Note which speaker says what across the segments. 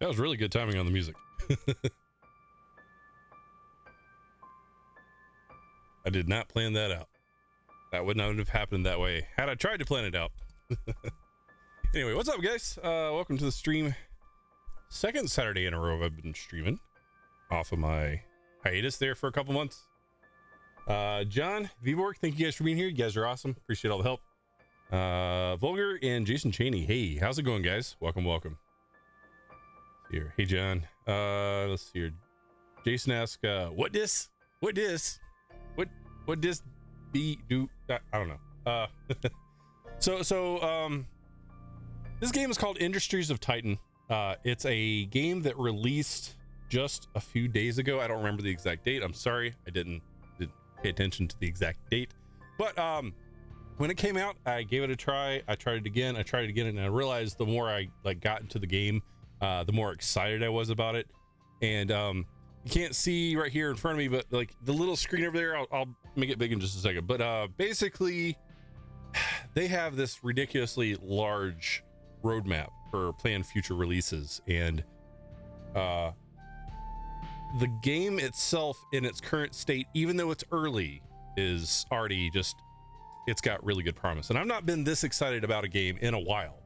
Speaker 1: That was really good timing on the music. I did not plan that out. That would not have happened that way had I tried to plan it out. Anyway, what's up, guys? Welcome to the stream. Second Saturday in a row I've been streaming off of my hiatus there for a couple months. John, Viborg, thank you guys for being here. You guys are awesome. Appreciate all the help. Vulgar and Jason Cheney. Hey, how's it going, guys? Welcome. Here. Hey, John. Let's see here. Jason asks, what this be do? I don't know. So this game is called Industries of Titan. It's a game that released just a few days ago. I don't remember the exact date. I'm sorry. I didn't pay attention to the exact date. But when it came out, I gave it a try. I tried it again, and I realized the more I got into the game, the more excited I was about it. And you can't see right here in front of me, but like the little screen over there, I'll make it big in just a second. But basically, they have this ridiculously large roadmap for planned future releases, and the game itself in its current state, even though it's early, is already just, it's got really good promise. And I've not been this excited about a game in a while.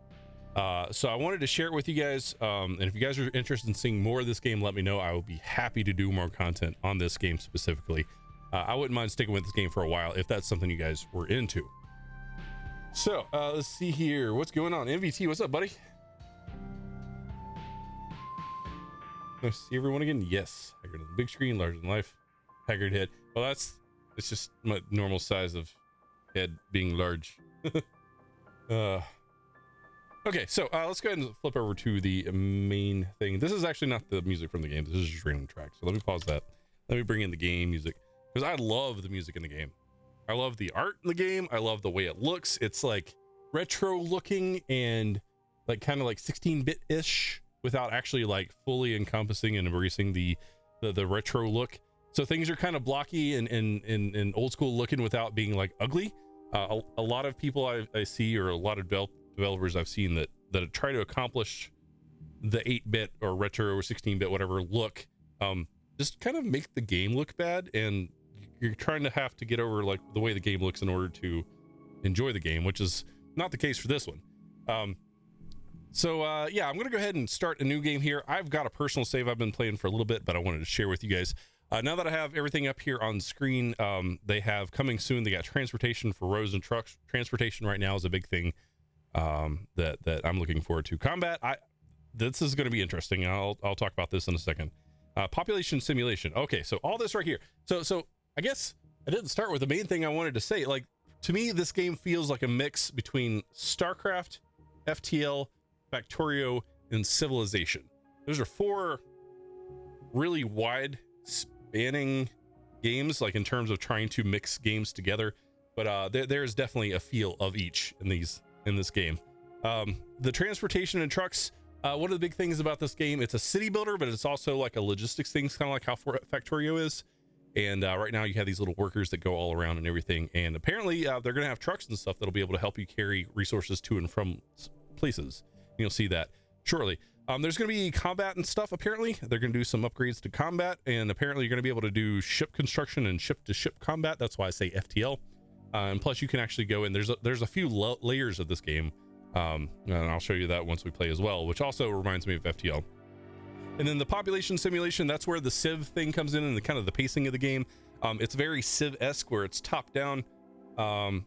Speaker 1: So I wanted to share it with you guys. And if you guys are interested in seeing more of this game, let me know. I will be happy to do more content on this game specifically. I wouldn't mind sticking with this game for a while if that's something you guys were into. So let's see here. What's going on? MVT, what's up, buddy? Nice to see everyone again. Yes. Haggard on the big screen, larger than life. Haggard head. Well, it's just my normal size of head being large. Okay, so let's go ahead and flip over to the main thing. This is actually not the music from the game. This is just random tracks. So let me pause that. Let me bring in the game music, because I love the music in the game. I love the art in the game. I love the way it looks. It's like retro looking and like kind of like 16-bit-ish without actually like fully encompassing and embracing the retro look. So things are kind of blocky and old school looking without being like ugly. A lot of people I see, or a lot of developers I've seen that try to accomplish the 8-bit or retro or 16-bit whatever look, just kind of make the game look bad, and you're trying to have to get over like the way the game looks in order to enjoy the game, which is not the case for this one. Yeah, I'm gonna go ahead and start a new game here. I've got a personal save I've been playing for a little bit, but I wanted to share with you guys. Now that I have everything up here on screen, they have coming soon, they got transportation for roads and trucks. Transportation right now is a big thing that I'm looking forward to. Combat, this is going to be interesting. I'll talk about this in a second. Population simulation. Okay, so all this right here. So I guess I didn't start with the main thing I wanted to say. Like, to me, this game feels like a mix between StarCraft, FTL, Factorio, and Civilization. Those are 4 really wide spanning games, like in terms of trying to mix games together. But there's definitely a feel of each in this game. The transportation and trucks, one of the big things about this game, it's a city builder, but it's also like a logistics thing, kind of like how Factorio is. And right now you have these little workers that go all around and everything, and apparently they're going to have trucks and stuff that'll be able to help you carry resources to and from places. You'll see that shortly. There's going to be combat and stuff. Apparently they're going to do some upgrades to combat, and apparently you're going to be able to do ship construction and ship to ship combat. That's why I say FTL. And plus you can actually go in, there's a few layers of this game, and I'll show you that once we play as well, which also reminds me of FTL. And then the population simulation, that's where the Civ thing comes in, and the kind of the pacing of the game. It's very Civ-esque, where it's top down, and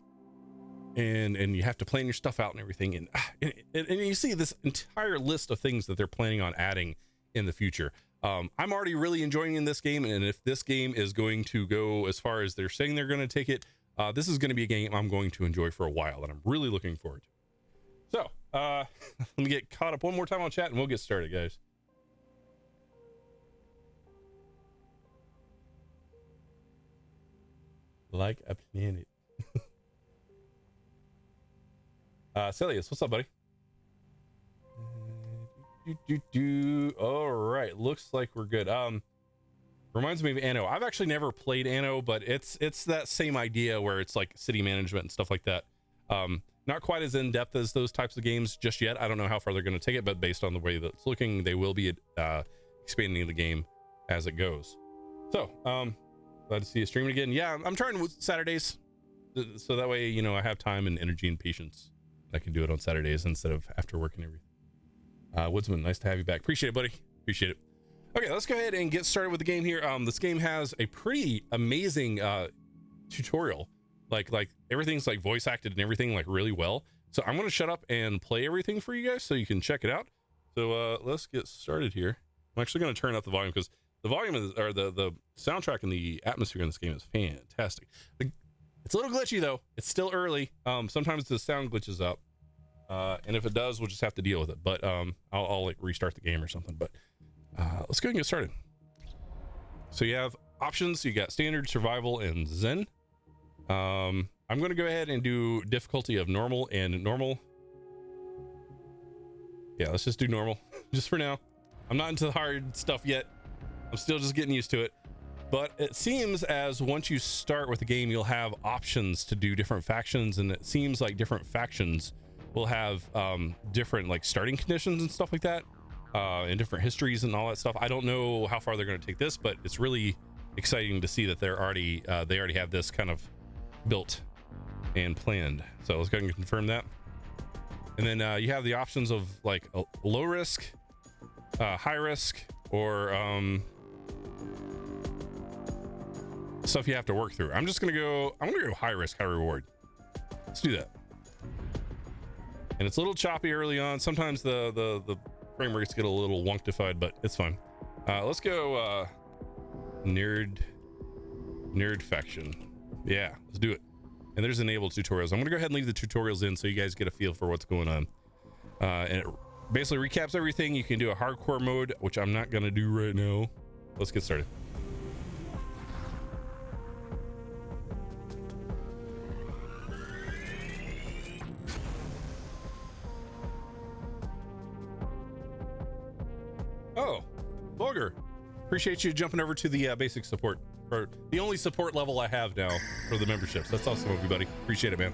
Speaker 1: you have to plan your stuff out and everything, and you see this entire list of things that they're planning on adding in the future. I'm already really enjoying this game, and if this game is going to go as far as they're saying they're going to take it, this is going to be a game I'm going to enjoy for a while, and I'm really looking forward to. So let me get caught up one more time on chat and we'll get started, guys. Like a planet. Celius, what's up, buddy? All right, looks like we're good. Reminds me of Anno. I've actually never played Anno, but it's that same idea where it's like city management and stuff like that. not quite as in-depth as those types of games just yet. I don't know how far they're going to take it, but based on the way that it's looking, they will be expanding the game as it goes. So glad to see you streaming again. Yeah, I'm trying with Saturdays, so that way, you know, I have time and energy and patience. I can do it on Saturdays instead of after work and everything. Woodsman, nice to have you back. Appreciate it, buddy. Appreciate it. Okay, let's go ahead and get started with the game here. This game has a pretty amazing tutorial. Like everything's like voice acted and everything like really well. So I'm going to shut up and play everything for you guys so you can check it out. So let's get started here. I'm actually going to turn up the volume because the volume is, or the soundtrack and the atmosphere in this game is fantastic. It's a little glitchy though. It's still early. Sometimes the sound glitches out. And if it does, we'll just have to deal with it. But I'll like restart the game or something. But let's go ahead and get started. So you have options. You got standard, survival, and zen. I'm going to go ahead and do difficulty of normal and normal. Yeah, let's just do normal just for now. I'm not into the hard stuff yet. I'm still just getting used to it. But it seems as once you start with the game, you'll have options to do different factions. And it seems like different factions will have different like starting conditions and stuff like that. And different histories and all that stuff. I don't know how far they're going to take this, but it's really exciting to see that they already have this kind of built and planned. So let's go ahead and confirm that. And then you have the options of like a low risk, high risk, or stuff you have to work through. I'm gonna go high risk, high reward. Let's do that. And it's a little choppy early on. Sometimes the frame rates get a little wonktified, but it's fine. Let's go nerd faction. Yeah, let's do it. And there's enabled tutorials. I'm gonna go ahead and leave the tutorials in so you guys get a feel for what's going on. And it basically recaps everything. You can do a hardcore mode, which I'm not gonna do right now. Let's get started. Oh, vulgar. Appreciate you jumping over to the basic support, or the only support level I have now for the memberships. That's awesome of you, buddy. Appreciate it, man.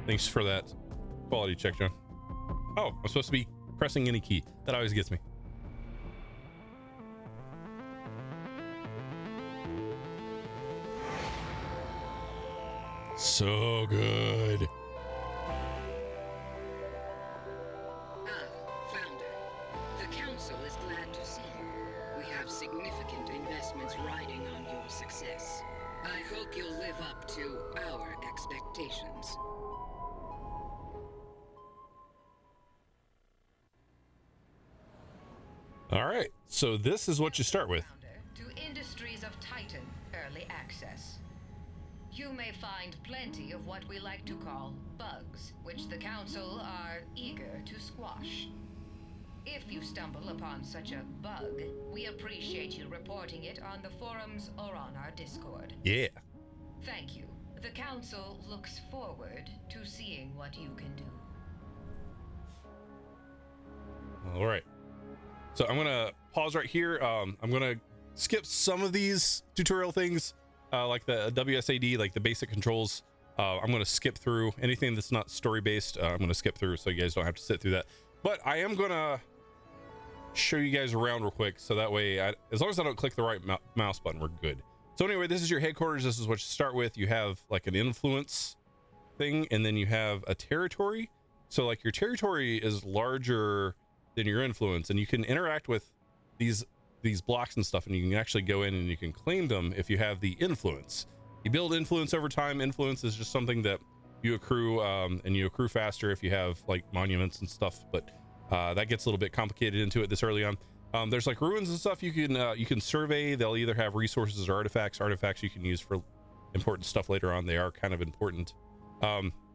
Speaker 1: Thanks for that quality check, John. Oh, I'm supposed to be pressing any key. That always gets me. So good.
Speaker 2: You'll live up to our expectations.
Speaker 1: All right, so this is what you start with.
Speaker 3: To Industries of Titan Early Access. You may find plenty of what we like to call bugs, which the Council are eager to squash. If you stumble upon such a bug, we appreciate you reporting it on the forums or on our Discord.
Speaker 1: Yeah.
Speaker 3: Thank you. The Council looks forward to seeing what you can do.
Speaker 1: All right. So I'm going to pause right here. I'm going to skip some of these tutorial things, like the WSAD, like the basic controls. I'm going to skip through anything that's not story-based. I'm going to skip through so you guys don't have to sit through that. But I am going to show you guys around real quick. So that way, as long as I don't click the right mouse button, we're good. So anyway, this is your headquarters. This is what you start with. You have like an influence thing, and then you have a territory. So like your territory is larger than your influence, and you can interact with these blocks and stuff, and you can actually go in and you can claim them if you have the influence. You build influence over time. Influence is just something that you accrue, and you accrue faster if you have like monuments and stuff, but that gets a little bit complicated into it this early on. There's like ruins and stuff you can survey. They'll either have resources or artifacts you can use for important stuff later on. They are kind of important.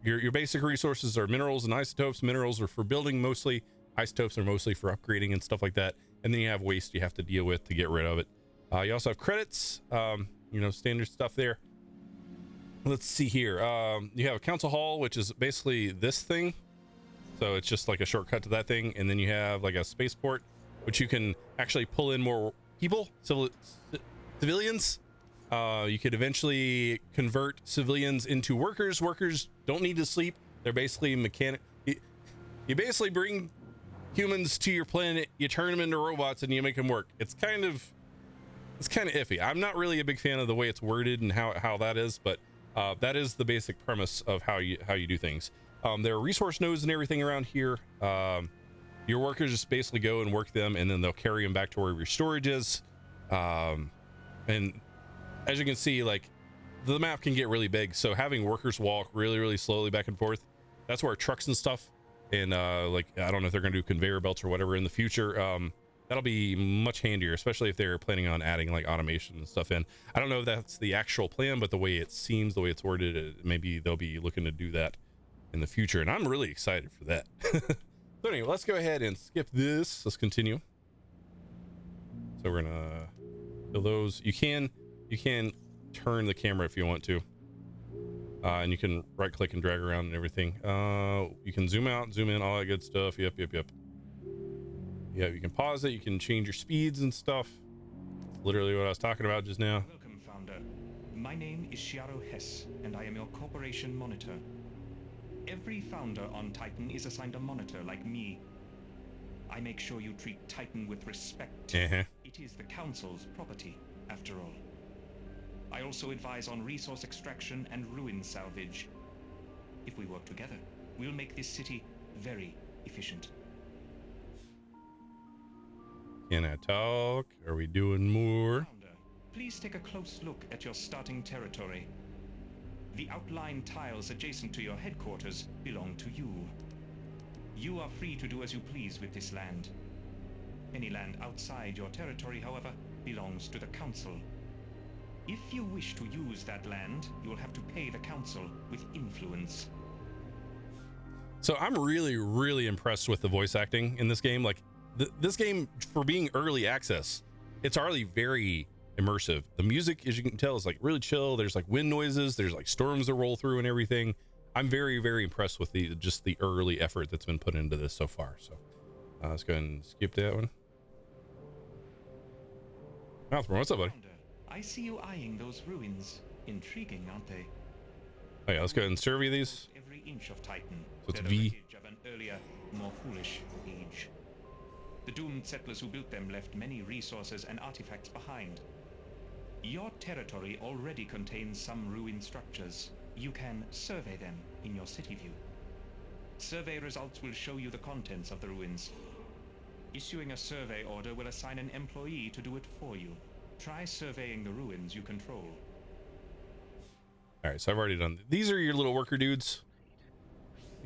Speaker 1: Your basic resources are minerals and isotopes. Minerals are for building mostly. Isotopes are mostly for upgrading and stuff like that. And then you have waste you have to deal with to get rid of it. You also have credits, standard stuff there. Let's see here. You have a council hall, which is basically this thing. So it's just like a shortcut to that thing. And then you have like a spaceport, which you can actually pull in more people, civilians, You could eventually convert civilians into workers. Workers don't need to sleep. They're basically mechanic. You basically bring humans to your planet, you turn them into robots, and you make them work. It's kind of iffy. I'm not really a big fan of the way it's worded and how that is, but that is the basic premise of how you do things. There are resource nodes and everything around here. Your workers just basically go and work them, and then they'll carry them back to where your storage is. And as you can see, like, the map can get really big, so having workers walk really slowly back and forth, that's where trucks and stuff, and like, I don't know if they're gonna do conveyor belts or whatever in the future. That'll be much handier, especially if they're planning on adding like automation and stuff in. I don't know if that's the actual plan, but the way it seems, the way it's worded, maybe they'll be looking to do that in the future, and I'm really excited for that. So anyway, let's go ahead and skip this. Let's continue. So we're gonna fill those. You can turn the camera if you want to, and you can right click and drag around and everything. You can zoom out, zoom in, all that good stuff. Yep. Yeah, you can pause it. You can change your speeds and stuff. That's literally what I was talking about just now.
Speaker 4: Welcome, Founder. My name is Shiaro Hess, and I am your corporation monitor. Every founder on Titan is assigned a monitor like me. I make sure you treat Titan with respect. It is the Council's property, after all. I also advise on resource extraction and ruin salvage. If we work together, we'll make this city very efficient.
Speaker 1: Can I talk? Are we doing more?
Speaker 4: Founder, please take a close look at your starting territory. The outlined tiles adjacent to your headquarters belong to you. You are free to do as you please with this land. Any land outside your territory, however, belongs to the Council. If you wish to use that land, you will have to pay the Council with influence.
Speaker 1: So I'm really impressed with the voice acting in this game. Like, this game, for being early access, it's already very immersive. The music, as you can tell, is like really chill. There's like wind noises, there's like storms that roll through and everything. I'm very impressed with the early effort that's been put into this so far. So let's go ahead and skip that one. Mouthborn, what's up, buddy?
Speaker 4: I see you eyeing those ruins. Intriguing, aren't they?
Speaker 1: Oh yeah, let's go ahead and survey these.
Speaker 4: Every inch of Titan.
Speaker 1: So it's
Speaker 4: They're the
Speaker 1: V.
Speaker 4: wreckage of an earlier, more foolish age. The doomed settlers who built them left many resources and artifacts behind. Your territory already contains some ruined structures. You can survey them in your city view. Survey results will show you the contents of the ruins. Issuing a survey order will assign an employee to do it for you. Try surveying the ruins you control.
Speaker 1: All right, so I've already done. These are your little worker dudes.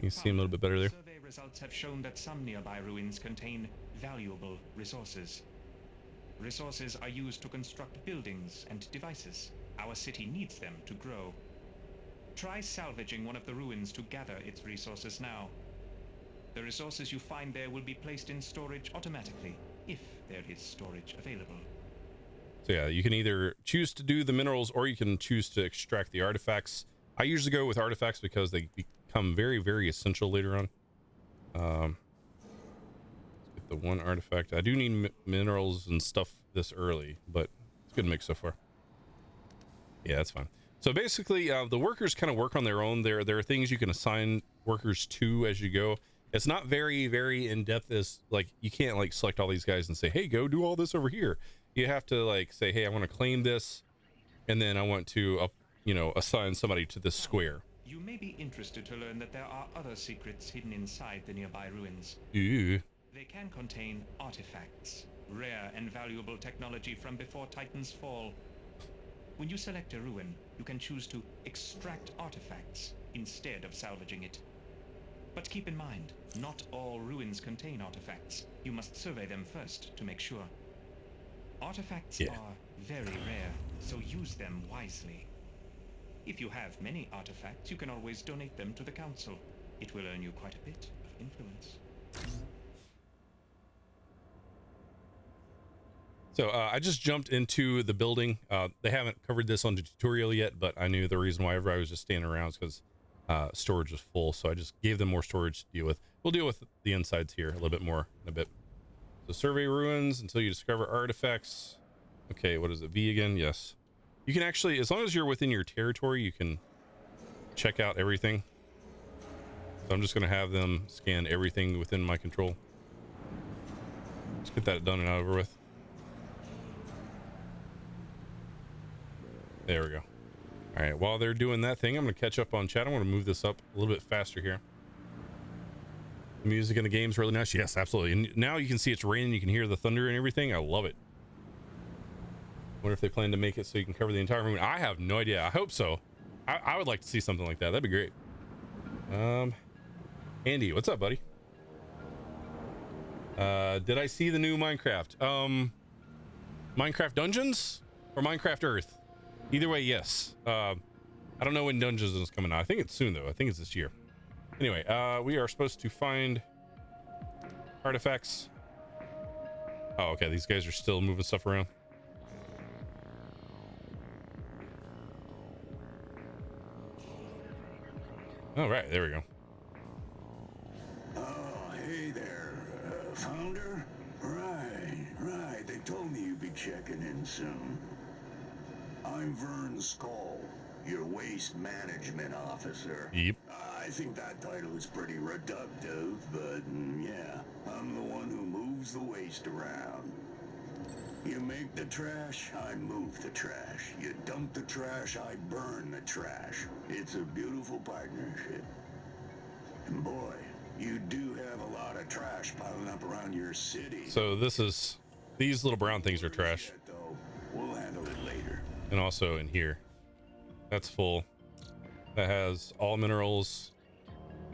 Speaker 1: You see them a little bit better there.
Speaker 4: Survey results have shown that some nearby ruins contain valuable resources. Resources are used to construct buildings and devices. Our city needs them to grow. Try salvaging one of the ruins to gather its resources now. The resources you find there will be placed in storage automatically, if there is storage available.
Speaker 1: So yeah, you can either choose to do the minerals or you can choose to extract the artifacts. I usually go with artifacts because they become very essential later on. Let's get the one artifact. I do need minerals and stuff this early, but it's a good mix so far. Yeah, that's fine. So basically, the workers kind of work on their own. There are things you can assign workers to as you go. It's not very in-depth, as like you can't like select all these guys and say, hey, go do all this over here. You have to like say, hey, I want to claim this, and then I want to assign somebody to this square.
Speaker 4: You may be interested to learn that there are other secrets hidden inside the nearby ruins.
Speaker 1: Ooh.
Speaker 4: They can contain artifacts, rare and valuable technology from before Titan's fall. When you select a ruin, you can choose to extract artifacts instead of salvaging it. But keep in mind, not all ruins contain artifacts. You must survey them first to make sure. Artifacts are very rare, so use them wisely. If you have many artifacts, you can always donate them to the Council. It will earn you quite a bit of influence.
Speaker 1: So I just jumped into the building. They haven't covered this on the tutorial yet, but I knew the reason why I was just standing around is because storage was full. So I just gave them more storage to deal with. We'll deal with the insides here a little bit more in a bit. So survey ruins until you discover artifacts. Okay, what is it? V again? Yes. You can actually, as long as you're within your territory, you can check out everything. So I'm just going to have them scan everything within my control. Let's get that done and over with. There we go. All right, while they're doing that thing, I'm going to catch up on chat. I want to move this up a little bit faster here. The music in the game's really nice. Yes, absolutely. And now you can see it's raining. You can hear the thunder and everything. I love it. Wonder if they plan to make it so you can cover the entire room. I have no idea. I hope so. I would like to see something like that. That'd be great. Andy, what's up, buddy? Did I see the new Minecraft? Minecraft Dungeons or Minecraft Earth? Either way, yes. I don't know when Dungeons is coming out. I think it's soon, though. I think it's this year. Anyway, we are supposed to find artifacts. Oh, okay. These guys are still moving stuff around. All right, there we go.
Speaker 5: Oh, hey there, Founder? Right. They told me you'd be checking in soon. I'm Vern Skull, your waste management officer.
Speaker 1: Yep.
Speaker 5: I think that title is pretty reductive, but yeah, I'm the one who moves the waste around. You make the trash, I move the trash. You dump the trash, I burn the trash. It's a beautiful partnership. And boy, you do have a lot of trash piling up around your city.
Speaker 1: So this is, these little brown things are trash.
Speaker 5: Though, we'll handle it later.
Speaker 1: And also in here, that's full. That has all minerals,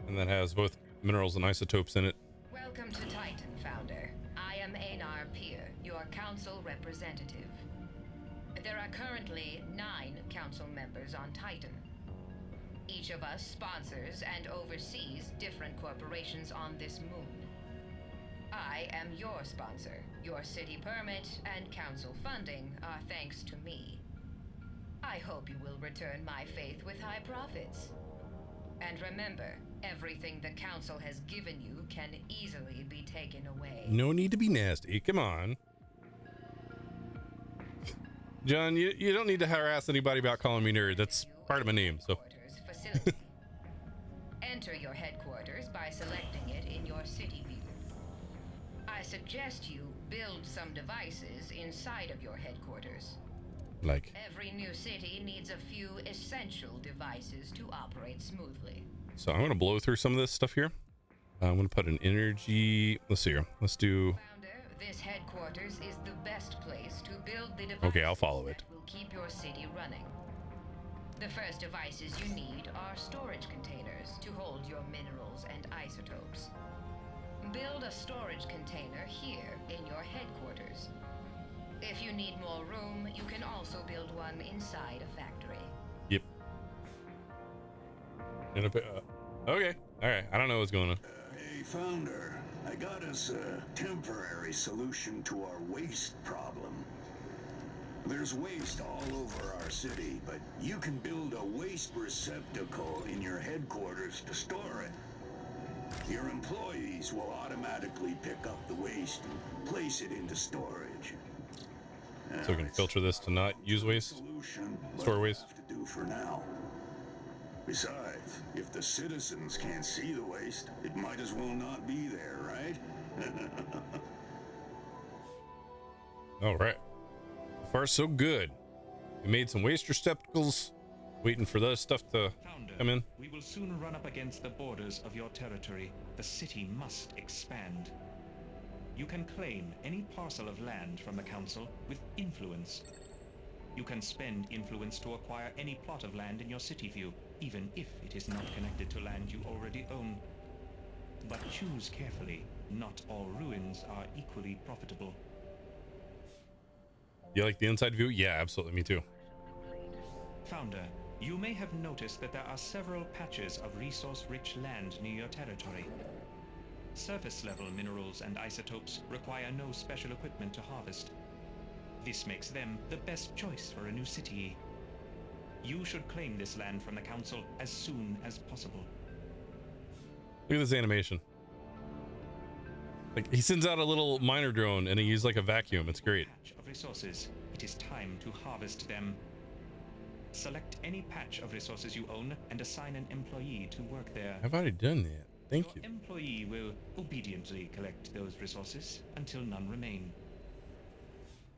Speaker 1: and that has both minerals and isotopes in it.
Speaker 3: Welcome to Titan, Founder. I am Einar Pier, your council representative. There are currently 9 council members on Titan. Each of us sponsors and oversees different corporations on this moon. I am your sponsor. Your city permit and council funding are thanks to me. I hope you will return my faith with high profits. And remember, everything the council has given you can easily be taken away.
Speaker 1: No need to be nasty. Come on. John, you don't need to harass anybody about calling me nerd. That's part of my name, so.
Speaker 3: Facility. Enter your headquarters by selecting it in your city view. I suggest you build some devices inside of your headquarters.
Speaker 1: Like,
Speaker 3: Every new city needs a few essential devices to operate smoothly.
Speaker 1: so I'm going to blow through some of this stuff here. I'm going to put an energy. Let's see here. Let's do.
Speaker 3: Founder, this headquarters is the best place to build the devices
Speaker 1: Okay, I'll follow it.
Speaker 3: that will keep your city running. The first devices you need are storage containers to hold your minerals and isotopes. Build a storage container here in your headquarters. If you need more room, you can also build one inside a factory.
Speaker 1: Yep. Okay. All right. I don't know what's going on.
Speaker 5: Hey, Founder, I got us a temporary solution to our waste problem. There's waste all over our city, but you can build a waste receptacle in your headquarters to store it. Your employees will automatically pick up the waste and place it into storage.
Speaker 1: So we can filter this to not use waste,
Speaker 5: Solution, but
Speaker 1: store
Speaker 5: we'll
Speaker 1: waste.
Speaker 5: have to do for now. Besides, if the citizens can't see the waste, it might as well not be there, right?
Speaker 1: All right. So far, so good. We made some waste receptacles, waiting for those stuff to
Speaker 4: Founder,
Speaker 1: come in.
Speaker 4: we will soon run up against the borders of your territory. The city must expand. You can claim any parcel of land from the council with influence. You can spend influence to acquire any plot of land in your city view, even if it is not connected to land you already own. But choose carefully. Not all ruins are equally profitable.
Speaker 1: You like the inside view? Yeah, absolutely. Me too.
Speaker 4: Founder, you may have noticed that there are several patches of resource-rich land near your territory. Surface-level minerals and isotopes require no special equipment to harvest. This makes them the best choice for a new city. You should claim this land from the council as soon as possible.
Speaker 1: Look at this animation. Like, he sends out a little miner drone and he uses like a vacuum. It's great.
Speaker 4: Patch of resources. It is time to harvest them. Select any patch of resources you own and assign an employee to work there.
Speaker 1: I've already done that. Thank you.
Speaker 4: Your employee will obediently collect those resources until none remain.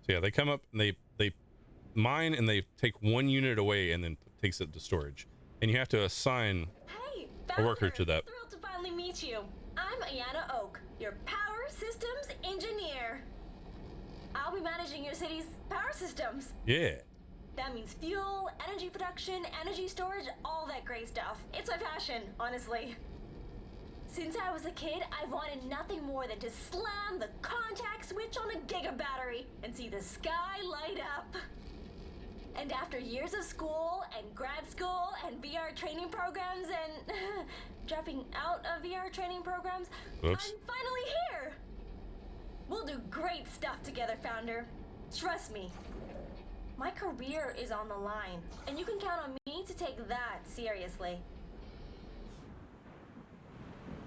Speaker 1: So yeah, they come up and they mine and they take one unit away and then takes it to storage. And you have to assign
Speaker 6: Hey,
Speaker 1: a worker
Speaker 6: Founder,
Speaker 1: to that.
Speaker 6: Thrilled to finally meet you. I'm Ayana Oak, your power systems engineer. I'll be managing your city's power systems.
Speaker 1: Yeah.
Speaker 6: That means fuel, energy production, energy storage, all that great stuff. It's my passion, honestly. Since I was a kid, I've wanted nothing more than to slam the contact switch on a giga battery and see the sky light up. And after years of school and grad school and VR training programs and dropping out of VR training programs,
Speaker 1: Oops.
Speaker 6: I'm finally here. We'll do great stuff together, Founder. Trust me. My career is on the line, and you can count on me to take that seriously.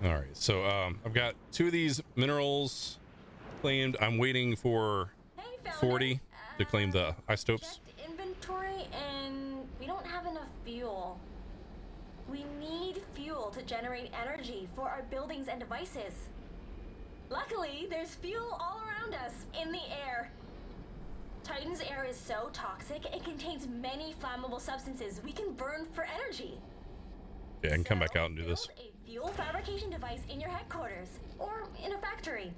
Speaker 1: All right. So I've got 2 of these minerals claimed. I'm waiting for
Speaker 6: Hey, Founder.
Speaker 1: 40 to claim the isotopes.
Speaker 6: Checked inventory, and we don't have enough fuel. We need fuel to generate energy for our buildings and devices. Luckily, there's fuel all around us, in the air. Titan's air is so toxic, it contains many flammable substances we can burn for energy.
Speaker 1: Yeah, I can come back out and do this.
Speaker 6: Build a fuel fabrication device in your headquarters, or in a factory.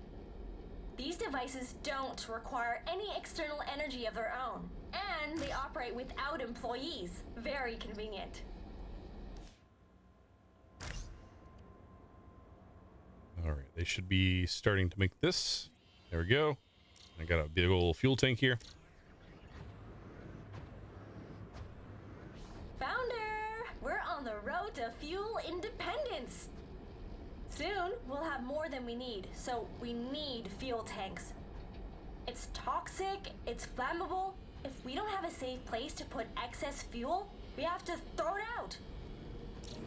Speaker 6: These devices don't require any external energy of their own, and they operate without employees. Very convenient.
Speaker 1: All right, they should be starting to make this. There we go. I got a big old fuel tank here.
Speaker 6: Founder, we're on the road to fuel independence. Soon, we'll have more than we need, so we need fuel tanks. It's toxic, it's flammable. If we don't have a safe place to put excess fuel, we have to throw it out.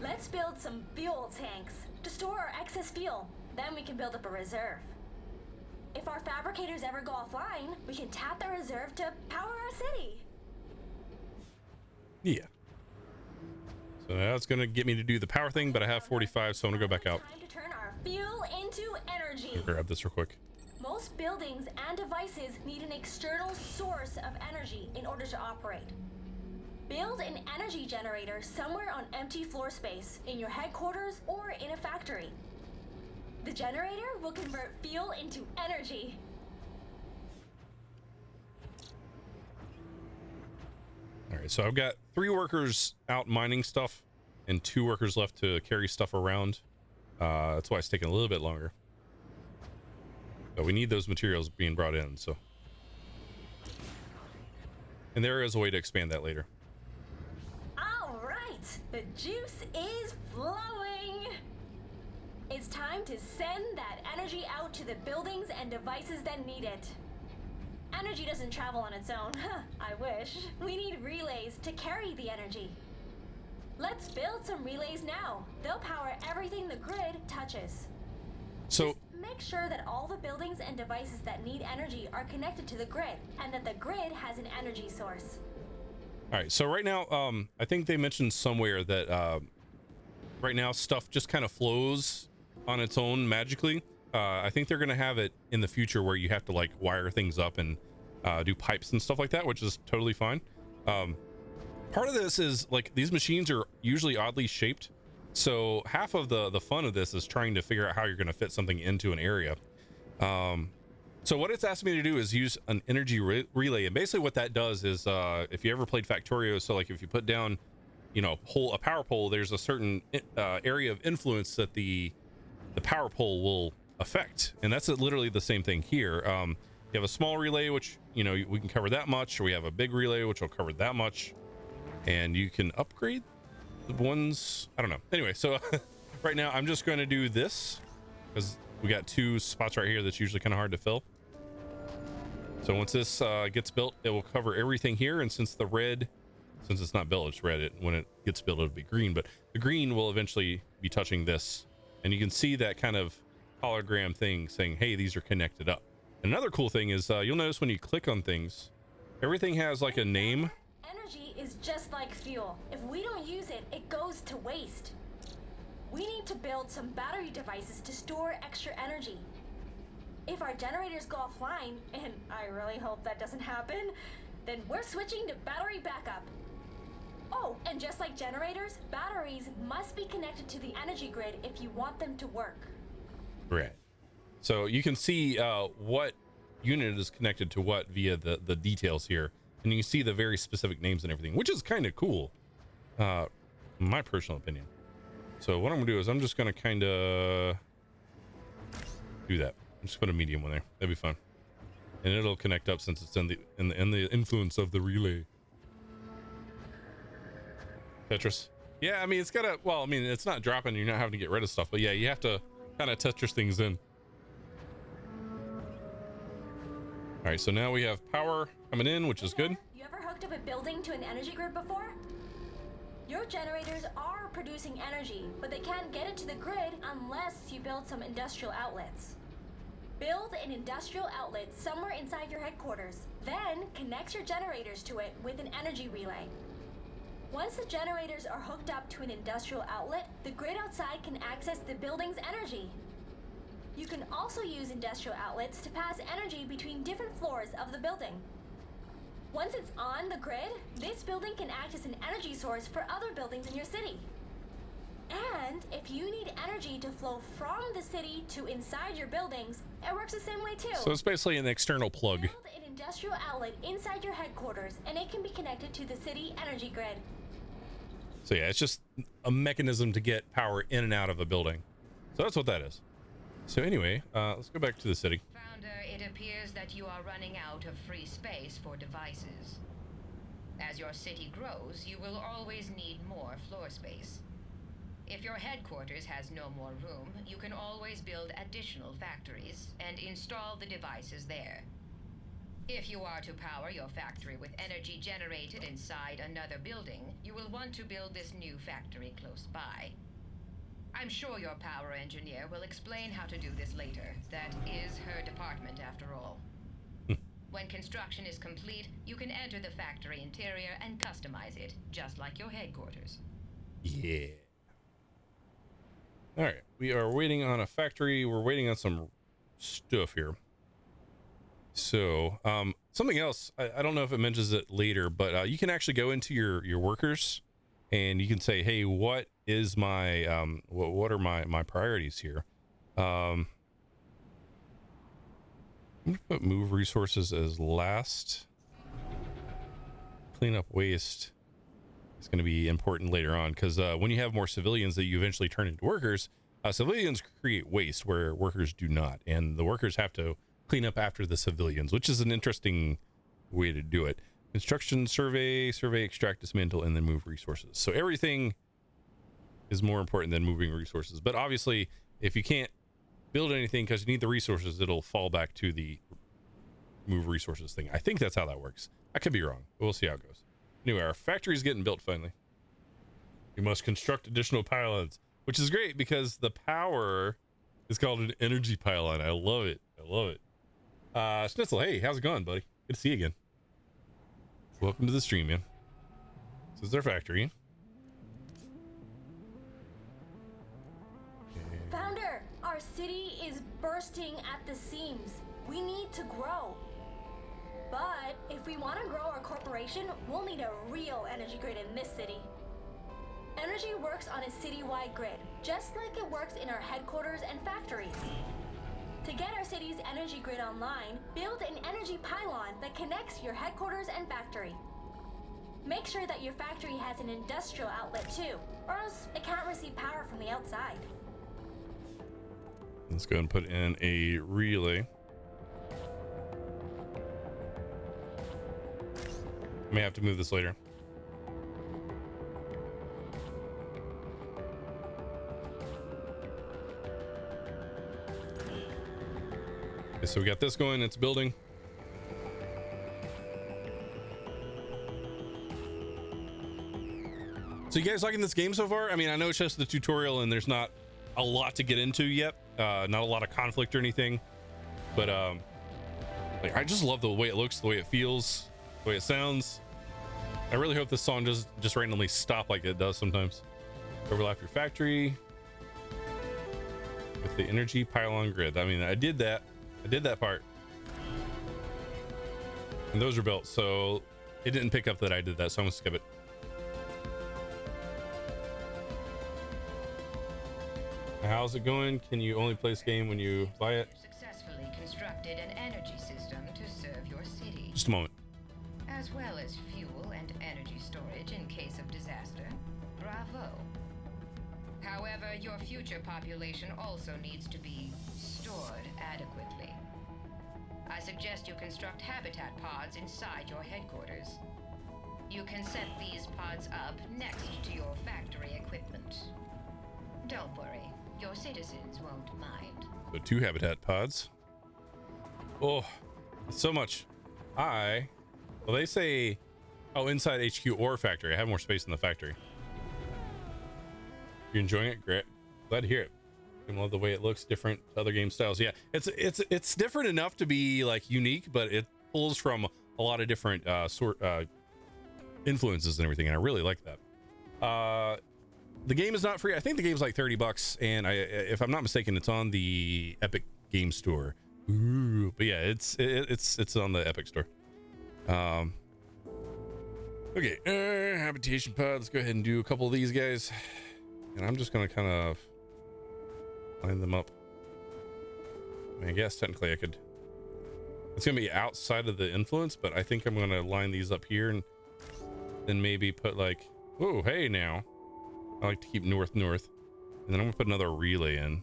Speaker 6: Let's build some fuel tanks to store our excess fuel. Then we can build up a reserve. If our fabricators ever go offline, we can tap the reserve to power our city.
Speaker 1: Yeah. So that's going to get me to do the power thing, but I have 45, so I'm going to go back out.
Speaker 6: Time to turn our fuel into energy.
Speaker 1: I'll grab this real quick.
Speaker 6: Most buildings and devices need an external source of energy in order to operate. Build an energy generator somewhere on empty floor space, in your headquarters or in a factory. The generator will convert fuel into energy.
Speaker 1: All right, so I've got 3 workers out mining stuff and 2 workers left to carry stuff around. That's why it's taking a little bit longer. But we need those materials being brought in, so. And there is a way to expand that later.
Speaker 6: All right, the juice is flowing. It's time to send that energy out to the buildings and devices that need it. Energy doesn't travel on its own. I wish. We need relays to carry the energy. Let's build some relays now. They'll power everything the grid touches.
Speaker 1: So
Speaker 6: Make sure that all the buildings and devices that need energy are connected to the grid, and that the grid has an energy source.
Speaker 1: all right, so right now, I think they mentioned somewhere that right now stuff just kind of flows on its own magically. I think they're going to have it in the future where you have to like wire things up and do pipes and stuff like that, which is totally fine. Part of this is like these machines are usually oddly shaped. So half of the fun of this is trying to figure out how you're going to fit something into an area. So what it's asked me to do is use an energy relay. And basically what that does is if you ever played Factorio, so like if you put down, you know, a power pole, there's a certain area of influence that the power pole will affect. And that's literally the same thing here. You have a small relay, which, you know, we can cover that much, or we have a big relay, which will cover that much. And you can upgrade the ones, I don't know. Anyway, so right now I'm just going to do this because we got 2 spots right here that's usually kind of hard to fill. So once this gets built, it will cover everything here. And since it's not built, it's red. When it gets built, it'll be green, but the green will eventually be touching this. And you can see that kind of hologram thing saying, hey, these are connected up. Another cool thing is you'll notice when you click on things, everything has like a name.
Speaker 6: Energy is just like fuel. If we don't use it, it goes to waste. We need to build some battery devices to store extra energy. If our generators go offline, and I really hope that doesn't happen, then we're switching to battery backup. Oh, and just like generators, batteries must be connected to the energy grid if you want them to work.
Speaker 1: Right. So you can see what unit is connected to what via the details here, and you can see the very specific names and everything, which is kind of cool, in my personal opinion. So what I'm gonna do is I'm just gonna kind of do that. Just put a medium one there. That'd be fun, and it'll connect up since it's in the influence of the relay. Tetris. Yeah, I mean it's gotta. Well, I mean it's not dropping. You're not having to get rid of stuff, but yeah, you have to kind of Tetris things in. All right, so now we have power coming in, which is good.
Speaker 6: You ever hooked up a building to an energy grid before? Your generators are producing energy, but they can't get it to the grid unless you build some industrial outlets. Build an industrial outlet somewhere inside your headquarters, then connect your generators to it with an energy relay. Once the generators are hooked up to an industrial outlet, the grid outside can access the building's energy. You can also use industrial outlets to pass energy between different floors of the building. Once it's on the grid, this building can act as an energy source for other buildings in your city. And if you need energy to flow from the city to inside your buildings, it works the same way too.
Speaker 1: So it's basically an external plug.
Speaker 6: Build an industrial outlet inside your headquarters, and it can be connected to the city energy grid.
Speaker 1: So yeah, it's just a mechanism to get power in and out of a building. So that's what that is. So anyway, let's go back to the city.
Speaker 3: Founder, it appears that you are running out of free space for devices. As your city grows, you will always need more floor space. If your headquarters has no more room, you can always build additional factories and install the devices there. If you are to power your factory with energy generated inside another building, you will want to build this new factory close by. I'm sure your power engineer will explain how to do this later. That is her department after all. When construction is complete, you can enter the factory interior and customize it, just like your headquarters.
Speaker 1: Yeah. All right, we are waiting on a factory. We're waiting on some stuff here. So something else, I don't know if it mentions it later, but you can actually go into your workers and you can say, hey, what is my what are my priorities here? I'm gonna put move resources as last. Clean up waste is going to be important later on, because when you have more civilians that you eventually turn into workers, civilians create waste where workers do not, and the workers have to clean up after the civilians, which is an interesting way to do it. Construction, survey, extract, dismantle, and then move resources. So everything is more important than moving resources. But obviously, if you can't build anything because you need the resources, it'll fall back to the move resources thing. I think that's how that works. I could be wrong, but we'll see how it goes. Anyway, our factory's getting built finally. We must construct additional pylons, which is great because the power is called an energy pylon. I love it. I love it. Schnitzel, hey, how's it going, buddy? Good to see you again. Welcome to the stream, man. This is our factory.
Speaker 6: Founder, our city is bursting at the seams. We need to grow. But if we want to grow our corporation, we'll need a real energy grid in this city. Energy works on a citywide grid, just like it works in our headquarters and factories. To get our city's energy grid online, build an energy pylon that connects your headquarters and factory. Make sure that your factory has an industrial outlet too, or else it can't receive power from the outside.
Speaker 1: Let's go and put in a relay. May have to move this later. Okay, so we got this going, it's building. So you guys liking this game so far? I mean, I know it's just the tutorial and there's not a lot to get into yet. Not a lot of conflict or anything. But like, I just love the way it looks, the way it feels, the way it sounds. I really hope this song doesn't just randomly stop like it does sometimes. Overlap your factory with the energy pylon grid. I mean, I did that part, and those are built, so it didn't pick up that I did that, so I'm gonna skip it. How's it going? Can you only play this game when you buy it?
Speaker 3: Successfully constructed an energy system to serve your city,
Speaker 1: Just a moment.
Speaker 3: as well as fuel and energy storage in case of disaster. Bravo. However, your future population also needs to be stored adequately. I suggest you construct habitat pods inside your headquarters. You can set these pods up next to your factory equipment. Don't worry, your citizens won't mind.
Speaker 1: So 2 habitat pods. Oh, so much. Well, they say, oh, inside HQ or factory. I have more space in the factory. You enjoying it? Great. Glad to hear it. I love the way it looks different to other game styles. Yeah, it's different enough to be like unique, but it pulls from a lot of different influences and everything, and I really like that. The game is not free. I think the game's like $30, and if I'm not mistaken, it's on the Epic Game Store. Ooh, but yeah, it's on the Epic Store. Okay, habitation pod. Let's go ahead and do a couple of these guys, and I'm just gonna kind of line them up. I mean, I guess technically I could. It's gonna be outside of the influence, but I think I'm gonna line these up here and then maybe put like, oh, hey, now I like to keep north, and then I'm gonna put another relay in.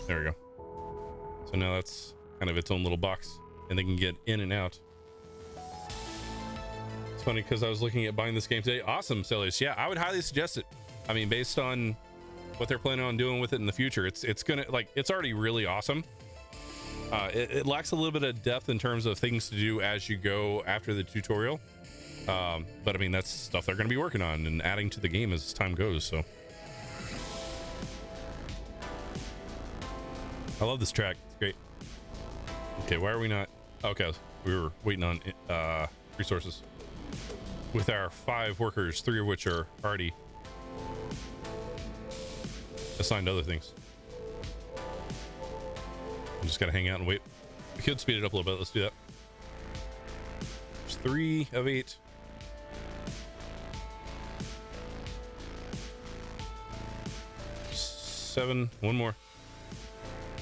Speaker 1: There we go. So now that's kind of its own little box, and they can get in and out. It's funny because I was looking at buying this game today. Awesome, Celius. Yeah, I would highly suggest it. I mean, based on what they're planning on doing with it in the future, it's gonna, like, it's already really awesome. It lacks a little bit of depth in terms of things to do as you go after the tutorial. But I mean, that's stuff they're going to be working on and adding to the game as time goes. So I love this track. It's great. Okay, why are we not? Okay, we were waiting on resources with our 5 workers, 3 of which are already assigned other things. I'm just gotta hang out and wait. We could speed it up a little bit. Let's do that. There's 3 of 8. Seven. One more.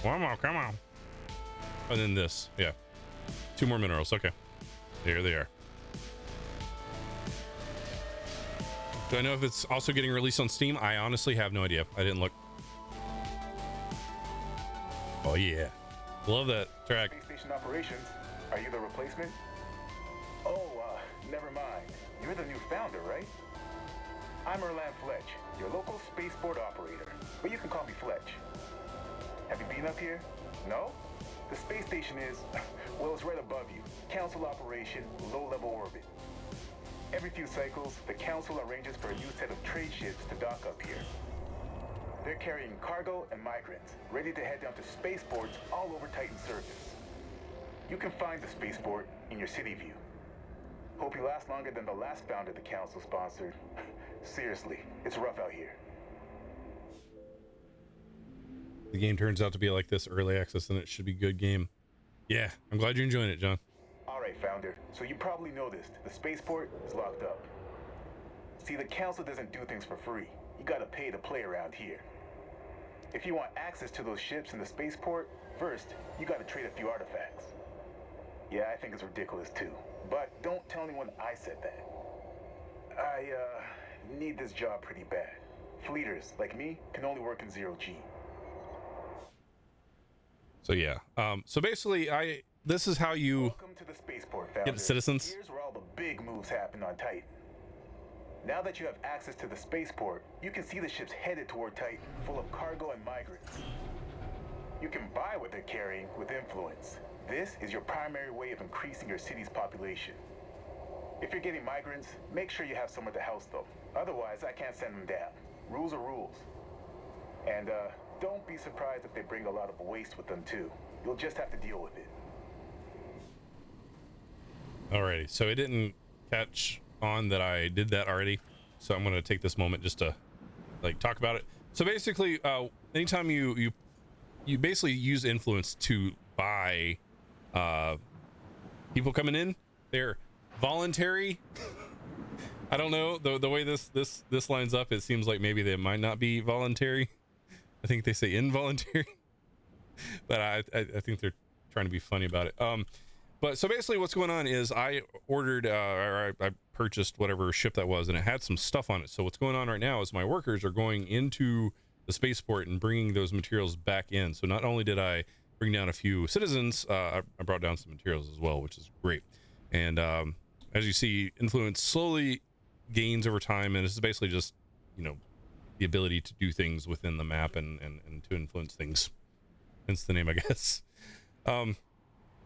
Speaker 1: Come on. And then this. Yeah. 2 more minerals. Okay. There they are. Do I know if it's also getting released on Steam? I honestly have no idea. I didn't look. Oh yeah. Love that track.
Speaker 7: Space station operations. Are you the replacement? Oh, never mind. You're the new founder, right? I'm Erland Fletch, your local spaceport operator, but you can call me Fletch. Have you been up here? No? The space station is, well, it's right above you. Council operation, low-level orbit. Every few cycles, the Council arranges for a new set of trade ships to dock up here. They're carrying cargo and migrants, ready to head down to spaceports all over Titan's surface. You can find the spaceport in your city view. Hope you last longer than the last founder the Council sponsored. Seriously, it's rough out here.
Speaker 1: The game turns out to be like this early access, and it should be a good game. Yeah, I'm glad you're enjoying it, John.
Speaker 7: Alright, founder. So you probably noticed, the spaceport is locked up. See, the Council doesn't do things for free. You gotta pay to play around here. If you want access to those ships in the spaceport, first, you gotta trade a few artifacts. Yeah, I think it's ridiculous too. But don't tell anyone I said that. I, need this job pretty bad. Fleeters, like me, can only work in 0G.
Speaker 1: So yeah, so basically, this is how you
Speaker 7: Welcome to the spaceport, founder.
Speaker 1: get citizens.
Speaker 7: Here's where all the big moves happen on Titan. Now that you have access to the spaceport, you can see the ships headed toward Titan, full of cargo and migrants. You can buy what they're carrying with influence. This is your primary way of increasing your city's population. If you're getting migrants, make sure you have somewhere to house them. Otherwise, I can't send them down. Rules are rules. And, don't be surprised if they bring a lot of waste with them too. You'll just have to deal with it.
Speaker 1: Alrighty, so it didn't catch on that I did that already, so I'm going to take this moment just to like talk about it. So basically, anytime you basically use influence to buy people coming in, they're voluntary. I don't know the way this lines up. It seems like maybe they might not be voluntary. I think they say involuntary, but I think they're trying to be funny about it. But so basically what's going on is I ordered or I purchased whatever ship that was, and it had some stuff on it. So what's going on right now is my workers are going into the spaceport and bringing those materials back in. So not only did I bring down a few citizens, I brought down some materials as well, which is great. And as you see, influence slowly gains over time, and this is basically just, you know, the ability to do things within the map and to influence things. Hence the name, I guess.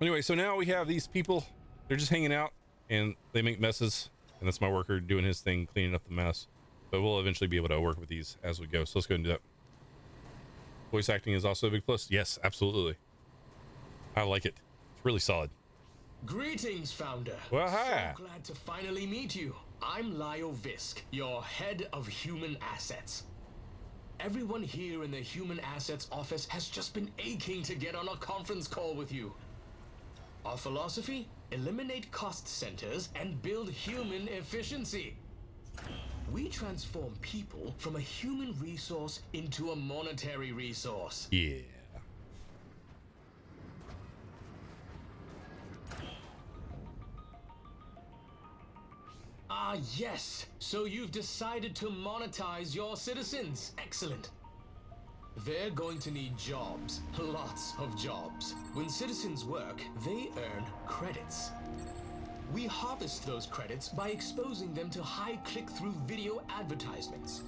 Speaker 1: Anyway, so now we have these people. They're just hanging out and they make messes, and that's my worker doing his thing, cleaning up the mess. But we'll eventually be able to work with these as we go. So let's go and do that. Voice acting is also a big plus. Yes, absolutely. I like it. It's really solid.
Speaker 8: Greetings, Founder.
Speaker 1: Well, hi.
Speaker 8: So glad to finally meet you. I'm Lyle Visk, your head of human assets. Everyone here in the human assets office has just been aching to get on a conference call with you. Our philosophy? Eliminate cost centers and build human efficiency. We transform people from a human resource into a monetary resource.
Speaker 1: Yeah.
Speaker 8: Ah, yes. So you've decided to monetize your citizens. Excellent. They're going to need jobs. Lots of jobs. When citizens work, they earn credits. We harvest those credits by exposing them to high click-through video advertisements.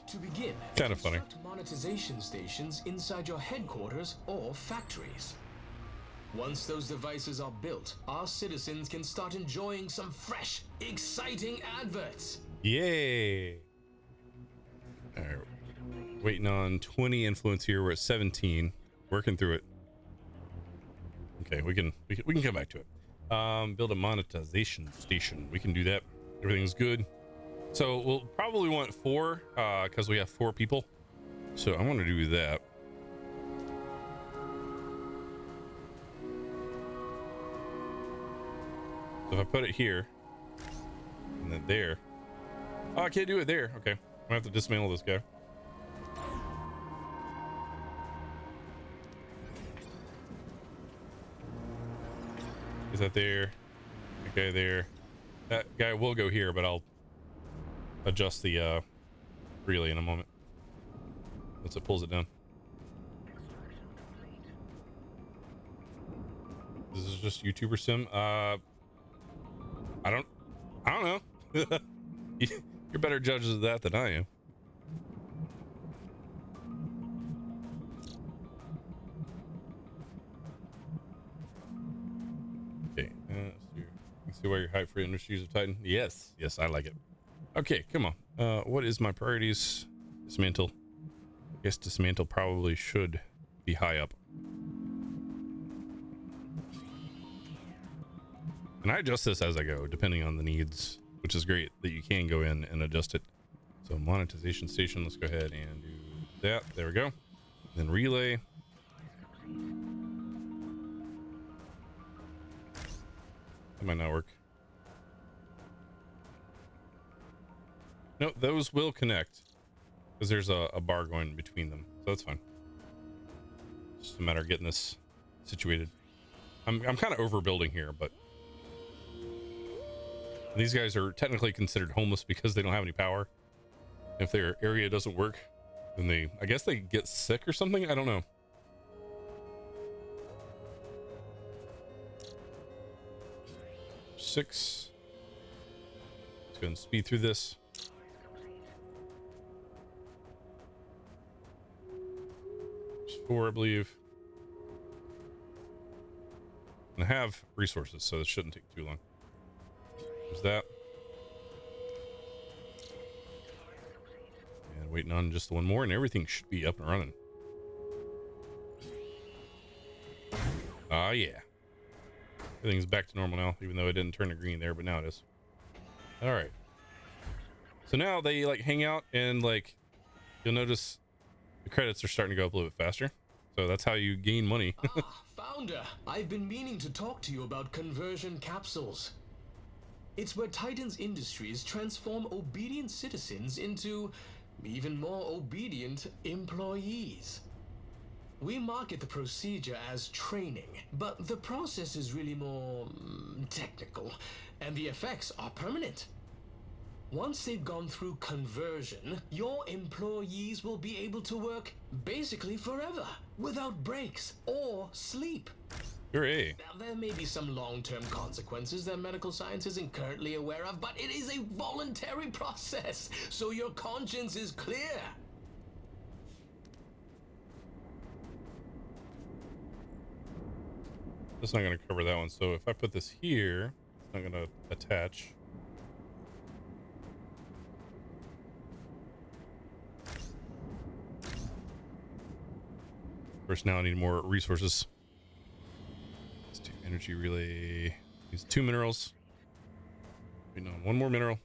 Speaker 8: To begin,
Speaker 1: kind of funny.
Speaker 8: construct monetization stations inside your headquarters or factories. Once those devices are built, our citizens can start enjoying some fresh, exciting adverts.
Speaker 1: Yay. All right. Waiting on 20 influence here. We're at 17. Working through it. Okay, we can come back to it. Build a monetization station. We can do that. Everything's good. So we'll probably want 4 because we have 4 people. So I want to do that. So if I put it here and then there. Oh, I can't do it there. Okay, I'm gonna have to dismantle this guy. Is that there? Okay, there. That guy will go here, but I'll adjust the relay in a moment once it pulls it down. This is just YouTuber sim. I don't know. You're better judges of that than I am. Okay, see why you're hyped for Industries of Titan. Yes, I like it. Okay, come on. What is my priorities? Dismantle. I guess dismantle probably should be high up. And I adjust this as I go, depending on the needs, which is great that you can go in and adjust it. So monetization station, let's go ahead and do that. There we go. Then relay. That might not work. No, those will connect because there's a bar going between them, so that's fine. It's just a matter of getting this situated. I'm kind of overbuilding here, but these guys are technically considered homeless because they don't have any power. If their area doesn't work, then I guess they get sick or something. I don't know. Six. Let's go and speed through this. There's 4, I believe. And I have resources, so this shouldn't take too long. There's that. And waiting on just one more, and everything should be up and running. Everything's back to normal now, even though it didn't turn to green there, but now it is. All right. So now they like hang out, and like you'll notice the credits are starting to go up a little bit faster. So that's how you gain money.
Speaker 8: Founder, I've been meaning to talk to you about conversion capsules. It's where Titan's Industries transform obedient citizens into even more obedient employees. We market the procedure as training, but the process is really more technical, and the effects are permanent. Once they've gone through conversion, your employees will be able to work basically forever, without breaks or sleep.
Speaker 1: Hooray.
Speaker 8: Now, there may be some long-term consequences that medical science isn't currently aware of, but it is a voluntary process, so your conscience is clear.
Speaker 1: That's not going to cover that one. So if I put this here, it's not going to attach. First, now I need more resources. Let's do energy relay. These 2 minerals. Wait, no, 1 more mineral.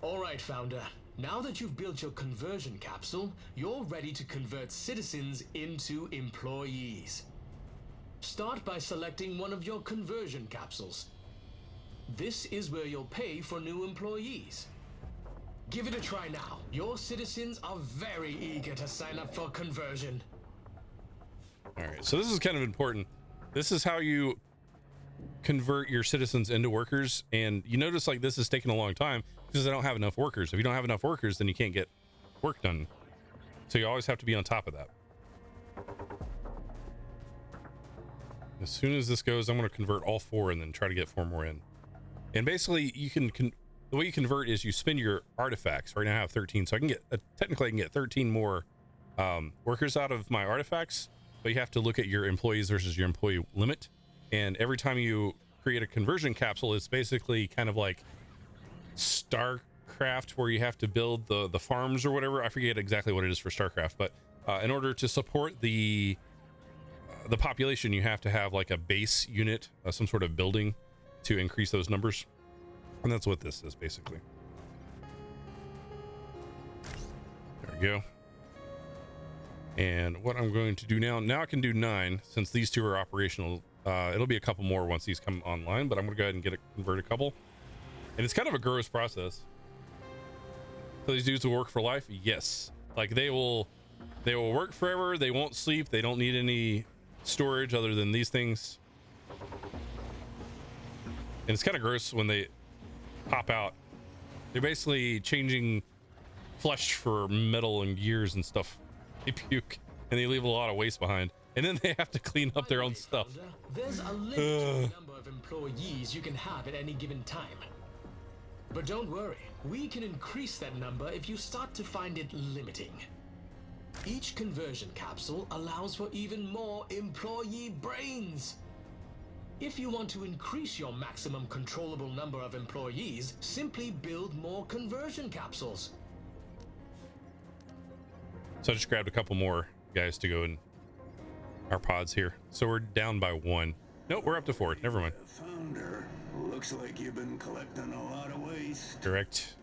Speaker 8: All right, Founder. Now that you've built your conversion capsule, you're ready to convert citizens into employees. Start by selecting one of your conversion capsules. This is where you'll pay for new employees. Give it a try now. Your citizens are very eager to sign up for conversion.
Speaker 1: All right, so this is kind of important. This is how you convert your citizens into workers, and you notice like this is taking a long time because they don't have enough workers. If you don't have enough workers, then you can't get work done. So you always have to be on top of that. As soon as this goes, I'm going to convert all 4 and then try to get 4 more in. And basically, you can the way you convert is you spend your artifacts. Right now I have 13, so I can get technically I can get 13 more workers out of my artifacts. But you have to look at your employees versus your employee limit. And every time you create a conversion capsule, it's basically kind of like StarCraft, where you have to build the farms or whatever. I forget exactly what it is for StarCraft, but in order to support the population, you have to have like a base unit, some sort of building to increase those numbers. And that's what this is basically. There we go. And what I'm going to do now I can do 9 since these 2 are operational. It'll be a couple more once these come online, but I'm gonna go ahead and convert a couple. And it's kind of a gross process. So these dudes will work for life. Yes, like they will work forever. They won't sleep. They don't need any storage other than these things. And it's kind of gross when they pop out. They're basically changing flesh for metal and gears and stuff. They puke and they leave a lot of waste behind, and then they have to clean up their own stuff.
Speaker 8: There's a limited number of employees you can have at any given time. But don't worry, we can increase that number if you start to find it limiting. Each conversion capsule allows for even more employee brains. If you want to increase your maximum controllable number of employees, simply build more conversion capsules.
Speaker 1: So I just grabbed a couple more guys to go in our pods here. So we're down by 1. Nope, we're up to 4. Never mind.
Speaker 5: Founder, looks like you've been collecting a lot of waste.
Speaker 1: Correct.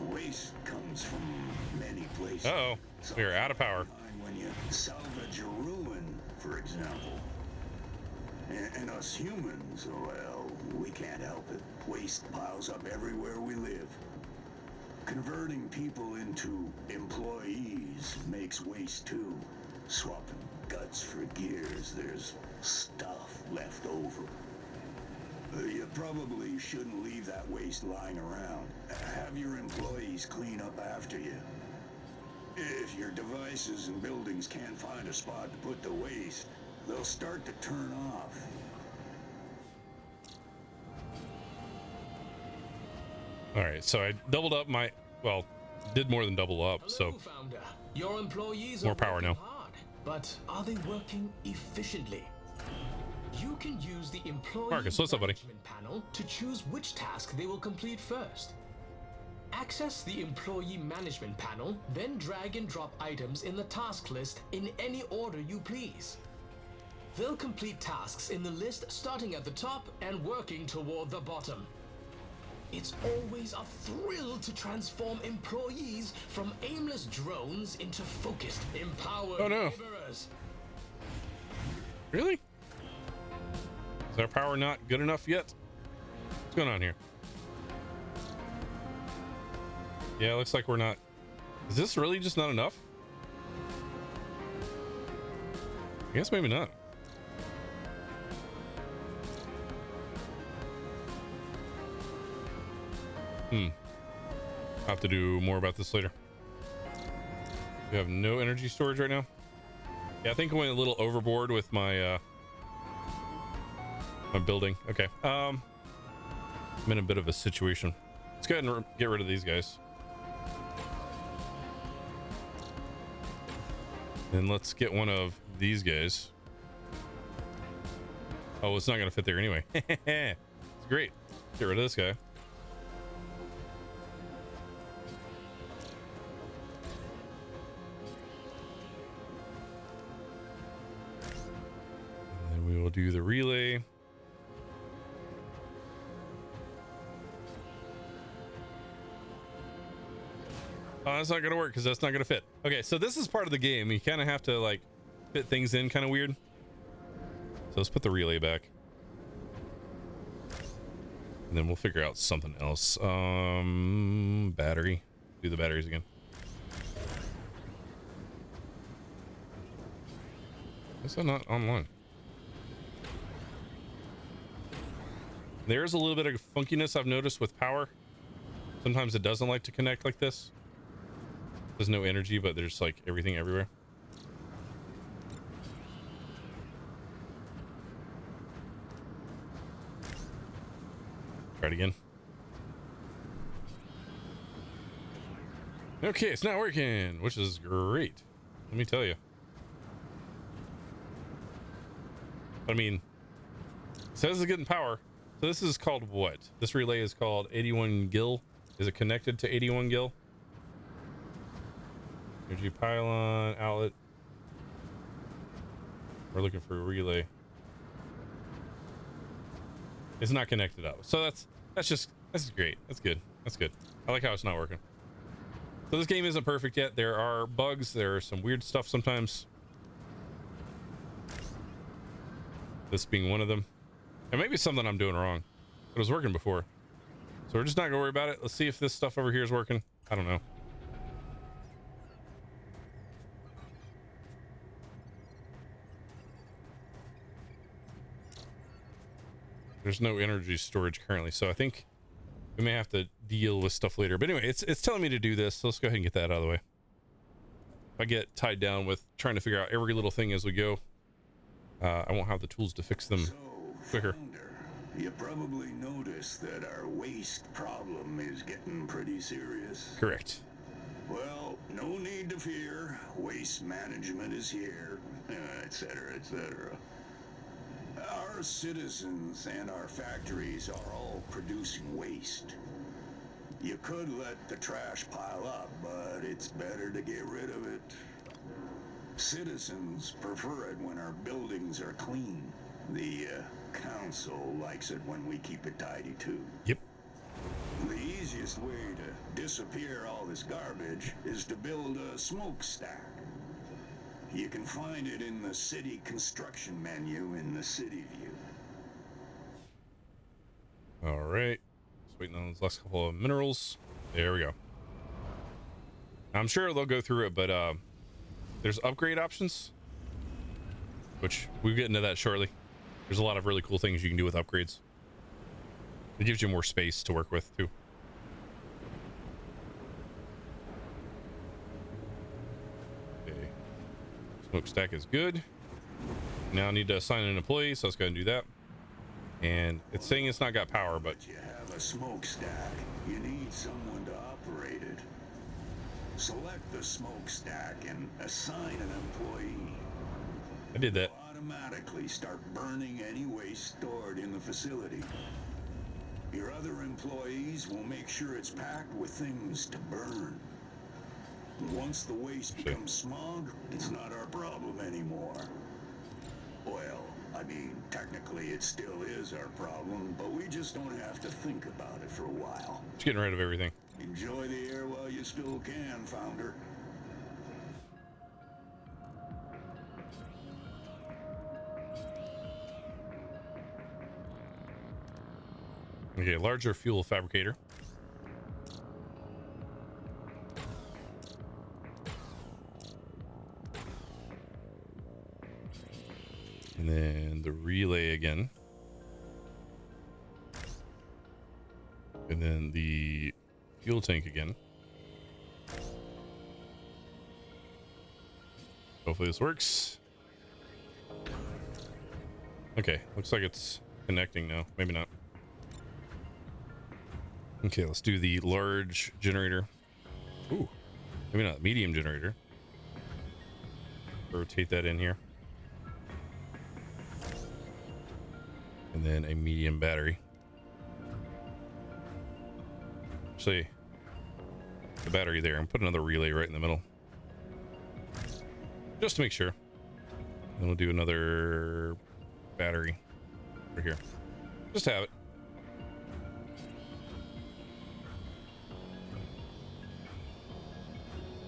Speaker 5: Waste comes from many places.
Speaker 1: Uh-oh, we are out of power.
Speaker 5: When you salvage a ruin, for example. And us humans, well, we can't help it. Waste piles up everywhere we live. Converting people into employees makes waste too. Swapping guts for gears, there's stuff left over. You probably shouldn't leave that waste lying around. Have your employees clean up after you. If your devices and buildings can't find a spot to put the waste, they'll start to turn off.
Speaker 1: All right, so I doubled up my, well, did more than double up.
Speaker 8: Hello,
Speaker 1: So
Speaker 8: Founder. Your employees
Speaker 1: more
Speaker 8: are
Speaker 1: power
Speaker 8: working
Speaker 1: now.
Speaker 8: hard, but are they working efficiently? You can use the employee
Speaker 1: Marcus, what's up, buddy?
Speaker 8: management panel to choose which task they will complete first. Access the employee management panel, then drag and drop items in the task list in any order you please. They'll complete tasks in the list starting at the top and working toward the bottom. It's always a thrill to transform employees from aimless drones into focused, empowered laborers.
Speaker 1: Really? Is our power not good enough yet? What's going on here? Yeah, it looks like we're not. Is this really just not enough? I guess maybe not. I'll have to do more about this later. We have no energy storage right now. Yeah, I think I went a little overboard with my my building. Okay. I'm in a bit of a situation. Let's go ahead and get rid of these guys. And let's get one of these guys. Oh, it's not gonna fit there anyway. It's great. Get rid of this guy. And then we will do the relay. Oh, that's not gonna work because that's not gonna fit. Okay, so this is part of the game. You kind of have to like fit things in kind of weird. So let's put the relay back. And then we'll figure out something else. Battery. Do the batteries again. Is that not online? There's a little bit of funkiness I've noticed with power. Sometimes it doesn't like to connect like this. There's no energy, but there's like everything everywhere. Try it again. Okay, it's not working, which is great. Let me tell you. I mean, it says it's getting power. So this is called what? This relay is called 81 gil. Is it connected to 81 gil? Energy pylon outlet. We're looking for a relay. It's not connected up. So that's great. That's good. That's good. I like how it's not working. So this game isn't perfect yet. There are bugs. There are some weird stuff sometimes. This being one of them. And maybe something I'm doing wrong. It was working before. So we're just not gonna worry about it. Let's see if this stuff over here is working. I don't know. There's no energy storage currently, so I think we may have to deal with stuff later. But anyway, it's telling me to do this, so let's go ahead and get that out of the way. If I get tied down with trying to figure out every little thing as we go, I won't have the tools to fix them quicker.
Speaker 5: You probably noticed that our waste problem is getting pretty serious.
Speaker 1: Correct.
Speaker 5: Well, no need to fear. Waste management is here, etc., etc. Our citizens and our factories are all producing waste. You could let the trash pile up, but it's better to get rid of it. Citizens prefer it when our buildings are clean. The council likes it when we keep it tidy too.
Speaker 1: Yep.
Speaker 5: The easiest way to disappear all this garbage is to build a smokestack. You can find it in the city construction menu in the city view.
Speaker 1: All right. Just waiting on those last couple of minerals. There we go. I'm sure they'll go through it, but there's upgrade options, which we'll get into that shortly. There's a lot of really cool things you can do with upgrades. It gives you more space to work with too. Okay. Smokestack is good. Now I need to assign an employee, so let's go ahead and do that. And it's saying it's not got power, but
Speaker 5: you have a smokestack. You need someone to operate it. Select the smokestack and assign an employee.
Speaker 1: I did that.
Speaker 5: Automatically start burning any waste stored in the facility. Your other employees will make sure it's packed with things to burn. Once the waste becomes smog, it's not our problem anymore. Well, mean, technically it still is our problem, but we just don't have to think about it for a while.
Speaker 1: Just getting rid of everything.
Speaker 5: Enjoy the air while you still can, Founder.
Speaker 1: Okay, larger fuel fabricator. And then the relay again. And then the fuel tank again. Hopefully this works. Okay, looks like it's connecting now. Maybe not. Okay, let's do the large generator. Ooh, maybe not medium generator. Rotate that in here. And then a medium battery. Actually, the battery there, and put another relay right in the middle. Just to make sure. Then we'll do another battery right here. Just have it.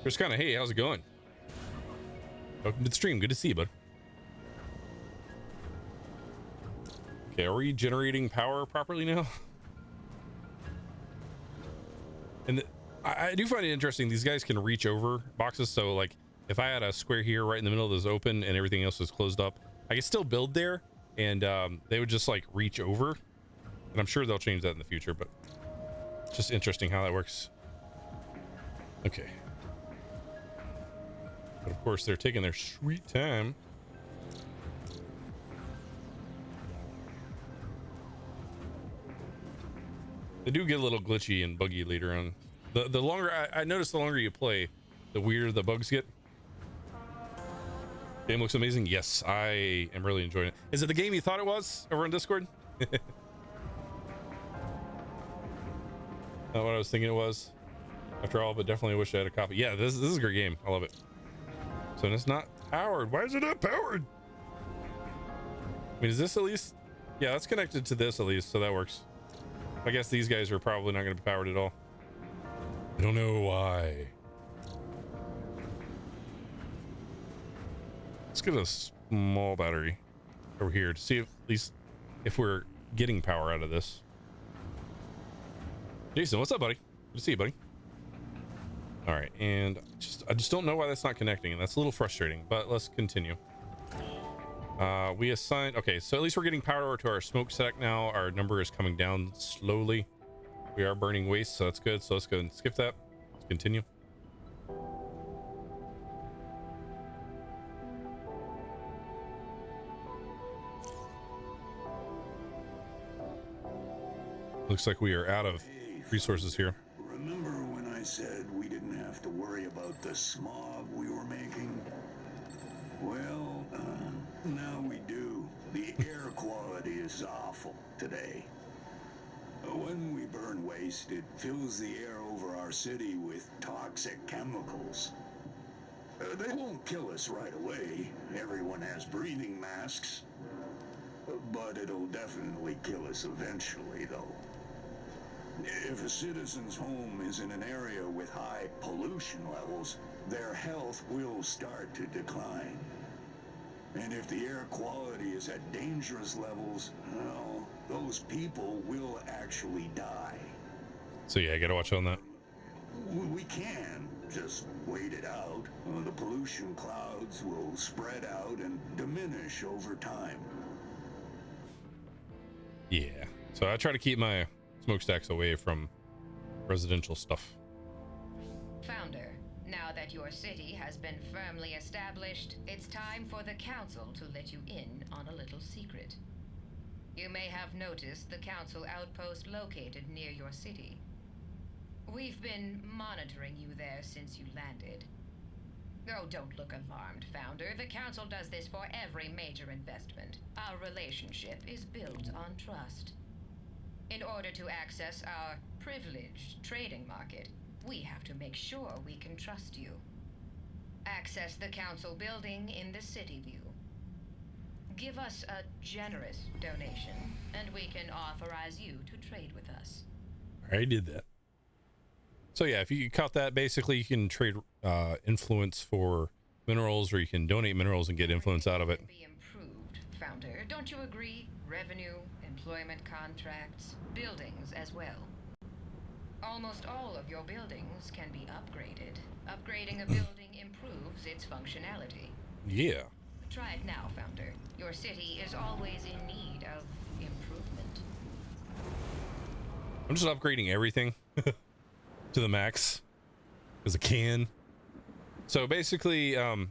Speaker 1: Chris kind of, hey, how's it going? Welcome to the stream. Good to see you, bud. Okay, are we generating power properly now? And I do find it interesting. These guys can reach over boxes. So, like, if I had a square here right in the middle that was open and everything else was closed up, I could still build there, and they would just like reach over. And I'm sure they'll change that in the future, but it's just interesting how that works. Okay. But of course, they're taking their sweet time. They do get a little glitchy and buggy later on. The longer I notice, the longer you play, the weirder the bugs get. Game looks amazing. Yes, I am really enjoying it. Is it the game you thought it was over on Discord? Not what I was thinking it was, after all, but definitely wish I had a copy. Yeah, this is a great game. I love it. So it's not powered. Why is it not powered? I mean, is this at least? Yeah, that's connected to this at least, so that works. I guess these guys are probably not going to be powered at all. I don't know why. Let's get a small battery over here to see if, at least if we're getting power out of this. Jason, what's up, buddy? Good to see you, buddy. All right, and I just don't know why that's not connecting, and that's a little frustrating, but let's continue. We assigned, okay, so at least we're getting power to our smokestack now. Our number is coming down slowly. We are burning waste, so that's good. So let's go and skip that. Let's continue. Looks like we are out of resources here.
Speaker 5: Remember when I said we didn't have to worry about the smog we were making? Well, now we do. The air quality is awful today. When we burn waste, it fills the air over our city with toxic chemicals. They won't kill us right away. Everyone has breathing masks. But it'll definitely kill us eventually, though. If a citizen's home is in an area with high pollution levels, their health will start to decline. And if the air quality is at dangerous levels, well, those people will actually die.
Speaker 1: So yeah, I gotta watch on that.
Speaker 5: We can just wait it out. The pollution clouds will spread out and diminish over time.
Speaker 1: Yeah, so I try to keep my smokestacks away from residential stuff.
Speaker 3: Founder, now that your city has been firmly established, it's time for the council to let you in on a little secret. You may have noticed the council outpost located near your city. We've been monitoring you there since you landed. Oh, don't look alarmed, Founder. The council does this for every major investment. Our relationship is built on trust. In order to access our privileged trading market, we have to make sure we can trust you. Access the council building in the city view. Give us a generous donation, and we can authorize you to trade with us.
Speaker 1: I already did that. So yeah, if you caught that, basically you can trade influence for minerals, or you can donate minerals and get influence out of it.
Speaker 3: Be improved, Founder. Don't you agree? Revenue, employment contracts, buildings as well. Almost all of your buildings can be upgraded. Upgrading a building improves its functionality.
Speaker 1: Yeah.
Speaker 3: Try it now, Founder. Your city is always in need of improvement.
Speaker 1: I'm just upgrading everything to the max because I can. So basically, so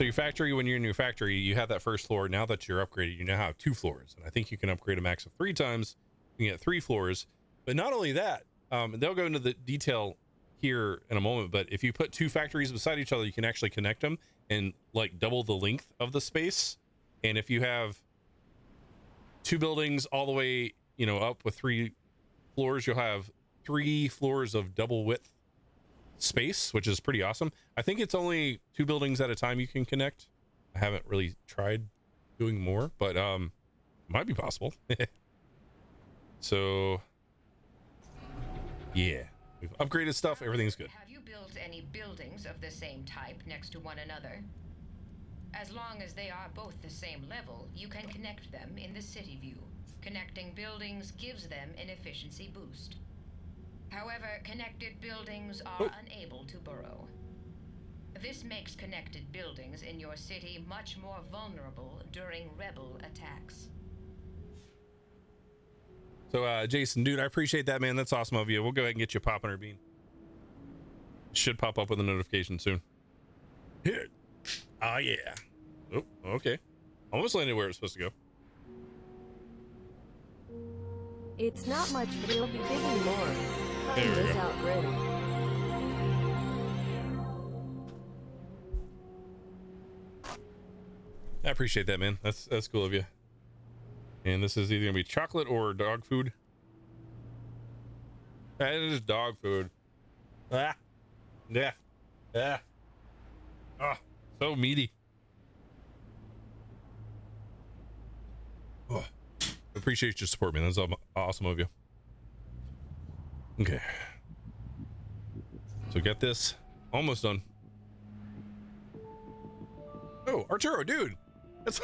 Speaker 1: your factory, when you're in your factory, you have that first floor. Now that you're upgraded, you now have 2 floors, and I think you can upgrade a max of 3 times. You can get 3 floors. But not only that, they'll go into the detail here in a moment, but if you put 2 factories beside each other, you can actually connect them and like double the length of the space. And if you have 2 buildings all the way, you know, up with 3 floors, you'll have 3 floors of double width space, which is pretty awesome. I think it's only 2 buildings at a time you can connect. I haven't really tried doing more, but might be possible. So yeah, we've upgraded stuff, everything's good.
Speaker 3: Have you built any buildings of the same type next to one another? As long as they are both the same level, you can connect them in the city view. Connecting buildings gives them an efficiency boost. However, connected buildings are unable to burrow. This makes connected buildings in your city much more vulnerable during rebel attacks.
Speaker 1: So Jason, dude, I appreciate that, man. That's awesome of you. We'll go ahead and get you a pop on our bean. Should pop up with a notification soon. Here. Oh yeah. Oh, okay. Almost landed where it's supposed to go.
Speaker 9: It's not much, but it'll be digging more.
Speaker 1: There we
Speaker 9: This
Speaker 1: go.
Speaker 9: out great.
Speaker 1: I appreciate that, man. That's cool of you. And this is either gonna be chocolate or dog food. It is dog food. Ah, yeah, yeah. Oh, so meaty. Oh, appreciate your support, man. That's awesome of you. Okay. So get this. Almost done. Oh, Arturo, dude. That's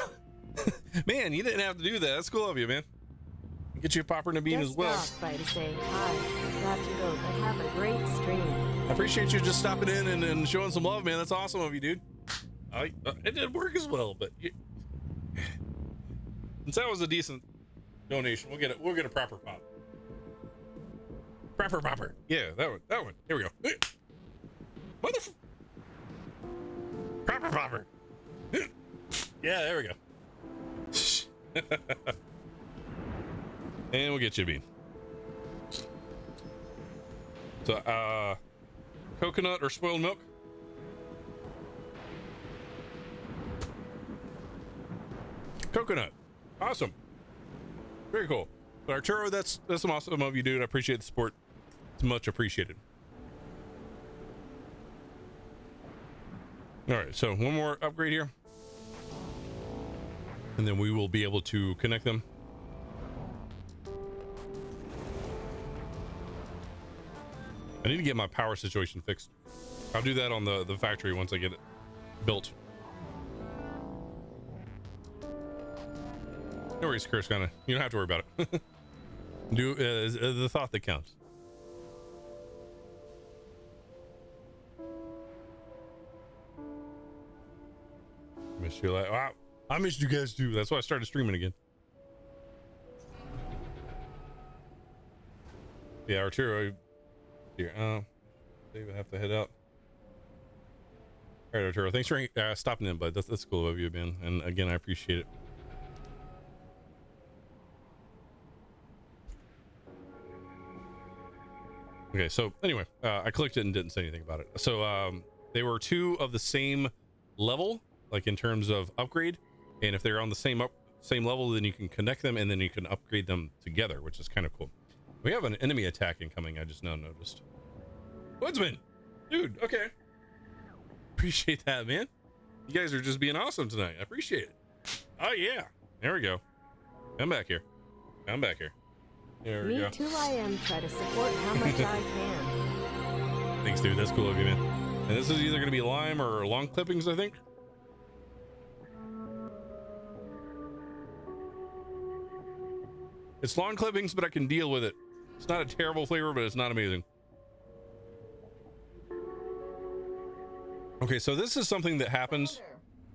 Speaker 1: man, you didn't have to do that. That's cool of you, man. Get you a popper and a bean
Speaker 9: Just
Speaker 1: as well.
Speaker 9: stopped by to say hi. Got to go, but have a great stream.
Speaker 1: I appreciate you just stopping in and showing some love, man. That's awesome of you, dude. It did work as well, but since that was a decent donation, we'll get a proper pop. Proper popper. Yeah, that one. Here we go. Proper popper. Yeah, there we go. And we'll get you a bean. So, coconut or spoiled milk? Coconut. Awesome. Very cool. But Arturo, that's some awesome of you, dude. I appreciate the support. It's much appreciated. All right, so one more upgrade here. And then we will be able to connect them. I need to get my power situation fixed. I'll do that on the factory once I get it built. No worries, Chris, kinda. You don't have to worry about it. Do the thought that counts. Miss you like wow. I missed you guys too. That's why I started streaming again. Yeah, Arturo. Here, David, have to head out. All right, Arturo. Thanks for stopping in, bud. That's cool of you, man. And again, I appreciate it. Okay, so anyway, I clicked it and didn't say anything about it. So they were 2 of the same level, like in terms of upgrade, and if they're on the same level, then you can connect them and then you can upgrade them together, which is kind of cool. We have an enemy attack incoming. I just now noticed. Woodsman, dude. Okay, appreciate that, man. You guys are just being awesome tonight. I appreciate it. Oh yeah, there we go. Come back here. Come back here. There we
Speaker 9: Me
Speaker 1: go.
Speaker 9: too, I am. Try to support how much I can.
Speaker 1: Thanks, dude. That's cool of you, man. And this is either going to be lime or long clippings, I think. It's long clippings, but I can deal with it. It's not a terrible flavor, but it's not amazing. Okay, so this is something that happens.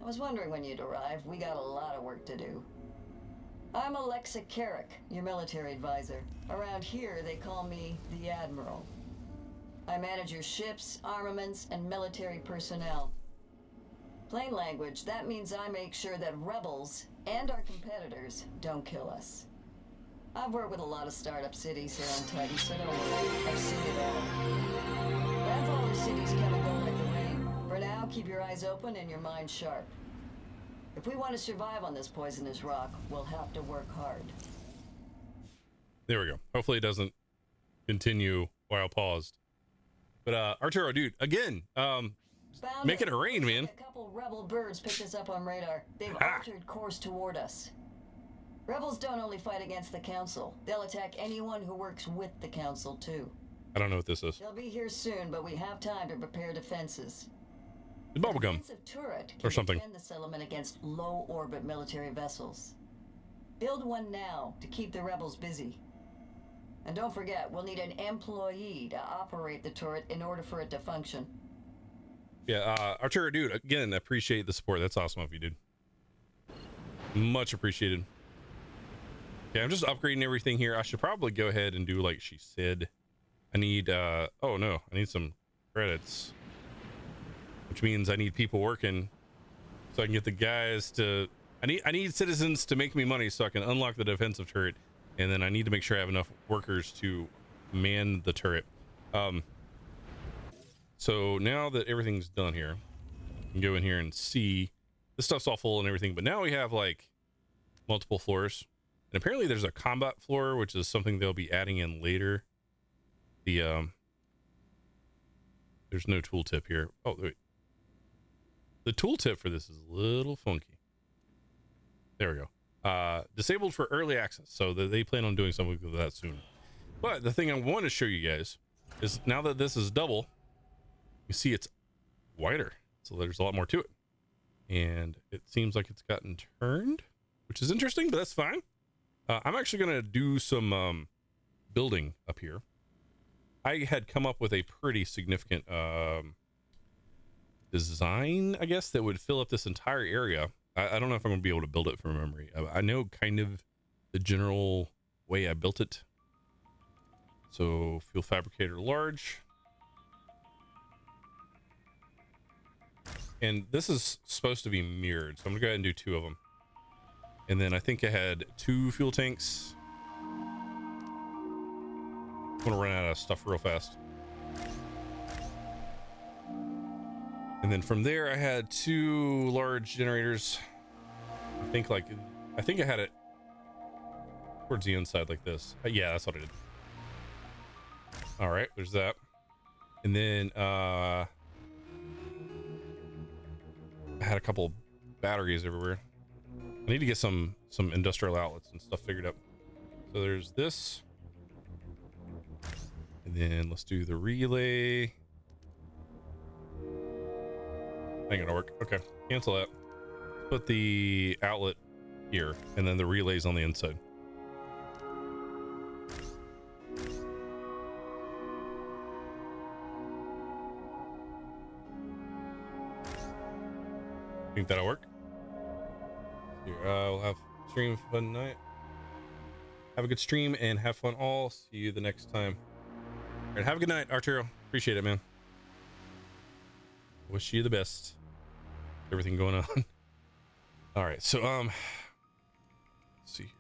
Speaker 10: I was wondering when you'd arrive. We got a lot of work to do. I'm Alexa Carrick, your military advisor. Around here, they call me the Admiral. I manage your ships, armaments, and military personnel. Plain language, that means I make sure that rebels and our competitors don't kill us. I've worked with a lot of startup cities here on Titan, so don't worry, I've seen it all. Landfall cities come and go like the rain. For now, keep your eyes open and your mind sharp. If we want to survive on this poisonous rock, we'll have to work hard.
Speaker 1: There we go. Hopefully it doesn't continue while paused. But Arturo, dude, again, make it rain, man.
Speaker 10: A couple rebel birds picked us up on radar. They've altered course toward us. Rebels don't only fight against the Council. They'll attack anyone who works with the Council, too.
Speaker 1: I don't know what this is.
Speaker 10: They'll be here soon, but we have time to prepare defenses.
Speaker 1: The bubblegum.
Speaker 10: Defensive turret
Speaker 1: Or something.
Speaker 10: Defend the settlement against low-orbit military vessels. Build one now to keep the rebels busy. And don't forget, we'll need an employee to operate the turret in order for it to function.
Speaker 1: Yeah, Arturo, dude, again, appreciate the support. That's awesome of you, dude. Much appreciated. Yeah, I'm just upgrading everything here. I should probably go ahead and do like she said. I need, oh no, I need some credits. Which means I need people working so I can get the guys to, I need citizens to make me money so I can unlock the defensive turret. And then I need to make sure I have enough workers to man the turret. So now that everything's done here, you can go in here and see this stuff's all full and everything, but now we have like multiple floors. And apparently there's a combat floor, which is something they'll be adding in later. The, there's no tooltip here. Oh, wait. The tooltip for this is a little funky. There we go. Disabled for early access. So they plan on doing something with that soon. But the thing I want to show you guys is now that this is double, you see it's wider. So there's a lot more to it. And it seems like it's gotten turned, which is interesting, but that's fine. I'm actually going to do some building up here. I had come up with a pretty significant design, I guess, that would fill up this entire area. I don't know if I'm going to be able to build it from memory. I know kind of the general way I built it. So fuel fabricator large. And this is supposed to be mirrored. So I'm going to go ahead and do 2 of them. And then I think I had 2 fuel tanks. I'm going to run out of stuff real fast. And then from there, I had 2 large generators. I think I had it towards the inside like this. Yeah, that's what I did. All right, there's that. And then I had a couple batteries everywhere. I need to get some industrial outlets and stuff figured out. So there's this. And then let's do the relay. Ain't gonna work. Okay, cancel that. Put the outlet here, and then the relays on the inside. Think that'll work? Here, we'll have stream fun night. Have a good stream and have fun all. See you the next time. All right, have a good night, Arturo. Appreciate it, man. Wish you the best. Everything going on. All right, so let's see here.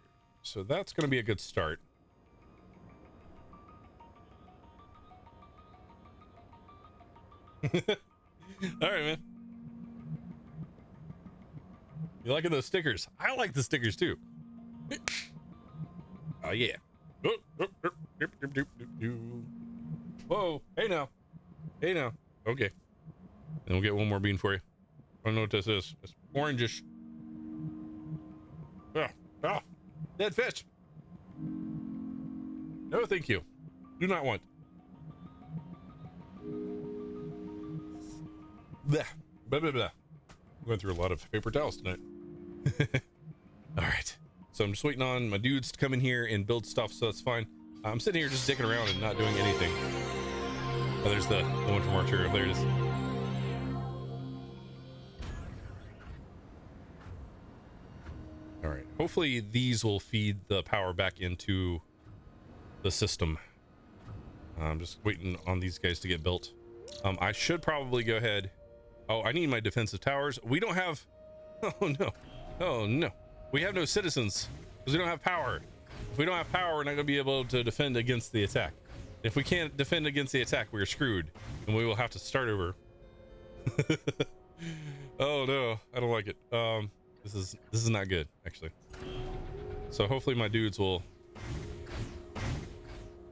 Speaker 1: So that's going to be a good start. All right, man. You liking those stickers? I like the stickers too. Oh yeah. Whoa. Hey now. Hey now. Okay. And we'll get one more bean for you. I don't know what this is. It's orangish. Dead fish. No, thank you. Do not want. Blah, blah, blah, blah. I'm going through a lot of paper towels tonight. All right. So I'm just waiting on my dudes to come in here and build stuff, so that's fine. I'm sitting here just dicking around and not doing anything. Oh, there's the one from Arturo. There it is. All right. Hopefully these will feed the power back into the system. I'm just waiting on these guys to get built. I should probably go ahead. Oh, I need my defensive towers. We don't have. Oh no. Oh no. We have no citizens because we don't have power. If we don't have power, we're not going to be able to defend against the attack. If we can't defend against the attack, we're screwed, and we will have to start over. Oh no, I don't like it. This is not good, actually. So hopefully my dudes will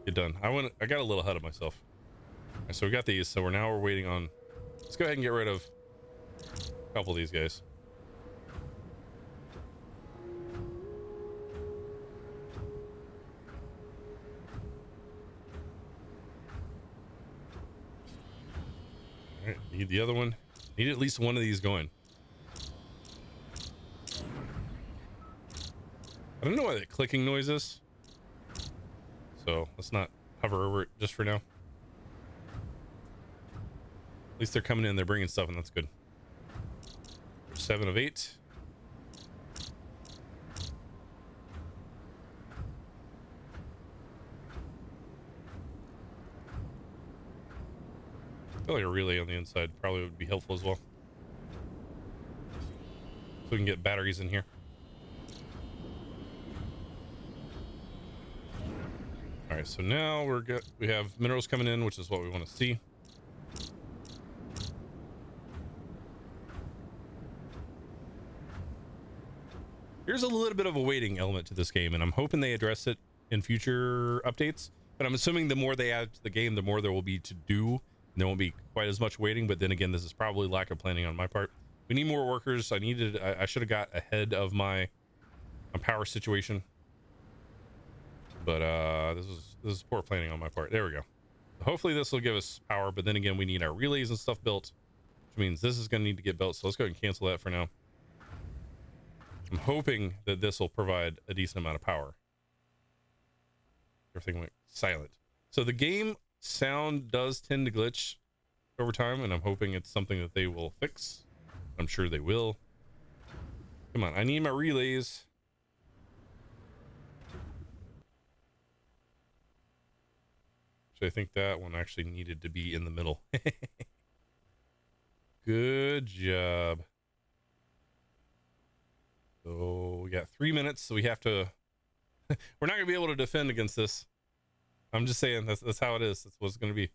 Speaker 1: get done. I got a little ahead of myself. All right, so we got these. So we're waiting on. Let's go ahead and get rid of a couple of these guys. All right, need the other one. Need at least one of these going. I don't know why that clicking noise is. So let's not hover over it just for now. At least they're coming in, they're bringing stuff, and that's good. 7 of 8. I feel like a relay on the inside probably would be helpful as well. So we can get batteries in here. All right, so now we have minerals coming in, which is what we want to see. Here's a little bit of a waiting element to this game, and I'm hoping they address it in future updates. But I'm assuming the more they add to the game, the more there will be to do. And there won't be quite as much waiting. But then again, this is probably lack of planning on my part. We need more workers. I should have got ahead of my power situation. But this is poor planning on my part. There we go. Hopefully this will give us power. But then again, we need our relays and stuff built, which means this is going to need to get built. So let's go ahead and cancel that for now. I'm hoping that this will provide a decent amount of power. Everything went silent. So the game sound does tend to glitch over time, and I'm hoping it's something that they will fix. I'm sure they will. Come on, I need my relays. So I think that one actually needed to be in the middle. Good job. So we got 3 minutes, so we have to. We're not gonna be able to defend against this. I'm just saying that's how it is. That's what it's gonna be.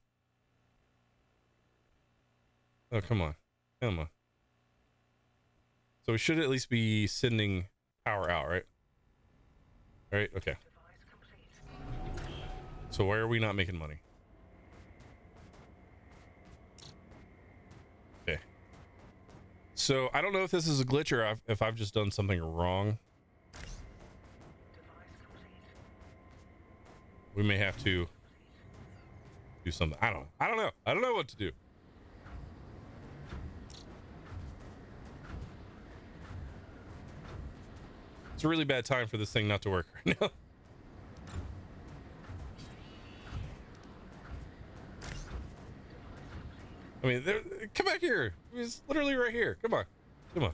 Speaker 1: Oh, come on, come on. So we should at least be sending power out, right? All right, okay. So why are we not making money? Okay. So I don't know if this is a glitch or if I've just done something wrong. We may have to do something. I don't know. I don't know what to do. It's a really bad time for this thing not to work right now. I mean, come back here. It's literally right here. Come on. Come on.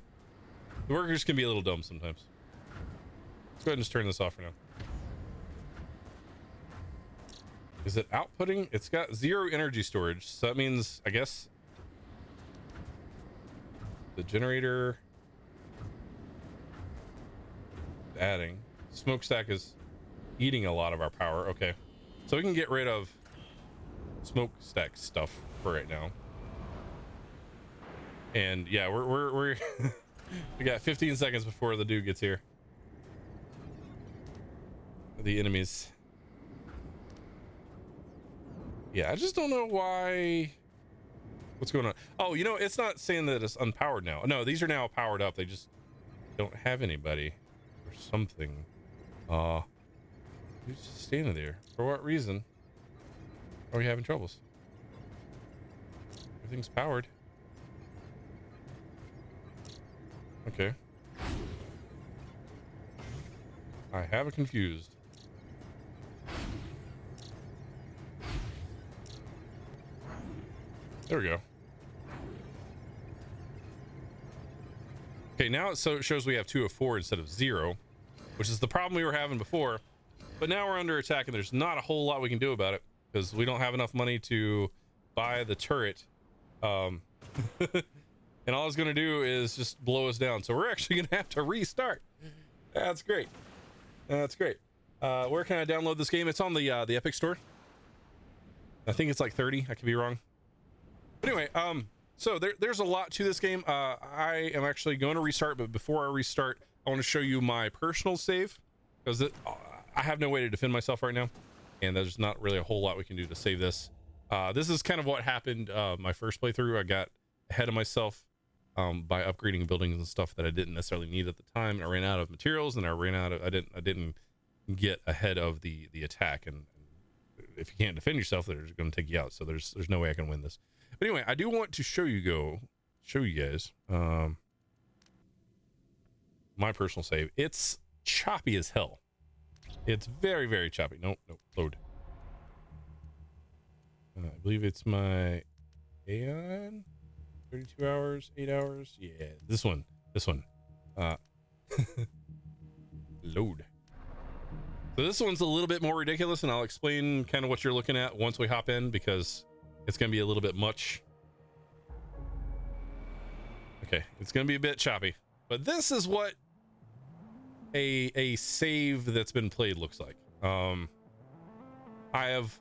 Speaker 1: The workers can be a little dumb sometimes. Let's go ahead and just turn this off for now. Is it outputting? It's got 0 energy storage. So that means, I guess, the generator adding. Smokestack is eating a lot of our power. Okay. So we can get rid of smokestack stuff for right now. And yeah, we're we got 15 seconds before the dude gets here. The enemies. Yeah, I just don't know why. What's going on? Oh, you know, it's not saying that it's unpowered now. No, these are now powered up. They just don't have anybody. something. Who's just standing there? For what reason are we having troubles? Everything's powered. Okay. I have it confused. There we go. Okay, now it shows we have 2 of 4 instead of 0, which is the problem we were having before. But now we're under attack, and there's not a whole lot we can do about it because we don't have enough money to buy the turret. And all it's going to do is just blow us down. So we're actually going to have to restart. That's great. That's great. Where can I download this game? It's on the Epic Store. I think it's like 30. I could be wrong. But anyway, so there's a lot to this game. I am actually going to restart, but before I restart, I want to show you my personal save because I have no way to defend myself right now, and there's not really a whole lot we can do to save this. This is kind of what happened my first playthrough. I got ahead of myself by upgrading buildings and stuff that I didn't necessarily need at the time, and I ran out of materials, and I didn't get ahead of the attack. And if you can't defend yourself, they're going to take you out. So there's no way I can win this. But anyway, I do want to show you guys my personal save. It's choppy as hell. It's very, very choppy. Nope, load. I believe it's my Aeon. 32 hours, 8 hours. Yeah, this one. Load. So this one's a little bit more ridiculous, and I'll explain kind of what you're looking at once we hop in, because it's going to be a little bit much. Okay, it's going to be a bit choppy, but this is what a save that's been played looks like. I've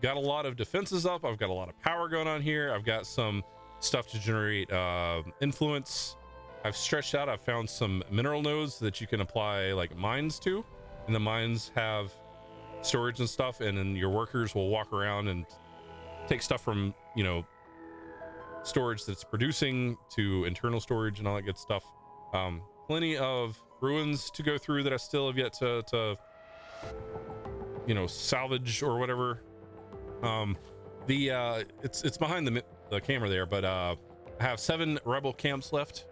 Speaker 1: got a lot of defenses up. I've got a lot of power going on here. I've got some stuff to generate influence. I've stretched out. I've found some mineral nodes that you can apply like mines to, and the mines have storage and stuff, and then your workers will walk around and take stuff from, you know, storage that's producing to internal storage and all that good stuff. Plenty of ruins to go through that I still have yet to you know, salvage or whatever. It's behind the camera there, but I have 7 rebel camps left,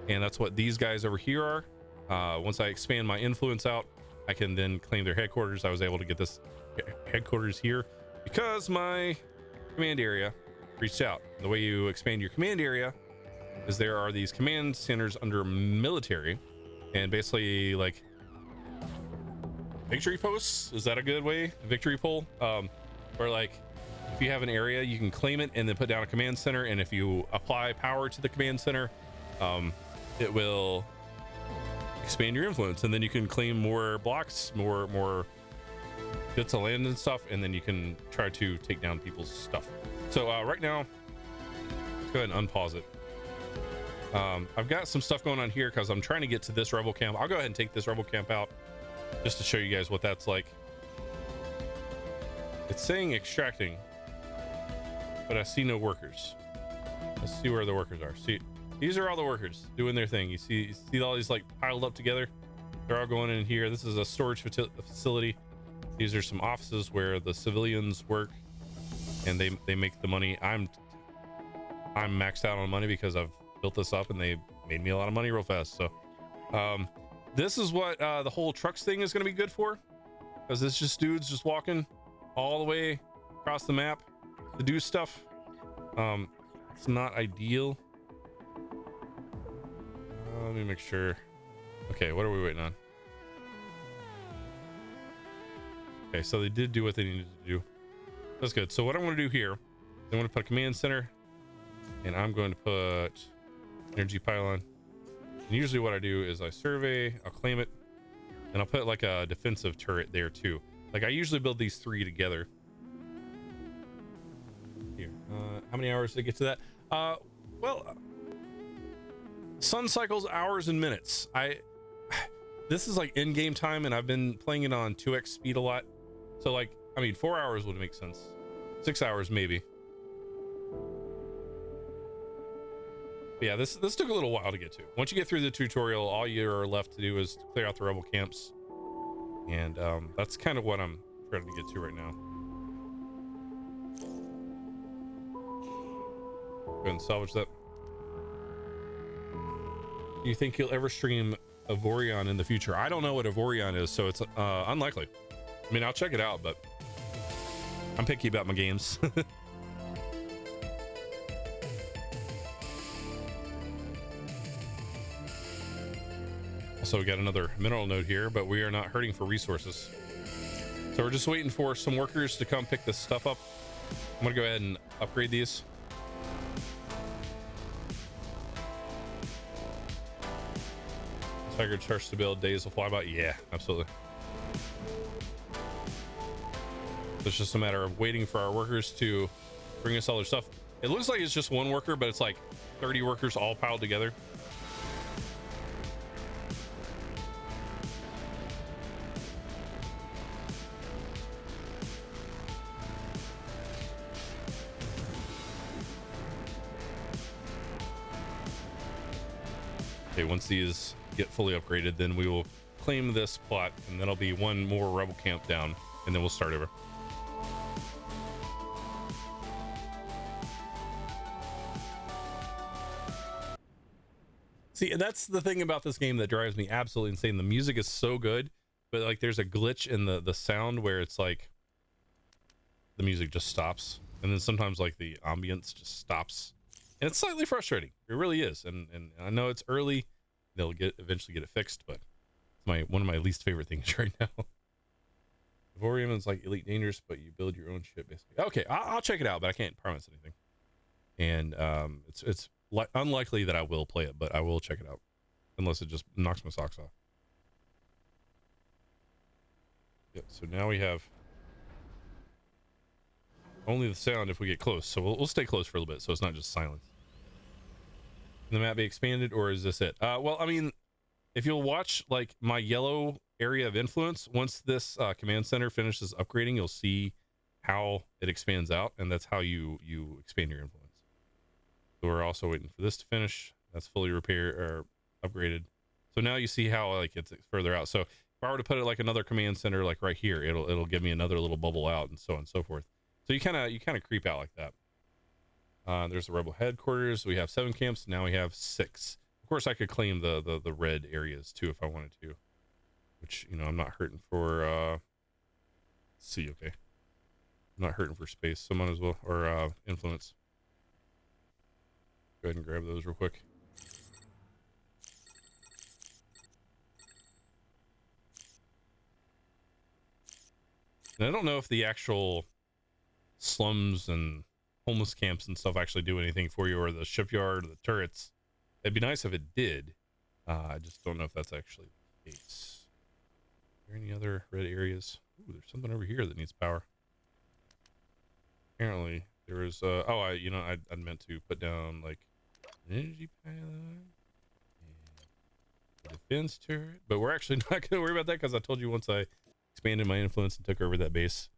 Speaker 1: and that's what these guys over here are. Once I expand my influence out, I can then claim their headquarters. I was able to get this headquarters here because my command area reached out. The way you expand your command area is there are these command centers under military, and basically like victory posts. Is that a good way? A victory pole? Where like if you have an area, you can claim it and then put down a command center, and if you apply power to the command center, it will expand your influence, and then you can claim more blocks, more bits of land and stuff, and then you can try to take down people's stuff. So right now, let's go ahead and unpause it. I've got some stuff going on here because I'm trying to get to this rebel camp. I'll go ahead and take this rebel camp out just to show you guys what that's like. It's saying extracting, but I see no workers. Let's see where the workers are. See, these are all the workers doing their thing. You see all these like piled up together. They're all going in here. This is a storage facility. These are some offices where the civilians work, and they make the money. I'm maxed out on money because I've built this up, and they made me a lot of money real fast. So this is what the whole trucks thing is going to be good for, because it's just dudes just walking all the way across the map to do stuff. It's not ideal. Let me make sure. Okay, what are we waiting on? Okay, so they did do what they needed to do. That's good. So what I want to do here is I want to put a command center, and I'm going to put energy pylon. And usually what I do is I survey, I'll claim it, and I'll put like a defensive turret there too. Like I usually build these 3 together. Here, how many hours did I get to that? Well, sun cycles, hours and minutes. This is like in-game time, and I've been playing it on 2x speed a lot. So like, I mean, 4 hours would make sense. 6 hours maybe. Yeah, this took a little while to get to. Once you get through the tutorial, all you're left to do is clear out the rebel camps, and that's kind of what I'm trying to get to right now. Go ahead and salvage that. Do you think you'll ever stream Avorion in the future? I don't know what Avorion is, so it's unlikely. I mean, I'll check it out, but I'm picky about my games. Also, we got another mineral node here, but we are not hurting for resources. So we're just waiting for some workers to come pick this stuff up. I'm gonna go ahead and upgrade these. Tiger starts to build, days will fly by. Yeah, absolutely. It's just a matter of waiting for our workers to bring us all their stuff. It looks like it's just one worker, but it's like 30 workers all piled together. Okay, once these get fully upgraded, then we will claim this plot, and that'll be one more rebel camp down, and then we'll start over. See, that's the thing about this game that drives me absolutely insane. The music is so good, but like there's a glitch in the sound where it's like the music just stops, and then sometimes like the ambience just stops, and it's slightly frustrating. It really is. And I know it's early, they'll eventually get it fixed, but it's one of my least favorite things right now. Vorium is like Elite Dangerous, but you build your own ship basically. Okay, I'll check it out, but I can't promise anything. And it's unlikely that I will play it, but I will check it out, unless it just knocks my socks off. Yep. So now we have only the sound if we get close. So we'll stay close for a little bit, so it's not just silence. Can the map be expanded, or is this it? Well, I mean, if you'll watch like my yellow area of influence, once this command center finishes upgrading, you'll see how it expands out, and that's how you expand your influence. So we're also waiting for this to finish. That's fully repaired or upgraded. So now you see how like it's further out. So if I were to put it like another command center, like right here, it'll give me another little bubble out, and so on and so forth. So you kind of creep out like that. There's the rebel headquarters. We have 7 camps. Now we have 6. Of course, I could claim the red areas too if I wanted to, which, you know, I'm not hurting for. Let's see, okay, I'm not hurting for space, so might as well, or influence. Go ahead and grab those real quick. And I don't know if the actual slums and homeless camps and stuff actually do anything for you, or the shipyard or the turrets. It'd be nice if it did. I just don't know if that's actually the case. Are there any other red areas? Ooh, there's something over here that needs power. Apparently there is I meant to put down like an energy pylon and a defense turret, but we're actually not going to worry about that, because I told you once I expanded my influence and took over that base,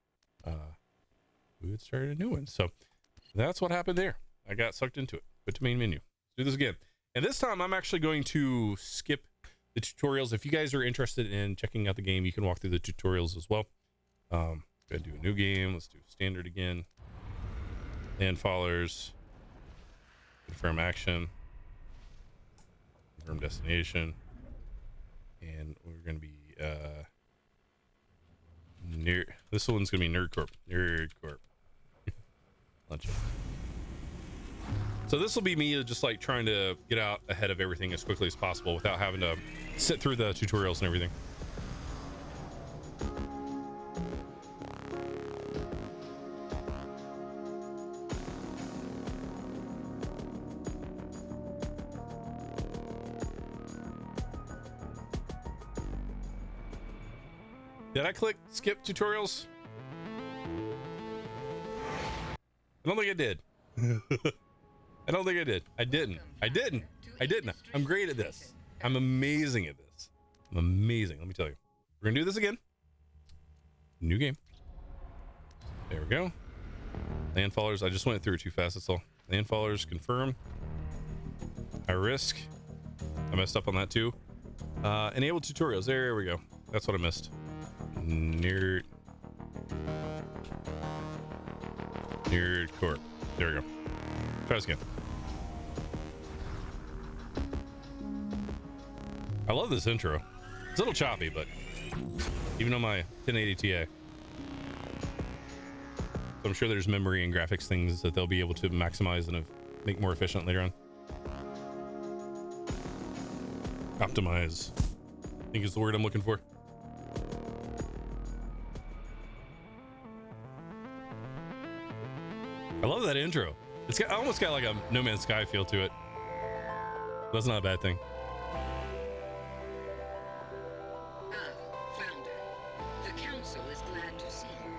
Speaker 1: we would start a new one. So that's what happened there. I got sucked into it. Go to main menu. Let's do this again. And this time I'm actually going to skip the tutorials. If you guys are interested in checking out the game, you can walk through the tutorials as well. Go ahead and do a new game. Let's do standard again. And followers. Confirm action. Confirm destination. And we're going to be this one's going to be Nerd Corp. Lunch. So this will be me just like trying to get out ahead of everything as quickly as possible without having to sit through the tutorials and everything. Did I click skip tutorials? I don't think I did. I don't think I did. I didn't. I'm great at this. I'm amazing at this. I'm amazing. Let me tell you. We're gonna do this again. New game. There we go. Land followers. I just went through it too fast. That's all. Land followers confirm. High risk. I messed up on that too. Enable tutorials. There we go. That's what I missed. Nerd Corp. There we go. Try this again. I love this intro. It's a little choppy, but even on my 1080 Ti. So I'm sure there's memory and graphics things that they'll be able to maximize and make more efficient later on. Optimize, I think is the word I'm looking for. I love that intro. It's got almost got like a No Man's Sky feel to it. That's not a bad thing.
Speaker 2: Founder. The Council is glad to see you.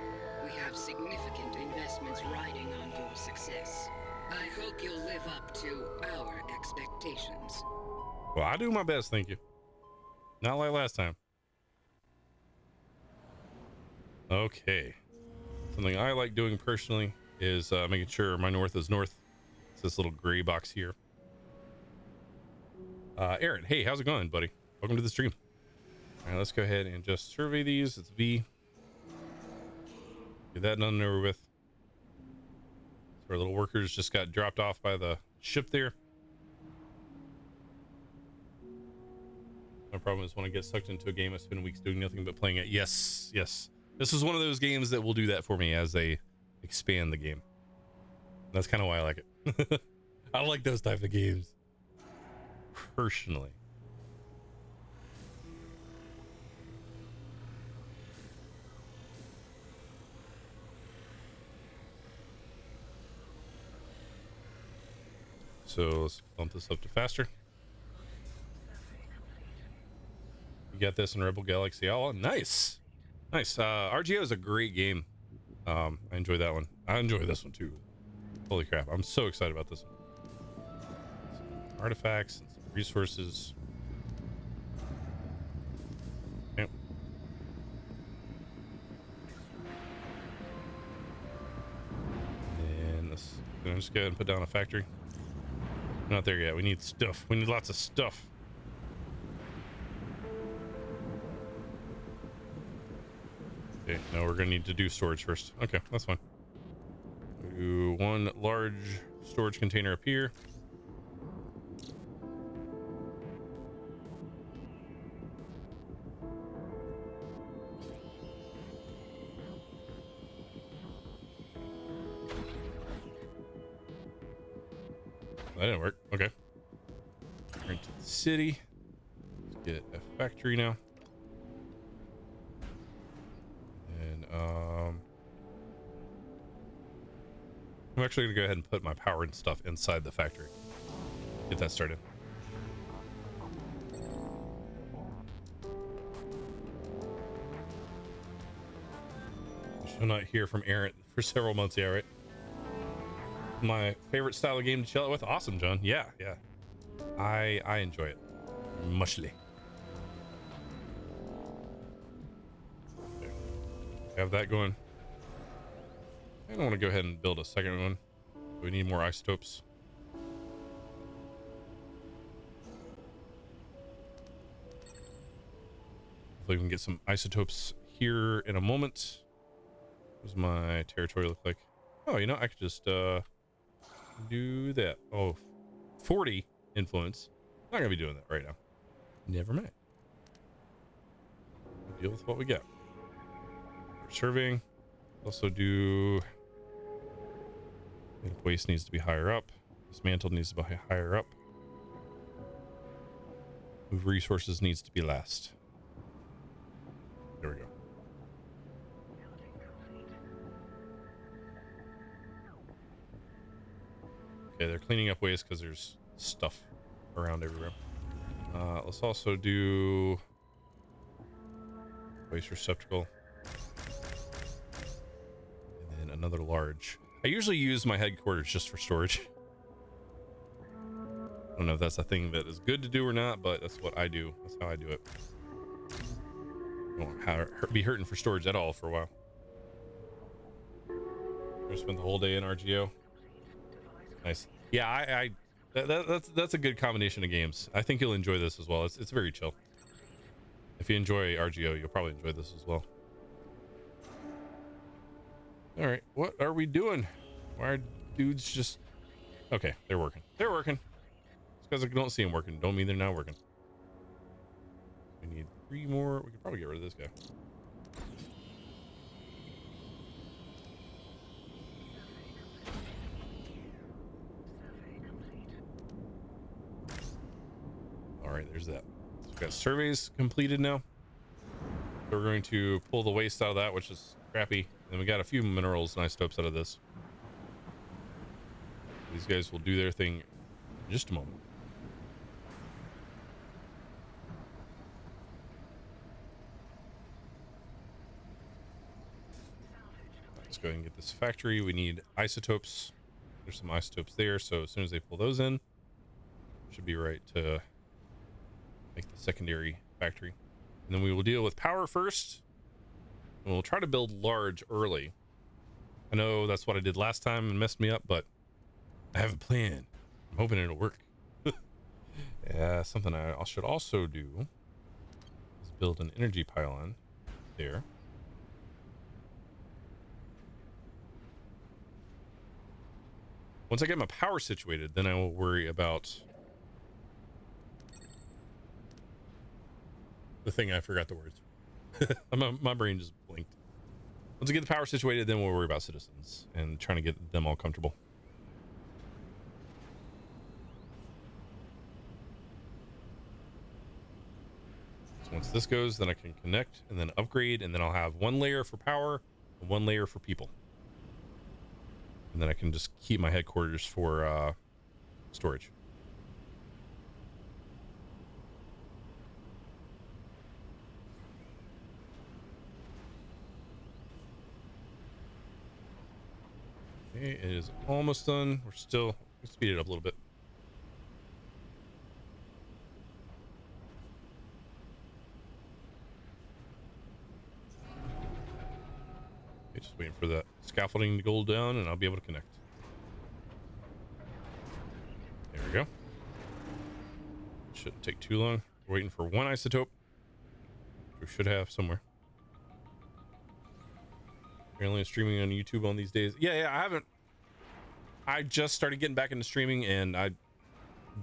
Speaker 2: We have significant investments riding on your success. I hope you'll live up to our expectations.
Speaker 1: Well, I do my best, thank you. Not like last time. Okay. Something I like doing personally is making sure my north is north. It's this little gray box here. Aaron, hey, how's it going, buddy? Welcome to the stream. All right, let's go ahead and just survey these. It's V. Get that done and over with. So our little workers just got dropped off by the ship there. My problem is when I get sucked into a game, I spend weeks doing nothing but playing it. Yes, yes. This is one of those games that will do that for me as they expand the game. That's kind of why I like it. I like those type of games. Personally. So let's bump this up to faster. You got this in Rebel Galaxy. Oh, nice. Nice. RGO is a great game. I enjoy that one. I enjoy this one too. Holy crap. I'm so excited about this one. Some artifacts and some resources. Yep. And this, I'm just go ahead and put down a factory. Not there yet. We need stuff. We need lots of stuff. Okay, no, we're gonna need to do storage first. Okay, that's fine. Do one large storage container up here. That didn't work. Okay. Right to the city. Let's get a factory now. And I'm actually gonna go ahead and put my power and stuff inside the factory. Get that started. Shall not hear from Aaron for several months. Yeah, right. My favorite style of game to chill out with. Awesome, John. Yeah, yeah. I enjoy it muchly. Okay. Have that going. I don't want to go ahead and build a second one. We need more isotopes. Hopefully we can get some isotopes here in a moment. What does my territory look like? Oh, you know, I could just do that. Oh, 40 influence. Not gonna be doing that right now. Never mind. We'll deal with what we got. We're surveying. Also do waste needs to be higher up. Dismantled needs to be higher up. Move resources needs to be last. There we go. Okay, they're cleaning up waste because there's stuff around everywhere. Let's also do waste receptacle. And then another large. I usually use my headquarters just for storage. I don't know if that's a thing that is good to do or not, but that's what I do. That's how I do it. I won't be hurting for storage at all for a while. I spent the whole day in RGO. Nice. Yeah, That's a good combination of games. I think you'll enjoy this as well. It's very chill. If you enjoy RGO, you'll probably enjoy this as well. All right, what are we doing? Why are dudes just... Okay, they're working. They're working. It's because I don't see them working. Don't mean they're not working. We need 3 more. We could probably get rid of this guy. All right, there's that. So we've got surveys completed now. So we're going to pull the waste out of that, which is crappy. And we got a few minerals and isotopes out of this. These guys will do their thing in just a moment. Let's go ahead and get this factory. We need isotopes. There's some isotopes there, so as soon as they pull those in, should be right to make the secondary factory. And then we will deal with power first, and we'll try to build large early. I know that's what I did last time and messed me up, but I have a plan. I'm hoping it'll work. Yeah, something I should also do is build an energy pylon there. Once I get my power situated, then I will worry about the thing I forgot the words. My brain just blinked. Once I get the power situated, then we'll worry about citizens and trying to get them all comfortable. So once this goes, then I can connect and then upgrade, and then I'll have 1 layer for power and 1 layer for people. And then I can just keep my headquarters for storage. Okay, it is almost done. We're still, let's speed it up a little bit. Okay, just waiting for that scaffolding to go down and I'll be able to connect. There we go. Shouldn't take too long. We're waiting for 1 isotope. We should have somewhere. Apparently streaming on YouTube on these days. Yeah, I haven't. I just started getting back into streaming and I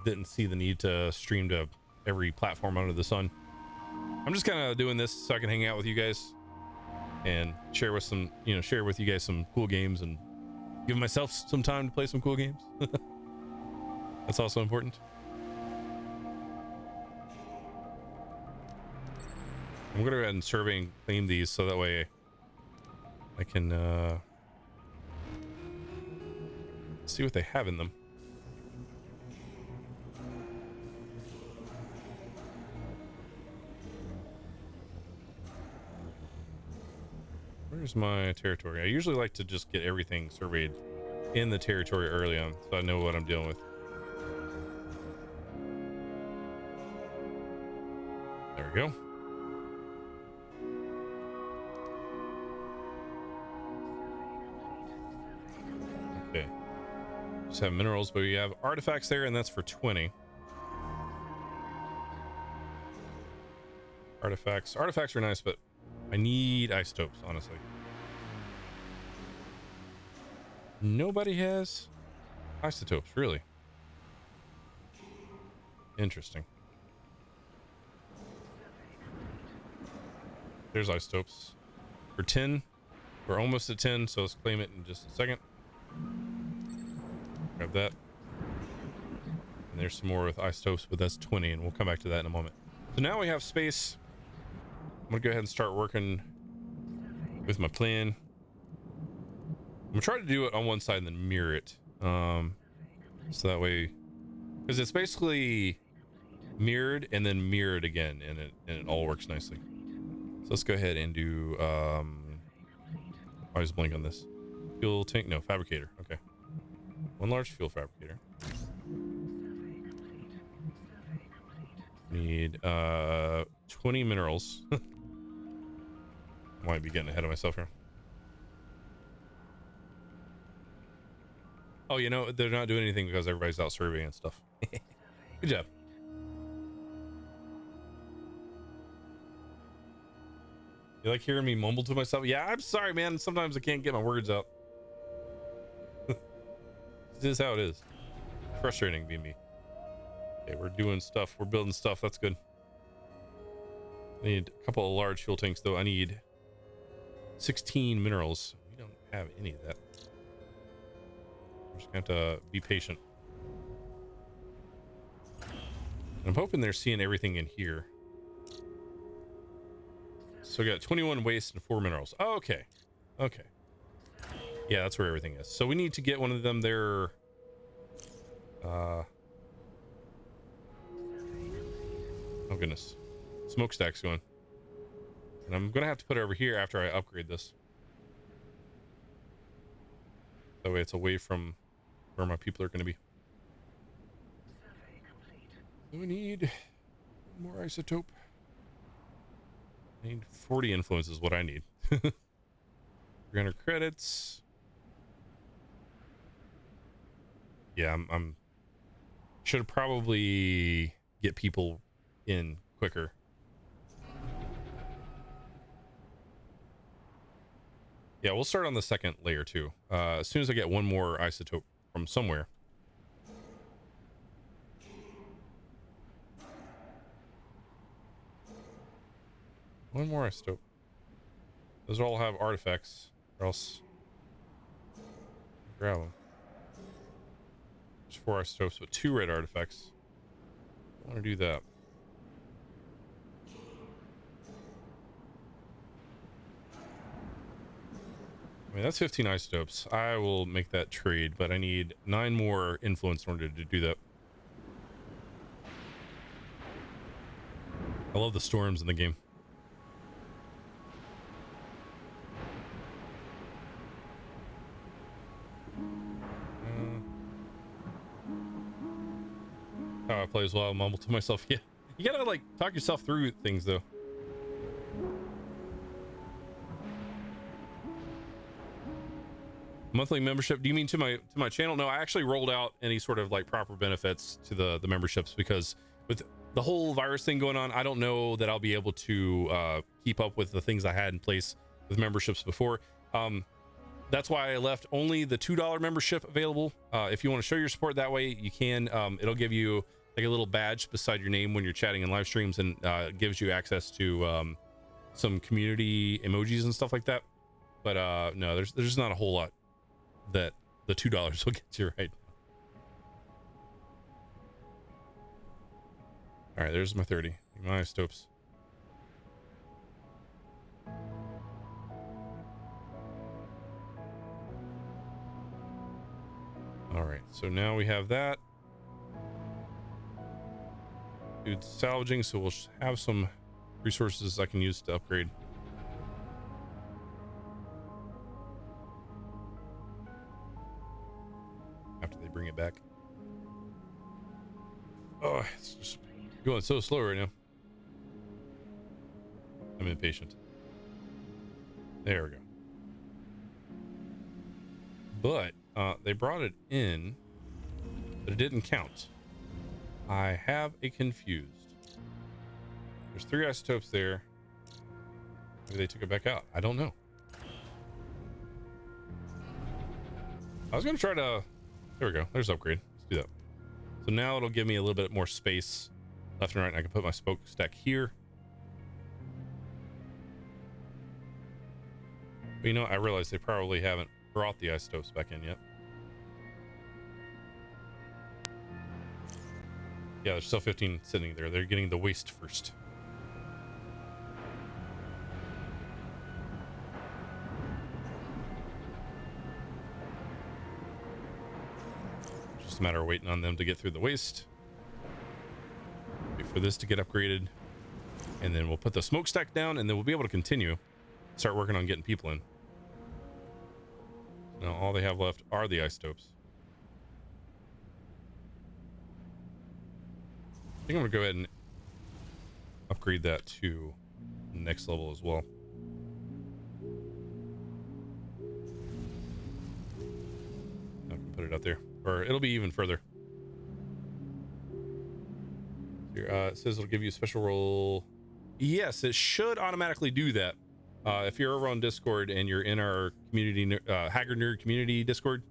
Speaker 1: didn't see the need to stream to every platform under the sun. I'm just kind of doing this so I can hang out with you guys and share with some, share with you guys some cool games and give myself some time to play some cool games. That's also important. I'm gonna go ahead and survey and claim these so that way I can see what they have in them. Where's my territory? I usually like to just get everything surveyed in the territory early on so I know what I'm dealing with. There we go. Okay. Just have minerals, but we have artifacts there, and that's for 20. Artifacts are nice, but I need isotopes, honestly. Nobody has isotopes, really. Interesting. There's isotopes for 10. We're almost at 10, so let's claim it in just a second. Grab that. And there's some more with isotopes, but that's 20, and we'll come back to that in a moment. So now we have space. I'm gonna go ahead and start working with my plan. I'm gonna try to do it on one side and then mirror it. So that way, because it's basically mirrored and then mirrored again, and it all works nicely. So let's go ahead and do I always blank on this. Fuel tank, no, fabricator. Okay. 1 large fuel fabricator. Need 20 minerals. Might be getting ahead of myself here. Oh, they're not doing anything because everybody's out surveying and stuff. Good job. You like hearing me mumble to myself? Yeah, I'm sorry, man. Sometimes I can't get my words out. This is how it is. Frustrating being me. Okay, we're doing stuff. We're building stuff. That's good. I need a couple of large fuel tanks, though. I need 16 minerals. We don't have any of that. I'm just going to have to be patient. I'm hoping they're seeing everything in here. So we got 21 waste and 4 minerals. Oh, okay. Okay. Yeah, that's where everything is. So we need to get one of them there. Oh goodness. Smokestack's going. And I'm gonna have to put it over here after I upgrade this. That way it's away from where my people are gonna be. So we need more isotope. I need 40 influence is what I need. 300 credits. Yeah, I'm should probably get people in quicker. Yeah, we'll start on the second layer too. As soon as I get one more isotope from somewhere. One more isotope. Those all have artifacts, or else grab them. There's 4 isotopes, but 2 red artifacts. I want to do that. I mean, that's 15 isotopes. I will make that trade, but I need 9 more influence in order to do that. I love the storms in the game. How I play as well, I mumble to myself. Yeah, you gotta like talk yourself through things though. Monthly membership, do you mean to my channel? No, I actually rolled out any sort of like proper benefits to the memberships, because with the whole virus thing going on, I don't know that I'll be able to keep up with the things I had in place with memberships before. That's why I left only the $2 membership available. If you want to show your support that way, you can. It'll give you like a little badge beside your name when you're chatting in live streams, and it gives you access to some community emojis and stuff like that. But no, there's not a whole lot that the $2 will get you right now. All right, there's my 30. My isotopes. All right, so now we have that. Dude, salvaging, so we'll have some resources I can use to upgrade. After they bring it back. Oh, it's just going so slow right now. I'm impatient. There we go. But they brought it in, but it didn't count. I have a confused. There's 3 isotopes there. Maybe they took it back out. I don't know. I was gonna try to. There we go. There's upgrade. Let's do that. So now it'll give me a little bit more space left and right, and I can put my smokestack here. But you know, I realize they probably haven't brought the isotopes back in yet. Yeah, there's still 15 sitting there. They're getting the waste first. Just a matter of waiting on them to get through the waste. Wait for this to get upgraded. And then we'll put the smokestack down, and then we'll be able to continue. Start working on getting people in. Now all they have left are the isotopes. I think I'm gonna go ahead and upgrade that to the next level as well. I can put it out there, or it'll be even further. It says it'll give you a special role. Yes, it should automatically do that. If you're over on Discord and you're in our community, Hacker Nerd community Discord,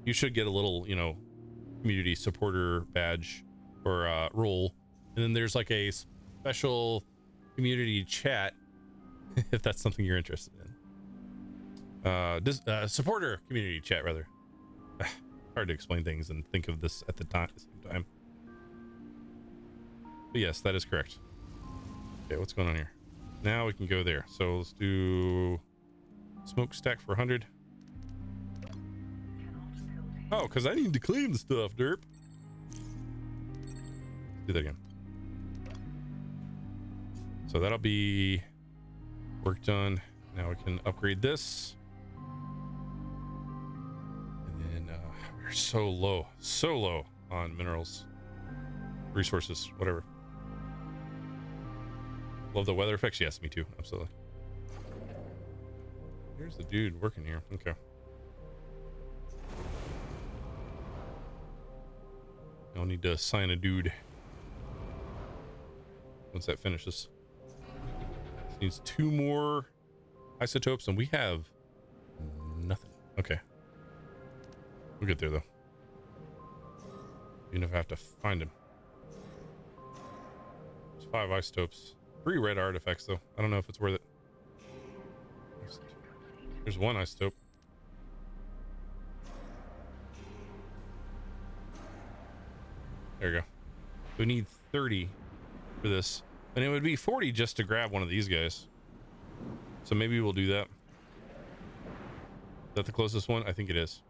Speaker 1: you should get a little, you know, community supporter badge or role. And then there's like a special community chat if that's something you're interested in. Supporter community chat, rather. Hard to explain things and think of this at the same time. But yes, that is correct. Okay, what's going on here? Now we can go there. So let's do smokestack for 100. Oh, because I need to clean the stuff, derp. Let's do that again. So that'll be work done. Now we can upgrade this. And then we're so low on minerals, resources, whatever. Love the weather effects. Yes, me too. Absolutely. Here's the dude working here. Okay. I'll need to assign a dude once that finishes. This needs 2 more isotopes, and we have nothing. Okay. We'll get there, though. Even if I have to find him. There's 5 isotopes. 3 red artifacts, though. I don't know if it's worth it. There's 1 isotope. There we go. We need 30 for this. And it would be 40 just to grab one of these guys. So maybe we'll do that. Is that the closest one? I think it is.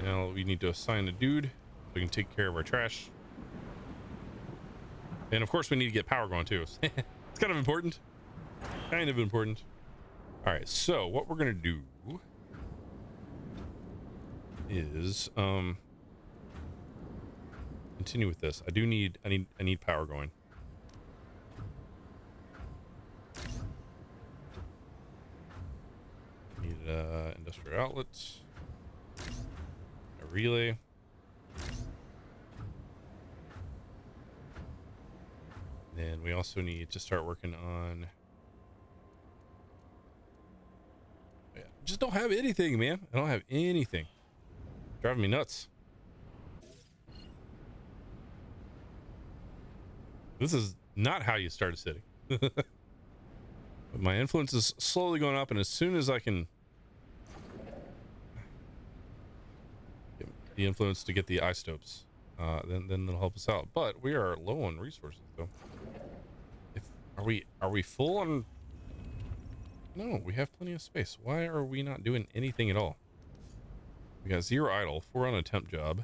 Speaker 1: Now we need to assign a dude so we can take care of our trash. And of course we need to get power going too. It's kind of important. Kind of important. All right, so what we're gonna do is continue with this. I need power going. I need industrial outlets, a relay. Then we also need to start working on. Yeah, just don't have anything, man. I don't have anything. Driving me nuts. This is not how you start a city. But my influence is slowly going up, and as soon as I can get the influence to get the isotopes, then they'll help us out. But we are low on resources, though. Are we full on? No, we have plenty of space. Why are we not doing anything at all? We got 0 idle, 4 on a temp job,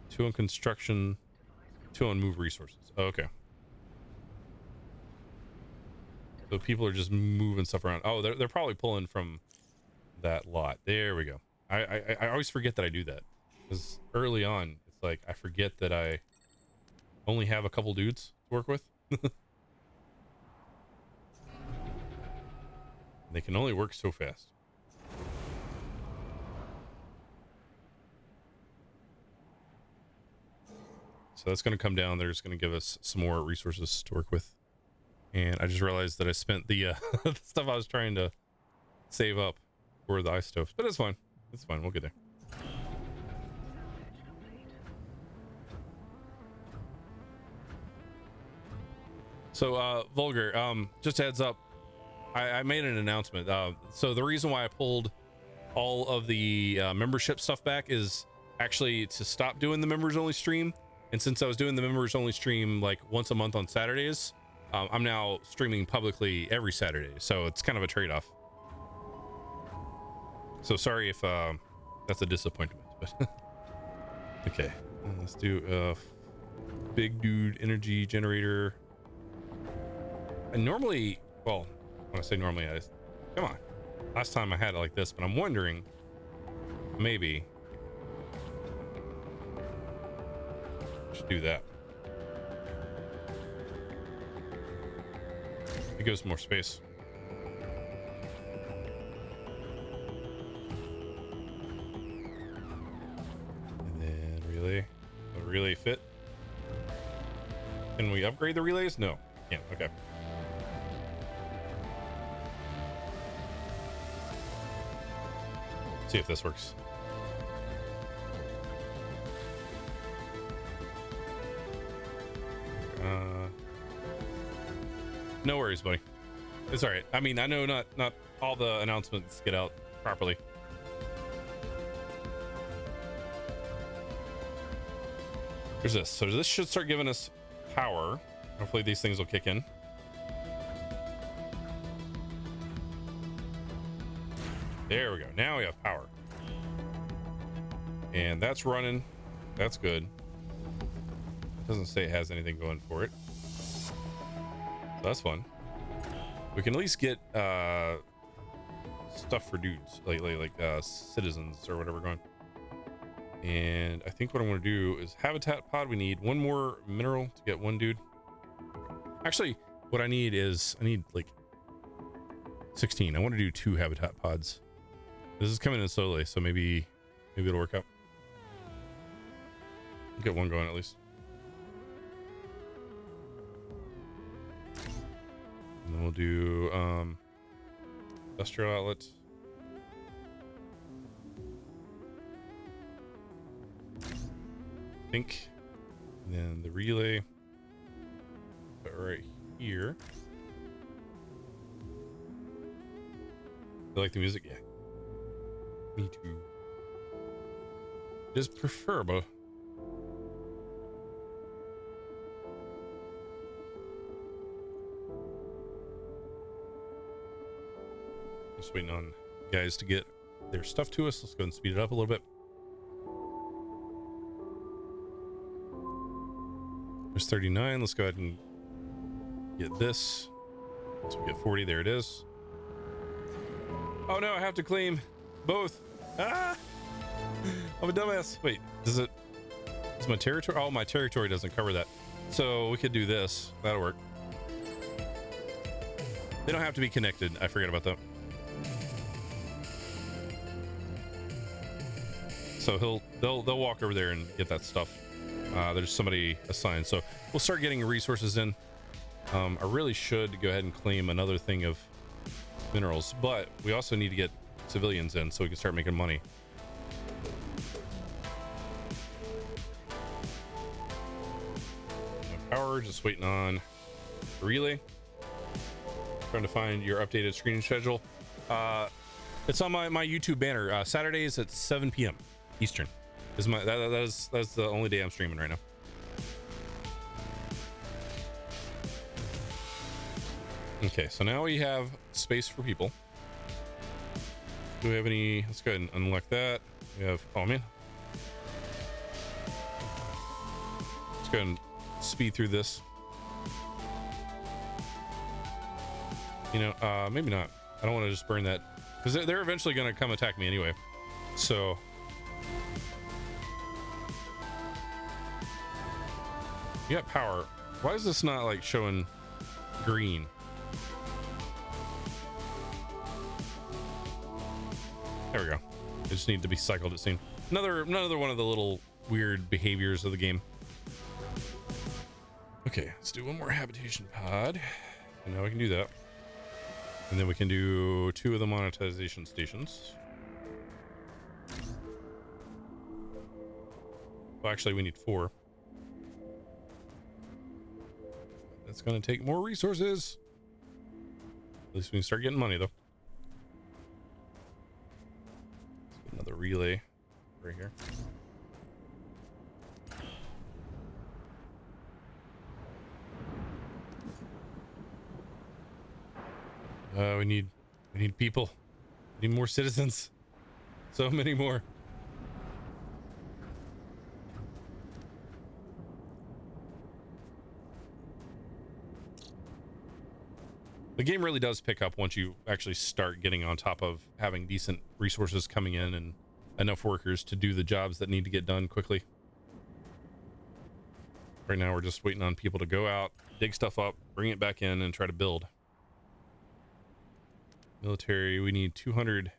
Speaker 1: 2 on construction, 2 on move resources. Okay. So people are just moving stuff around. Oh, they're probably pulling from that lot. There we go. I always forget that I do that, because early on it's like I forget that I only have a couple dudes to work with. They can only work so fast. So that's going to come down. They're just going to give us some more resources to work with. And I just realized that I spent the the stuff I was trying to save up for the isotopes. But it's fine. It's fine. We'll get there. So, Vulgar, just a heads up. I made an announcement. So the reason why I pulled all of the membership stuff back is actually to stop doing the members only stream. And since I was doing the members only stream like once a month on Saturdays, I'm now streaming publicly every Saturday. So it's kind of a trade-off. So sorry if that's a disappointment, but okay. Let's do big dude energy generator. And normally, well, when I say normally, come on. Last time I had it like this, but I'm wondering, maybe I should do that. It gives more space. And then relay fit. Can we upgrade the relays? No. Can't. Okay. See if this works. No worries, buddy. It's all right. I mean, I know not all the announcements get out properly. There's this. So this should start giving us power. Hopefully these things will kick in. There we go. Now we have power. And that's running. That's good. It doesn't say it has anything going for it. So that's fun. We can at least get stuff for dudes, like citizens or whatever going. And I think what I'm going to do is habitat pod. We need one more mineral to get one dude. Actually, what I need like 16. I want to do 2 habitat pods. This is coming in slowly, so maybe it'll work out. Get one going at least. And then we'll do industrial outlets. I think. And then the relay right here. You like the music? Yeah. Me too. It is preferable. Just waiting on guys to get their stuff to us. Let's go and speed it up a little bit. There's 39. Let's go ahead and get this. So we get 40. There it is. Oh no, I have to claim both. Ah! I'm a dumbass. Wait, is my territory? Oh, my territory doesn't cover that. So we could do this. That'll work. They don't have to be connected. I forgot about that. So they'll walk over there and get that stuff. There's somebody assigned, so we'll start getting resources in. I really should go ahead and claim another thing of minerals, but we also need to get civilians in so we can start making money. No power, just waiting on the relay. Trying to find your updated screening schedule. It's on my YouTube banner. Saturdays at 7 p.m. Eastern. That's the only day I'm streaming right now. Okay, so now we have space for people. Do we have any? Let's go ahead and unlock that. We have, oh man. Let's go ahead and speed through this. You know, maybe not. I don't want to just burn that because they're eventually going to come attack me anyway. So you got power. Why is this not like showing green? There we go. They just need to be cycled, it seems. Another one of the little weird behaviors of the game. Okay, let's do one more habitation pod. And now we can do that. And then we can do 2 of the monetization stations. Well, actually, we need 4. That's going to take more resources. At least we can start getting money, though. Let's get another relay right here. We need people. We need more citizens. So many more. The game really does pick up once you actually start getting on top of having decent resources coming in and enough workers to do the jobs that need to get done quickly. Right now we're just waiting on people to go out, dig stuff up, bring it back in, and try to build. Military, we need 200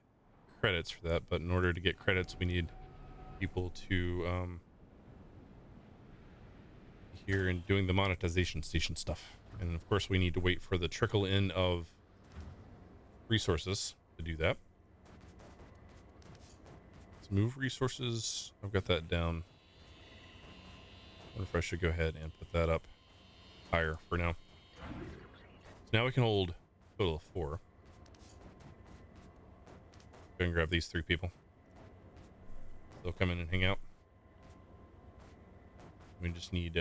Speaker 1: credits for that, but in order to get credits we need people to be here and doing the monetization station stuff. And of course we need to wait for the trickle in of resources to do that. Let's move resources. I've got that down. I wonder if I should go ahead and put that up higher for now. So now we can hold a total of 4. Go ahead and grab these 3 people. They'll come in and hang out. We just need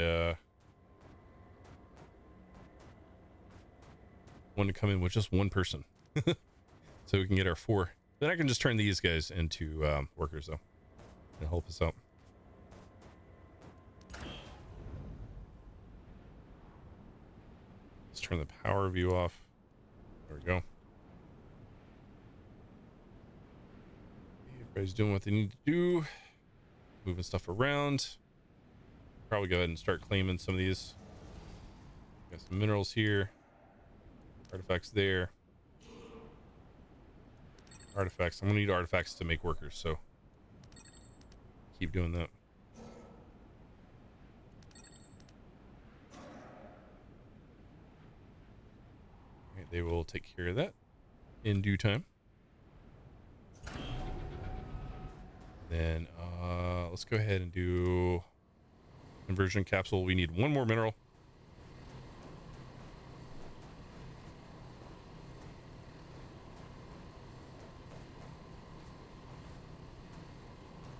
Speaker 1: one to come in with just one person. So we can get our 4. Then I can just turn these guys into workers though and help us out. Let's turn the power view off. There we go. Everybody's doing what they need to do. Moving stuff around. Probably go ahead and start claiming some of these. Got some minerals here. Artifacts there. Artifacts. I'm gonna need artifacts to make workers, so keep doing that. Right, they will take care of that in due time. Then let's go ahead and do conversion capsule. We need 1 more mineral.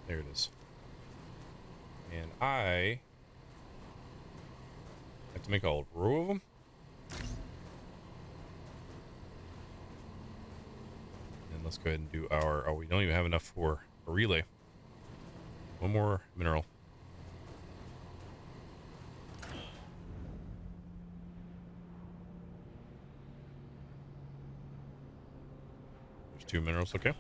Speaker 1: There it is. And I have to make a row of them. And let's go ahead and do our, oh, we don't even have enough for a relay. 1 more mineral. There's 2 minerals, okay.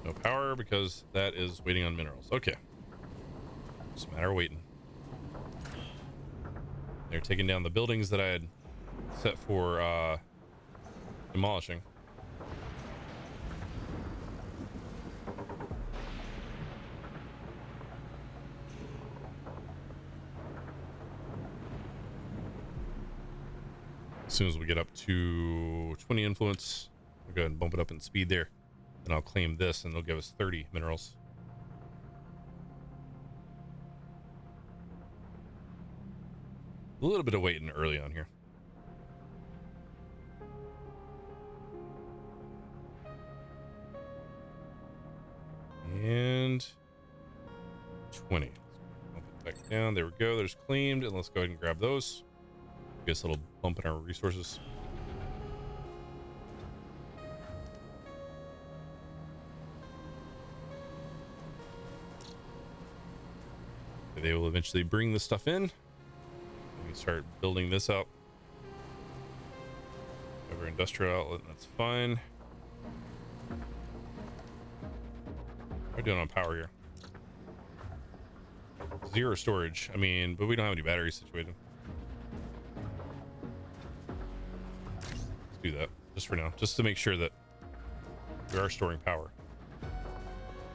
Speaker 1: No power because that is waiting on minerals. Okay. Just a matter of waiting. They're taking down the buildings that I had set for demolishing. As soon as we get up to 20 influence, we'll go ahead and bump it up in speed there. And I'll claim this and they'll give us 30 minerals. A little bit of waiting early on here. And 20. Bump it back down. There we go. There's claimed. And let's go ahead and grab those. Get a little bump in our resources. They will eventually bring the stuff in. We start building this up. Over industrial outlet, that's fine. What are we doing on power here? 0 storage. I mean, but we don't have any batteries situated. Let's do that just for now, just to make sure that we are storing power.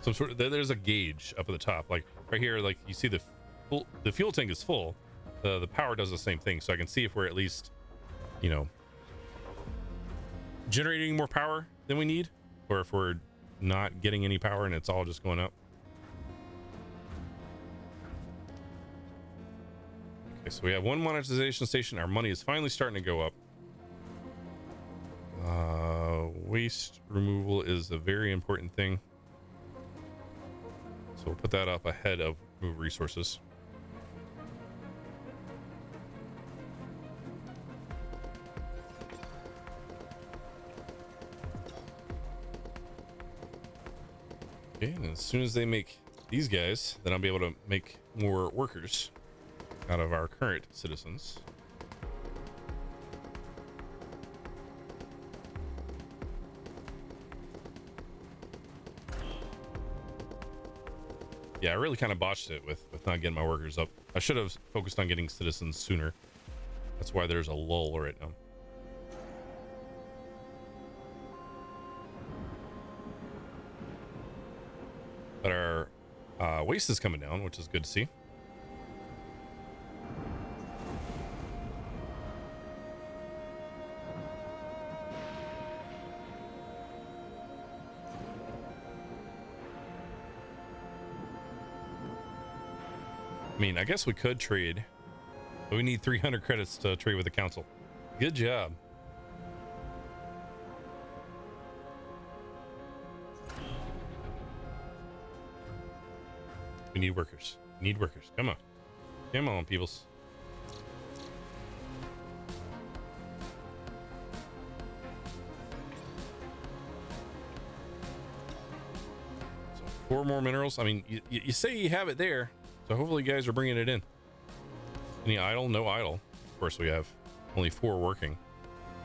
Speaker 1: Some sort of, there's a gauge up at the top, like right here, like you see the fuel tank is full. The power does the same thing, so I can see if we're at least, you know, generating more power than we need, or if we're not getting any power and it's all just going up. Okay, so we have 1 monetization station. Our money is finally starting to go up. Waste removal is a very important thing, so we'll put that up ahead of move resources. Okay, and as soon as they make these guys, then I'll be able to make more workers out of our current citizens. Yeah, I really kind of botched it with not getting my workers up. I should have focused on getting citizens sooner. That's why there's a lull right now. waste is coming down, which is good to see. I mean, I guess we could trade, but we need 300 credits to trade with the council. Good job. We need workers. We need workers. Come on. Come on, peoples. So 4 more minerals. I mean, you say you have it there, so hopefully you guys are bringing it in. Any idle? No idle. Of course, we have only 4 working.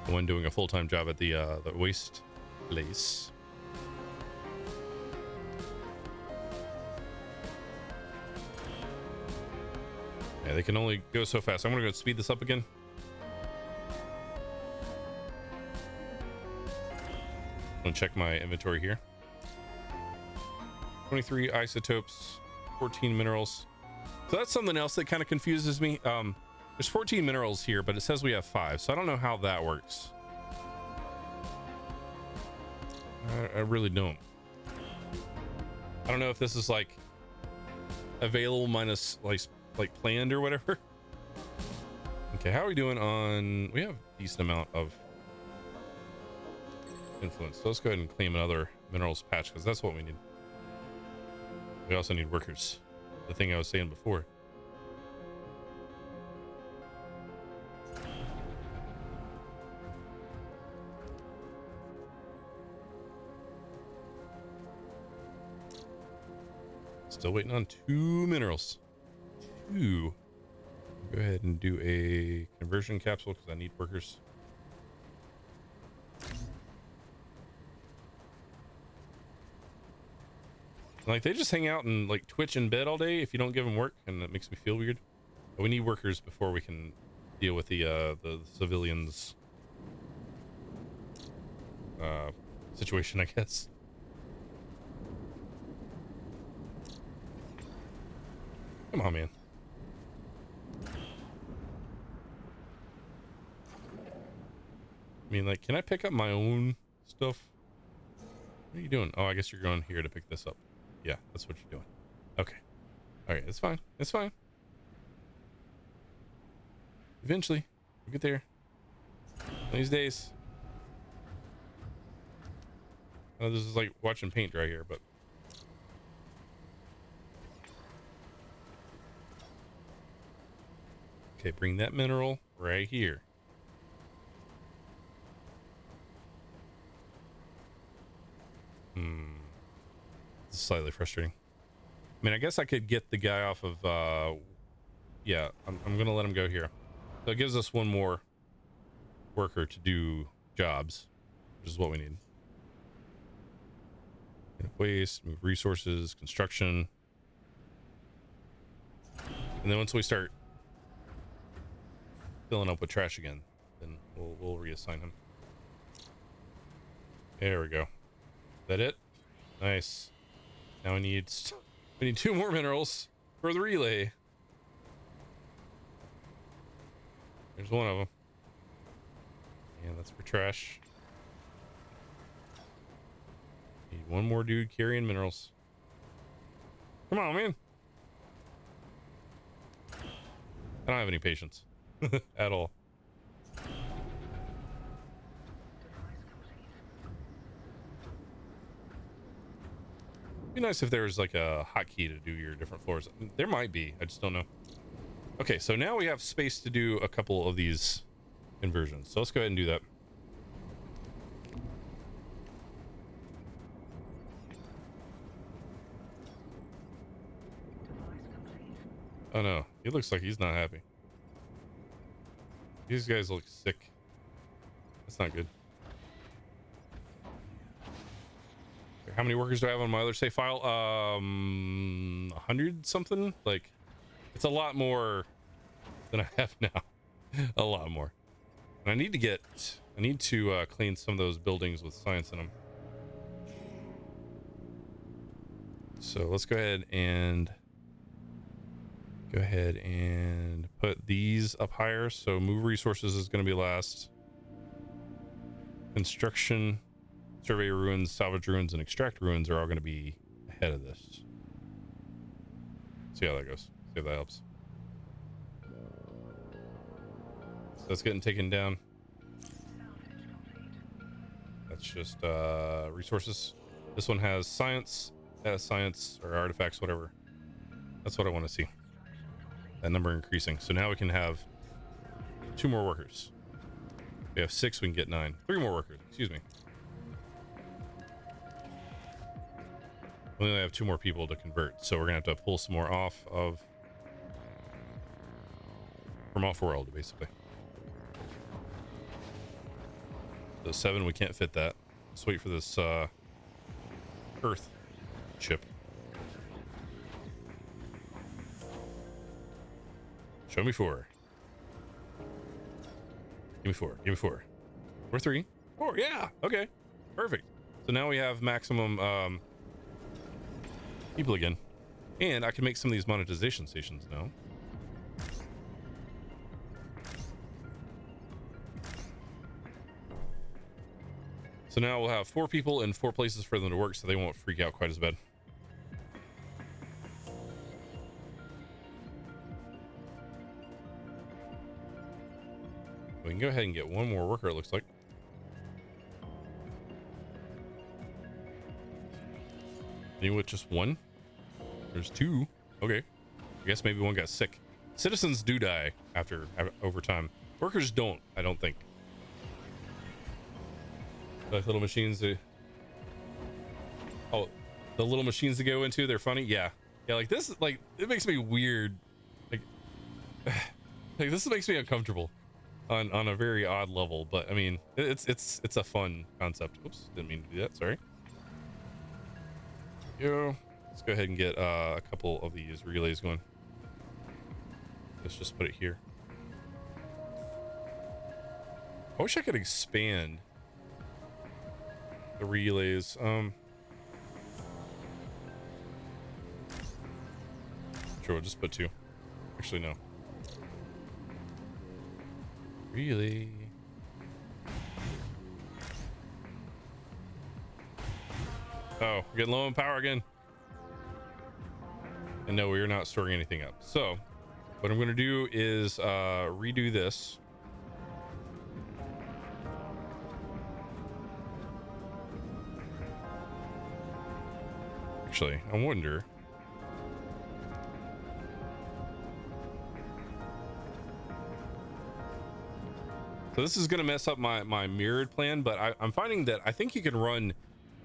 Speaker 1: The one doing a full-time job at the waste place. Yeah, they can only go so fast. I'm gonna go speed this up again. I'm gonna check my inventory here. 23 isotopes, 14 minerals. So that's something else that kind of confuses me. There's 14 minerals here, but it says we have 5, so I don't know how that works. I really don't. I don't know if this is like available minus like planned or whatever. Okay, how are we doing on? We have a decent amount of influence. So let's go ahead and claim another minerals patch because that's what we need. We also need workers. The thing I was saying before. Still waiting on 2 minerals. 2. Go ahead and do a conversion capsule because I need workers. Like they just hang out and like twitch in bed all day if you don't give them work, and it makes me feel weird. But we need workers before we can deal with the civilians situation, I guess. Come on, man. I mean, like, can I pick up my own stuff? What are you doing? Oh, I guess you're going here to pick this up. Yeah, that's what you're doing. Okay. All right, it's fine. It's fine. Eventually, we'll get there. These days. Oh, this is like watching paint dry here, but. Okay, bring that mineral right here. This is slightly frustrating. I mean, I guess I could get the guy off of, yeah, I'm gonna let him go here. So it gives us one more worker to do jobs, which is what we need. Waste, move resources, construction. And then once we start filling up with trash again, then we'll reassign him. There we go. Is that it? Nice. Now we need 2 more minerals for the relay. There's one of them. And that's for trash. Need one more dude carrying minerals. Come on, man. I don't have any patience at all. Be nice if there was like a hotkey to do your different floors. There might be, I just don't know. Okay, so now we have space to do a couple of these conversions. So let's go ahead and do that. Oh no, he looks like he's not happy. These guys look sick. That's not good. How many workers do I have on my other save file? 100 something. Like, it's a lot more than I have now. A lot more. And I need to clean some of those buildings with science in them. So let's go ahead and put these up higher. So move resources is going to be last. Construction, survey ruins, salvage ruins, and extract ruins are all going to be ahead of this. See how that goes. See if that helps. So that's getting taken down. That's just resources. This one has science, or artifacts, whatever. That's what I want to see. That number increasing. So now we can have 2 more workers. We have 6, we can get 9. 3 more workers, excuse me. We only have 2 more people to convert, so we're gonna have to pull some more off of from off-world, basically. So 7, we can't fit that. Let's wait for this Earth chip. Show me 4. Give me 4. Give me 4. Or 3. 4. Yeah. Okay. Perfect. So now we have maximum people again, and I can make some of these monetization stations now. So now we'll have 4 people and 4 places for them to work, so they won't freak out quite as bad. We can go ahead and get 1 more worker, it looks like. Anyone with just 1? There's 2. Okay. I guess maybe 1 got sick. Citizens do die over time. Workers don't, I don't think. Like little machines to... Oh, the little machines to go into, they're funny? Yeah. Yeah, like this, like, it makes me weird. Like this makes me uncomfortable on a very odd level, but I mean, it's a fun concept. Oops, didn't mean to do that, sorry. Let's go ahead and get a couple of these relays going. Let's just put it here. I wish I could expand the relays. Sure, we'll just put 2. Actually, no. Really? Oh, we're getting low on power again. And no, we're not storing anything up. So what I'm going to do is redo this. Actually, I wonder. So this is going to mess up my mirrored plan, but I'm finding that I think you can run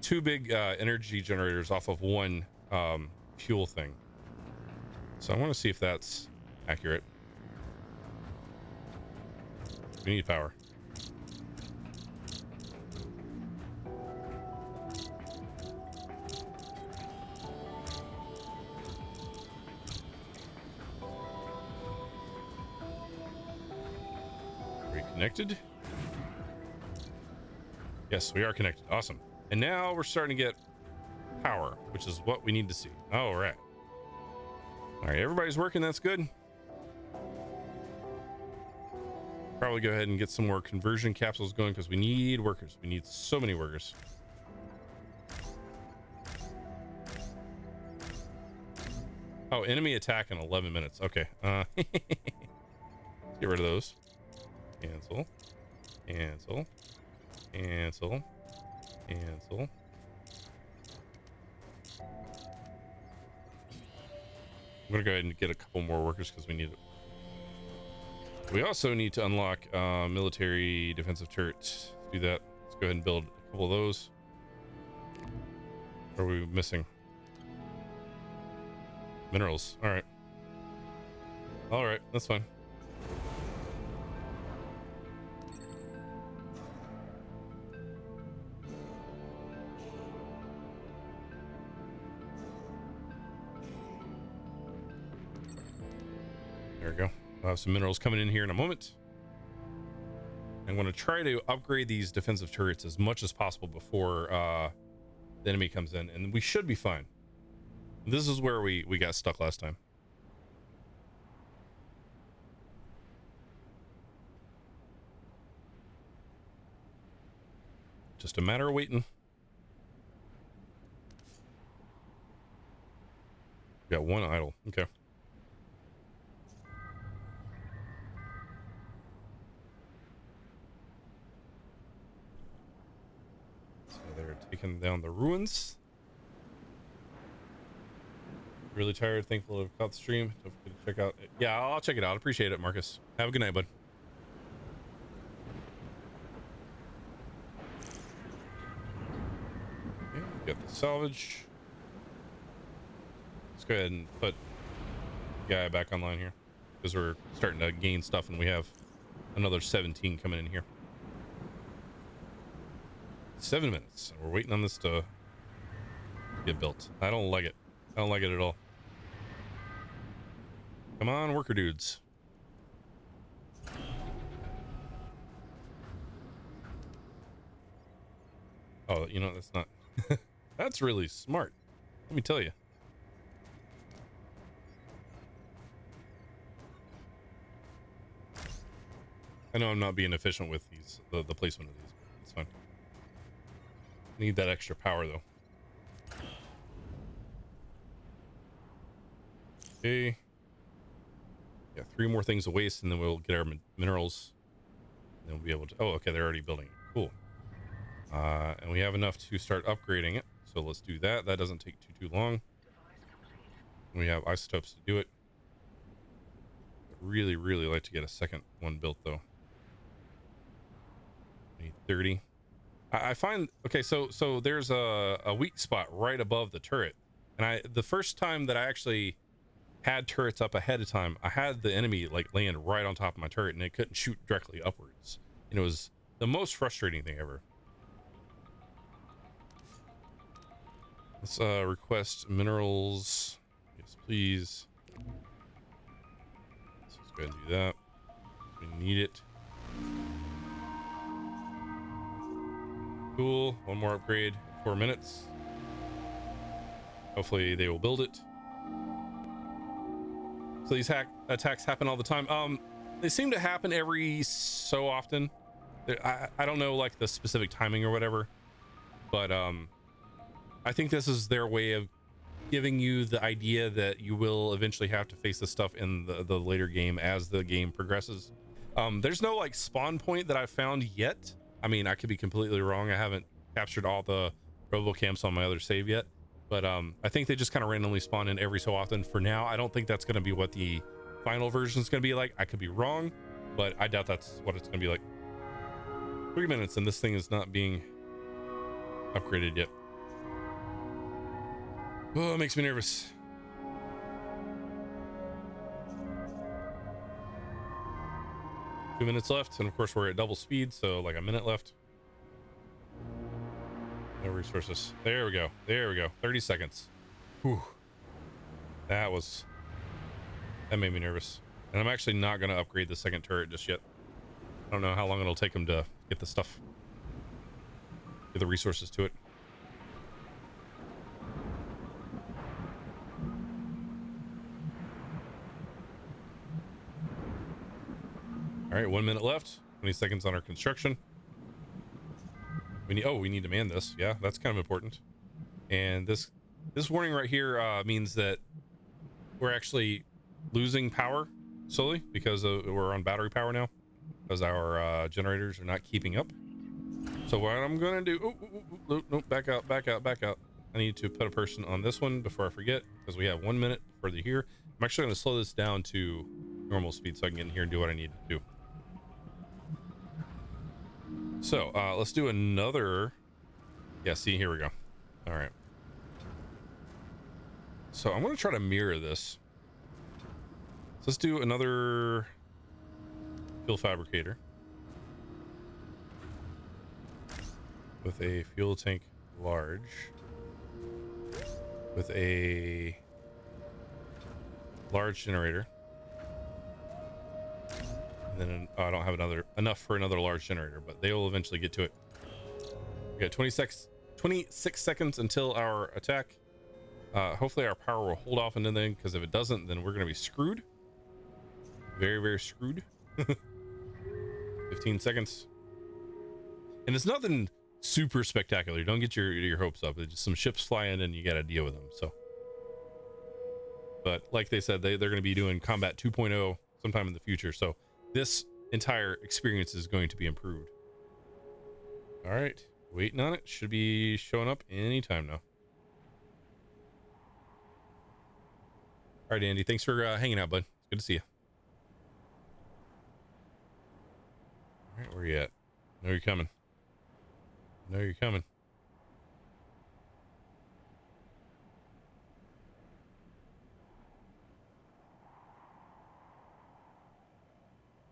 Speaker 1: 2 big energy generators off of 1 fuel thing. So I want to see if that's accurate. We need power. Connected? Yes, we are connected. Awesome. And now we're starting to get power, which is what we need to see. All right. All right, everybody's working. That's good. Probably go ahead and get some more conversion capsules going because we need workers. We need so many workers. Oh, enemy attack in 11 minutes. Okay. Get rid of those. Cancel. Cancel. Cancel. Cancel. I'm gonna go ahead and get a couple more workers because we need it. We also need to unlock military defensive turrets. Let's do that. Let's go ahead and build a couple of those. What are we missing? Minerals. All right. All right, that's fine. There we go. I'll have some minerals coming in here in a moment. I'm going to try to upgrade these defensive turrets as much as possible before the enemy comes in, and we should be fine. This is where we got stuck last time. Just a matter of waiting. Got one idle. Okay. So they're taking down the ruins. Really tired. Thankful to caught the stream. Don't forget to check out. Yeah, I'll check it out. Appreciate it, Marcus. Have a good night, bud. Okay, got the salvage. Let's go ahead and put the guy back online here because we're starting to gain stuff and we have another 17 coming in here. 7 minutes. We're waiting on this to get built. I don't like it. I don't like it at all. Come on, worker dudes. Oh, you know, that's not... That's really smart. Let me tell you. I know I'm not being efficient with these, the placement of these. It's fine. Need that extra power, though. Okay. Yeah, 3 more things to waste, and then we'll get our minerals. And then we'll be able to... Oh, okay, they're already building it. Cool. And we have enough to start upgrading it. So let's do that. That doesn't take too long. We have isotopes to do it. I'd really like to get a second one built, though. Need 30. I find... Okay, so there's a weak spot right above the turret. And the first time that I actually had turrets up ahead of time, I had the enemy like land right on top of my turret and it couldn't shoot directly upwards. And it was the most frustrating thing ever. Let's request minerals. Yes, please. Let's just go ahead and do that. We need it. Cool. One more upgrade. 4 minutes. Hopefully they will build it. So these attacks happen all the time. They seem to happen every so often. I don't know like the specific timing or whatever, but I think this is their way of giving you the idea that you will eventually have to face this stuff in the later game as the game progresses. There's no like spawn point that I've found yet. I mean, I could be completely wrong. I haven't captured all the robocamps on my other save yet. But I think they just kind of randomly spawn in every so often. For now, I don't think that's going to be what the final version is going to be like. I could be wrong, but I doubt that's what it's going to be like. 3 minutes and this thing is not being upgraded yet. Oh, it makes me nervous. Two minutes left, and of course we're at double speed, so like a minute left. No resources. There we go. There we go. 30 seconds. Whew. That made me nervous. And I'm actually not going to upgrade the second turret just yet. I don't know how long it'll take them to get the stuff, get the resources to it. All right, 1 minute left. 20 seconds on our construction. We need to man this. Yeah, that's kind of important. And this warning right here means that we're actually losing power slowly because we're on battery power now, because our generators are not keeping up. So what I'm gonna do? No, back out. I need to put a person on this one before I forget, because we have 1 minute further here. I'm actually gonna slow this down to normal speed so I can get in here and do what I need to do. So let's do another. Yeah, see, here we go. All right. So I'm going to try to mirror this. So let's do another fuel fabricator with a fuel tank large, with a large generator. And then I don't have enough for another large generator, but they will eventually get to it. We got 26 seconds until our attack. Hopefully our power will hold off into then, because if it doesn't, then we're going to be screwed. Very, very screwed. 15 seconds. And it's nothing super spectacular. Don't get your hopes up. It's just some ships fly in and you got to deal with them. So, but like they said, they're going to be doing combat 2.0 sometime in the future. So this entire experience is going to be improved. All right, waiting on it. Should be showing up anytime now. All right, Andy, thanks for hanging out, bud. It's good to see you. All right, where you at? Know you're coming. Know you're coming.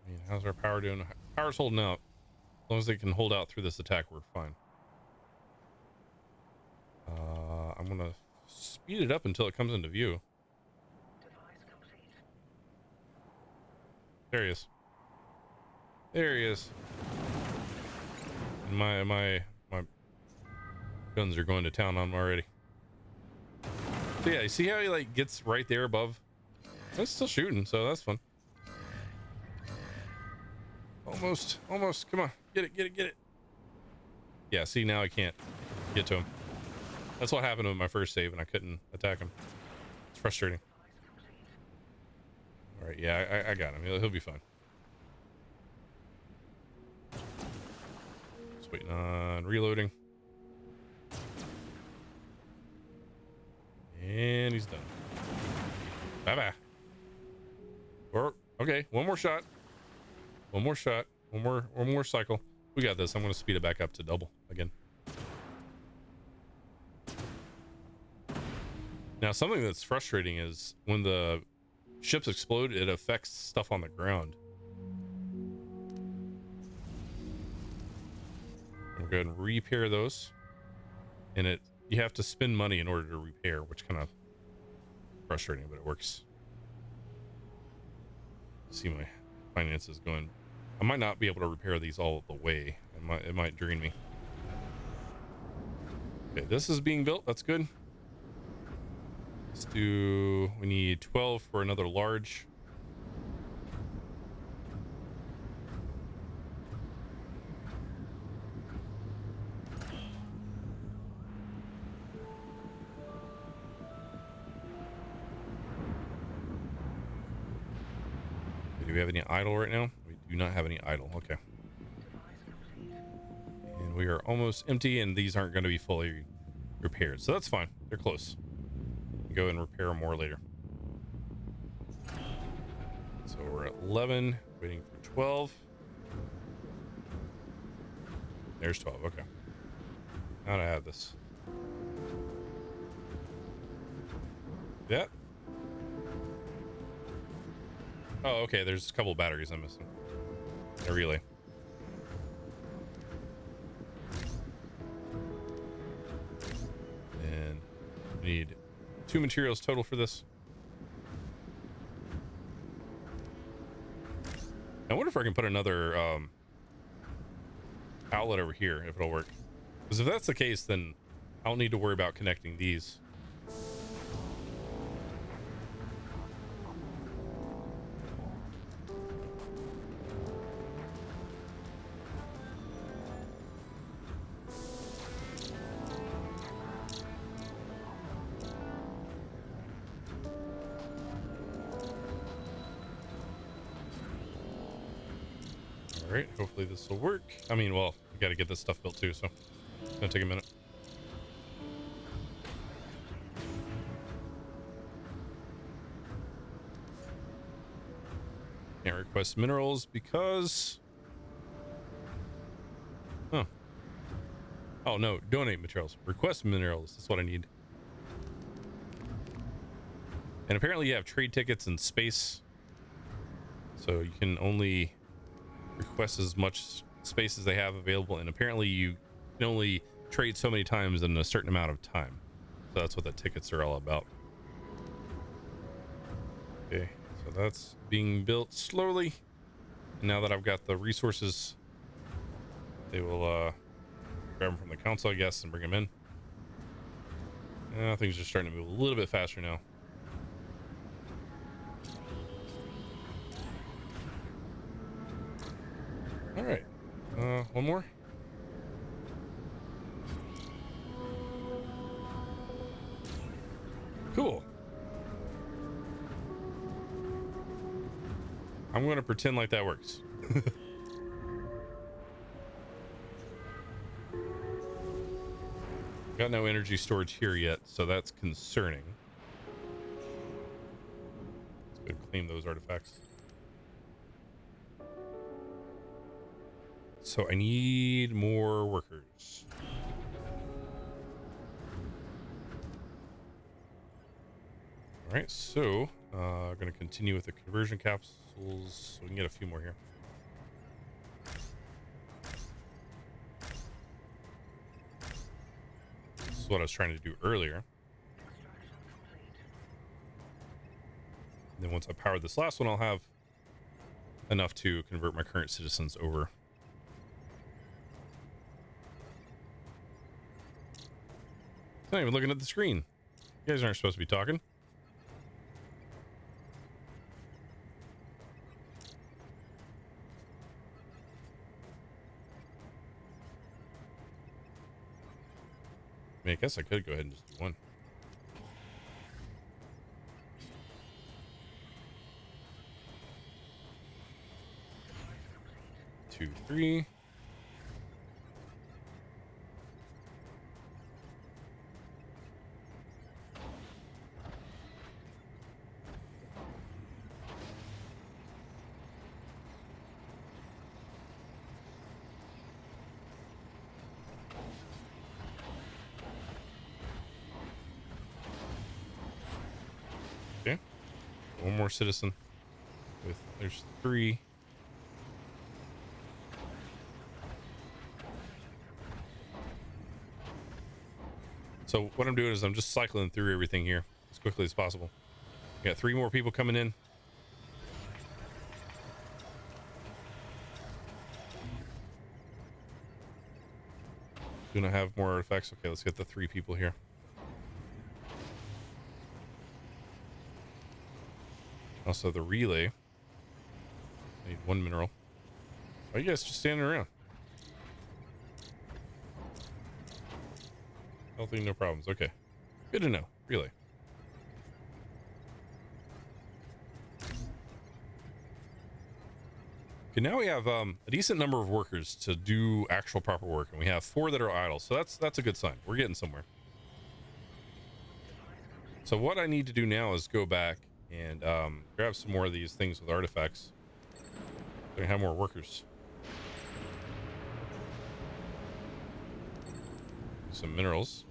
Speaker 1: I mean, how's our power doing? Power's holding out. As long as they can hold out through this attack, we're fine. I'm gonna speed it up until it comes into view. There he is. There he is. And my guns are going to town on him already. So yeah, you see how he like gets right there above? It's still shooting, so that's fun. Almost. Come on, get it. Yeah, see, now I can't get to him. That's what happened with my first save, and I couldn't attack him. It's frustrating. All right, yeah, I got him. He'll be fine. Just waiting on reloading. And he's done. Bye-bye. Or, okay, one more shot. One more cycle. We got this. I'm going to speed it back up to double again. Now, something that's frustrating is when the ships explode, it affects stuff on the ground. I'm going to go ahead and repair those. And you have to spend money in order to repair, which kind of frustrating, but it works. See my finances going. I might not be able to repair these all the way. It might drain me. Okay, this is being built. That's good. We need 12 for another large. Do we have any idle right now? We do not have any idle. Okay. And we are almost empty, and these aren't going to be fully repaired. So that's fine. They're close. Go and repair more later. So we're at 11, waiting for 12. There's 12. Okay. How do I have this? Yeah. Oh, okay. There's a couple of batteries I'm missing. A relay. And we need 2 materials total for this. I wonder if I can put another outlet over here, if it'll work. Because if that's the case, then I don't need to worry about connecting these. All right, hopefully this will work. I mean, well, we got to get this stuff built too, so it's gonna take a minute. Can't request minerals because... Huh. Oh no, donate materials. Request minerals, that's what I need. And apparently you have trade tickets in space, so you can only request as much space as they have available, and apparently you can only trade so many times in a certain amount of time. So that's what the tickets are all about. Okay, so that's being built slowly, and now that I've got the resources, they will grab them from the council, I guess, and bring them in. Things are starting to move a little bit faster now. All right. One more. Cool. I'm going to pretend like that works. Got no energy storage here yet, so that's concerning. Let's go claim those artifacts. So I need more workers. All right, so going to continue with the conversion capsules so we can get a few more here. This is what I was trying to do earlier. And then once I power this last one, I'll have enough to convert my current citizens over. I'm not even looking at the screen. You guys aren't supposed to be talking. I guess I could go ahead and just do one. 2, 3. Okay. One more citizen. There's 3. So what I'm doing is I'm just cycling through everything here as quickly as possible. Got 3 more people coming in. Gonna have more artifacts. Okay, let's get the 3 people here. Also the relay. I need 1 mineral. Why are you guys just standing around? Healthy, no problems. Okay. Good to know. Relay. Okay, now we have a decent number of workers to do actual proper work, and we have 4 that are idle, so that's a good sign. We're getting somewhere. So what I need to do now is go back and grab some more of these things with artifacts. So we have more workers. Some minerals,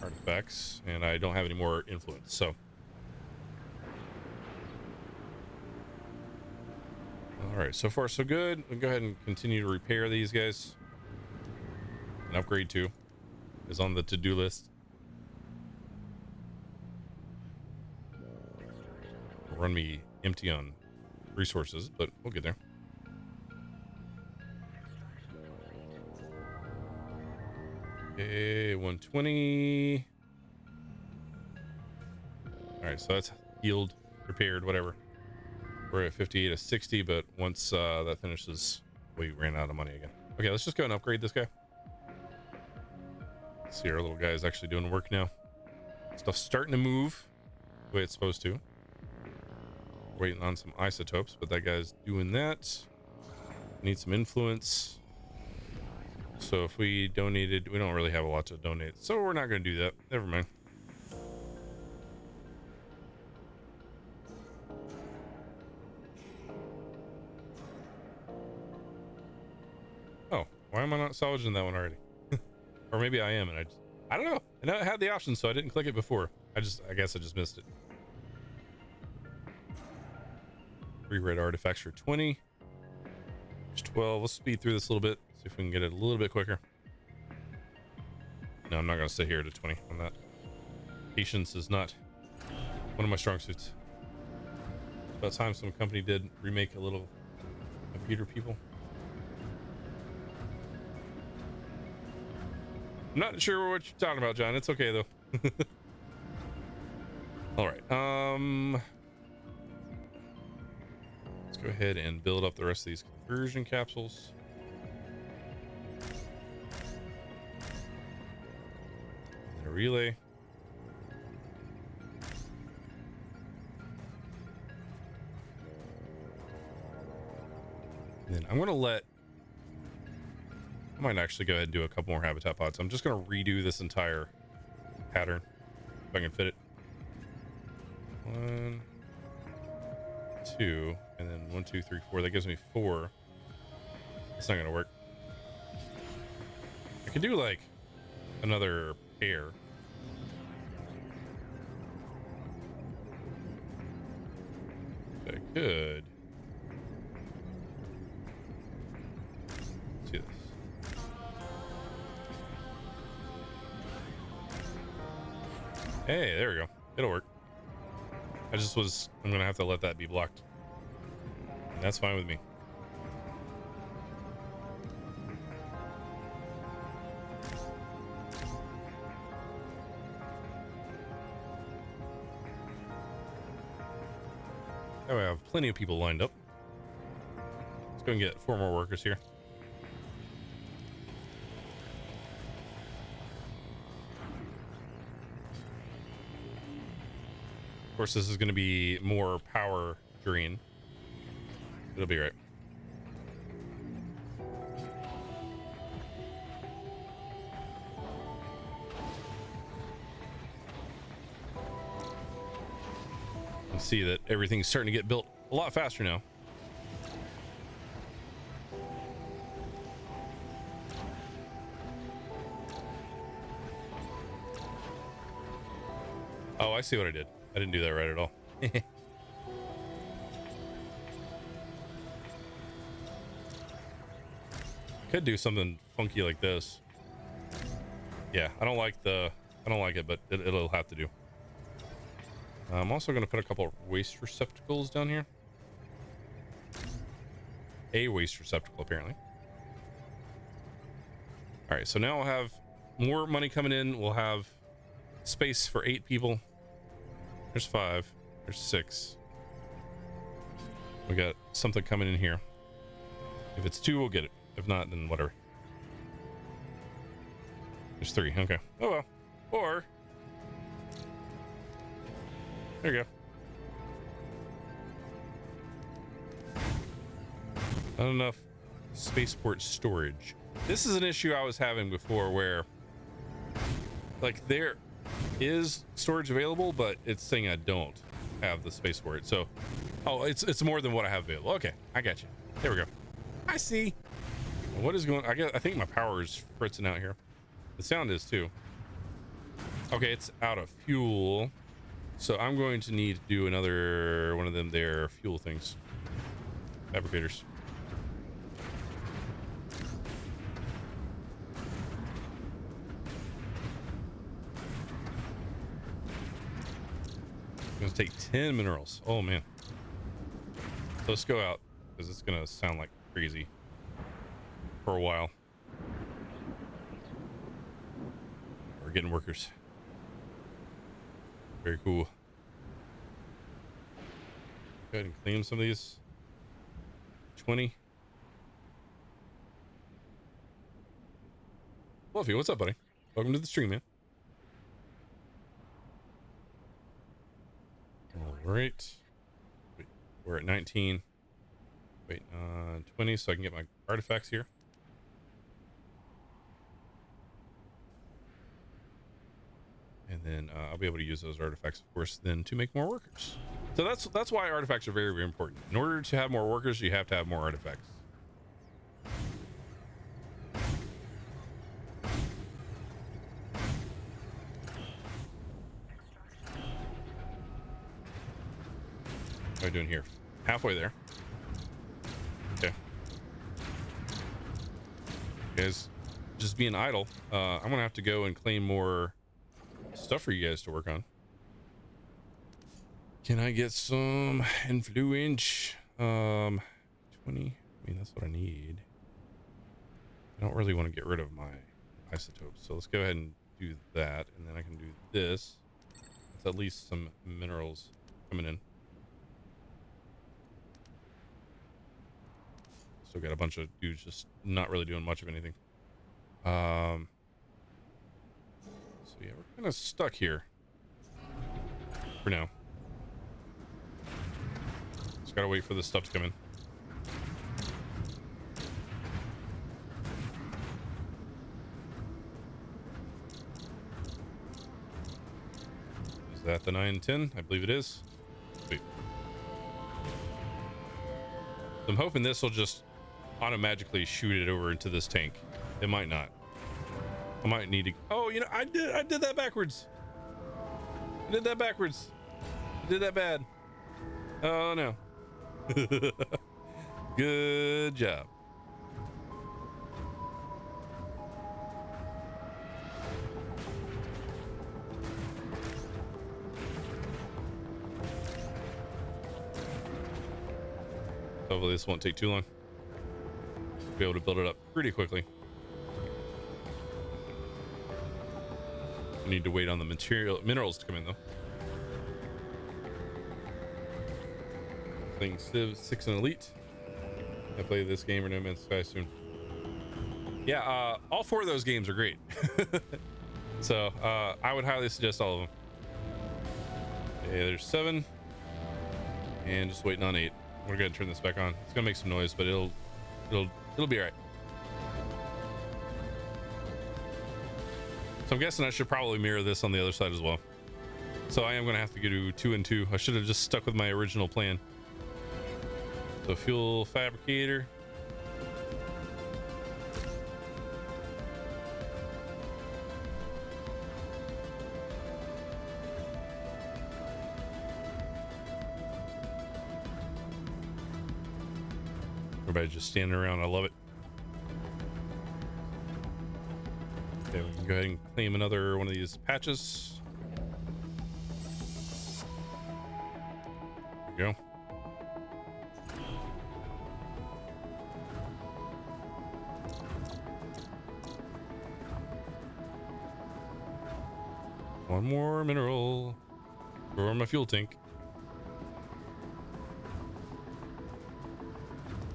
Speaker 1: artifacts, and I don't have any more influence, so all right, so far so good. We'll go ahead and continue to repair these guys. An upgrade too is on the to-do list. It'll run me empty on resources, but we'll get there. Okay, 120. All right, so that's healed, repaired, whatever. We're at 58 of 60, but once that finishes, we ran out of money again. Okay, let's just go and upgrade this guy. See, our little guy is actually doing work now. Stuff's starting to move the way it's supposed to. Waiting on some isotopes, but that guy's doing that. Need some influence. So if we donated, we don't really have a lot to donate, so we're not going to do that. Never mind. Oh, why am I not salvaging that one already? Or maybe I am, and I don't know. I know I had the option, so I didn't click it before. I guess I just missed it. 3 red artifacts for 20. There's 12. Let's speed through this a little bit. See if we can get it a little bit quicker. No, I'm not going to sit here to 20 on that. Patience is not one of my strong suits. It's about time some company did remake a little computer people. I'm not sure what you're talking about, John. It's okay, though. All right. Let's go ahead and build up the rest of these conversion capsules. And a relay. And then I'm going to I might actually go ahead and do a couple more habitat pods. I'm just going to redo this entire pattern if I can fit it. 1, 2, and then 1, 2, 3, 4. That gives me 4. It's not going to work. I could do like another pair. I could. Let's see this. Hey, there we go. It'll work. I'm gonna have to let that be blocked. And that's fine with me. Oh, I have plenty of people lined up. Let's go and get 4 more workers here. Of course, this is going to be more power drain. It'll be right. You can see that everything's starting to get built a lot faster now. Oh, I see what I did. I didn't do that right at all. Could do something funky like this. Yeah, I don't like it, but it'll have to do. I'm also going to put a couple of waste receptacles down here. A waste receptacle, apparently. All right, so now we'll have more money coming in. We'll have space for 8 people. There's 5. There's 6. We got something coming in here. If it's 2, we'll get it. If not, then whatever. There's 3. Okay. Oh well. Or there you go. Not enough spaceport storage. This is an issue I was having before where like there is storage available, but it's saying I don't have the space for it. So oh, it's more than what I have available. Okay, I got you. There we go. I see. What is going? I think my power is fritzing out here. The sound is too. Okay, it's out of fuel, so I'm going to need to do another one of them there fuel things. Fabricators. It's gonna take 10 minerals. Oh man. So let's go out because it's gonna sound like crazy for a while. We're getting workers. Very cool. Go ahead and claim some of these. 20. Fluffy, what's up, buddy? Welcome to the stream, man. All right. Wait, we're at 19. Wait, 20, so I can get my artifacts here. And then I'll be able to use those artifacts, of course, then to make more workers. So that's why artifacts are very, very important. In order to have more workers, you have to have more artifacts. What am I doing here? Halfway there. Okay. Guys, just being idle. I'm gonna have to go and claim more stuff for you guys to work on. Can I get some influence? 20. I mean, that's what I need. I don't really want to get rid of my isotopes, so let's go ahead and do that, and then I can do this. It's at least some minerals coming in. Still got a bunch of dudes just not really doing much of anything. So yeah, we're kind of stuck here for now. Just gotta wait for this stuff to come in. Is that the 910? I believe it is. Sweet. So I'm hoping this will just automatically shoot it over into this tank. It might not. I might need to. Oh, you know, I did that backwards. I did that backwards. I did that bad. Oh no. Good job. Hopefully this won't take too long. Be able to build it up pretty quickly. We need to wait on the minerals to come in though. Playing Civ 6 and Elite. I play this game or No Man's Sky soon. Yeah, all 4 of those games are great. So I would highly suggest all of them. Okay, there's 7, and just waiting on 8. We're gonna turn this back on. It's gonna make some noise, but it'll be all right. So I'm guessing I should probably mirror this on the other side as well. So I am gonna have to do 2 and 2. I should have just stuck with my original plan. So fuel fabricator. Everybody just standing around. I love it. Okay, we can go ahead and claim another one of these patches. There we go. One more mineral for my fuel tank.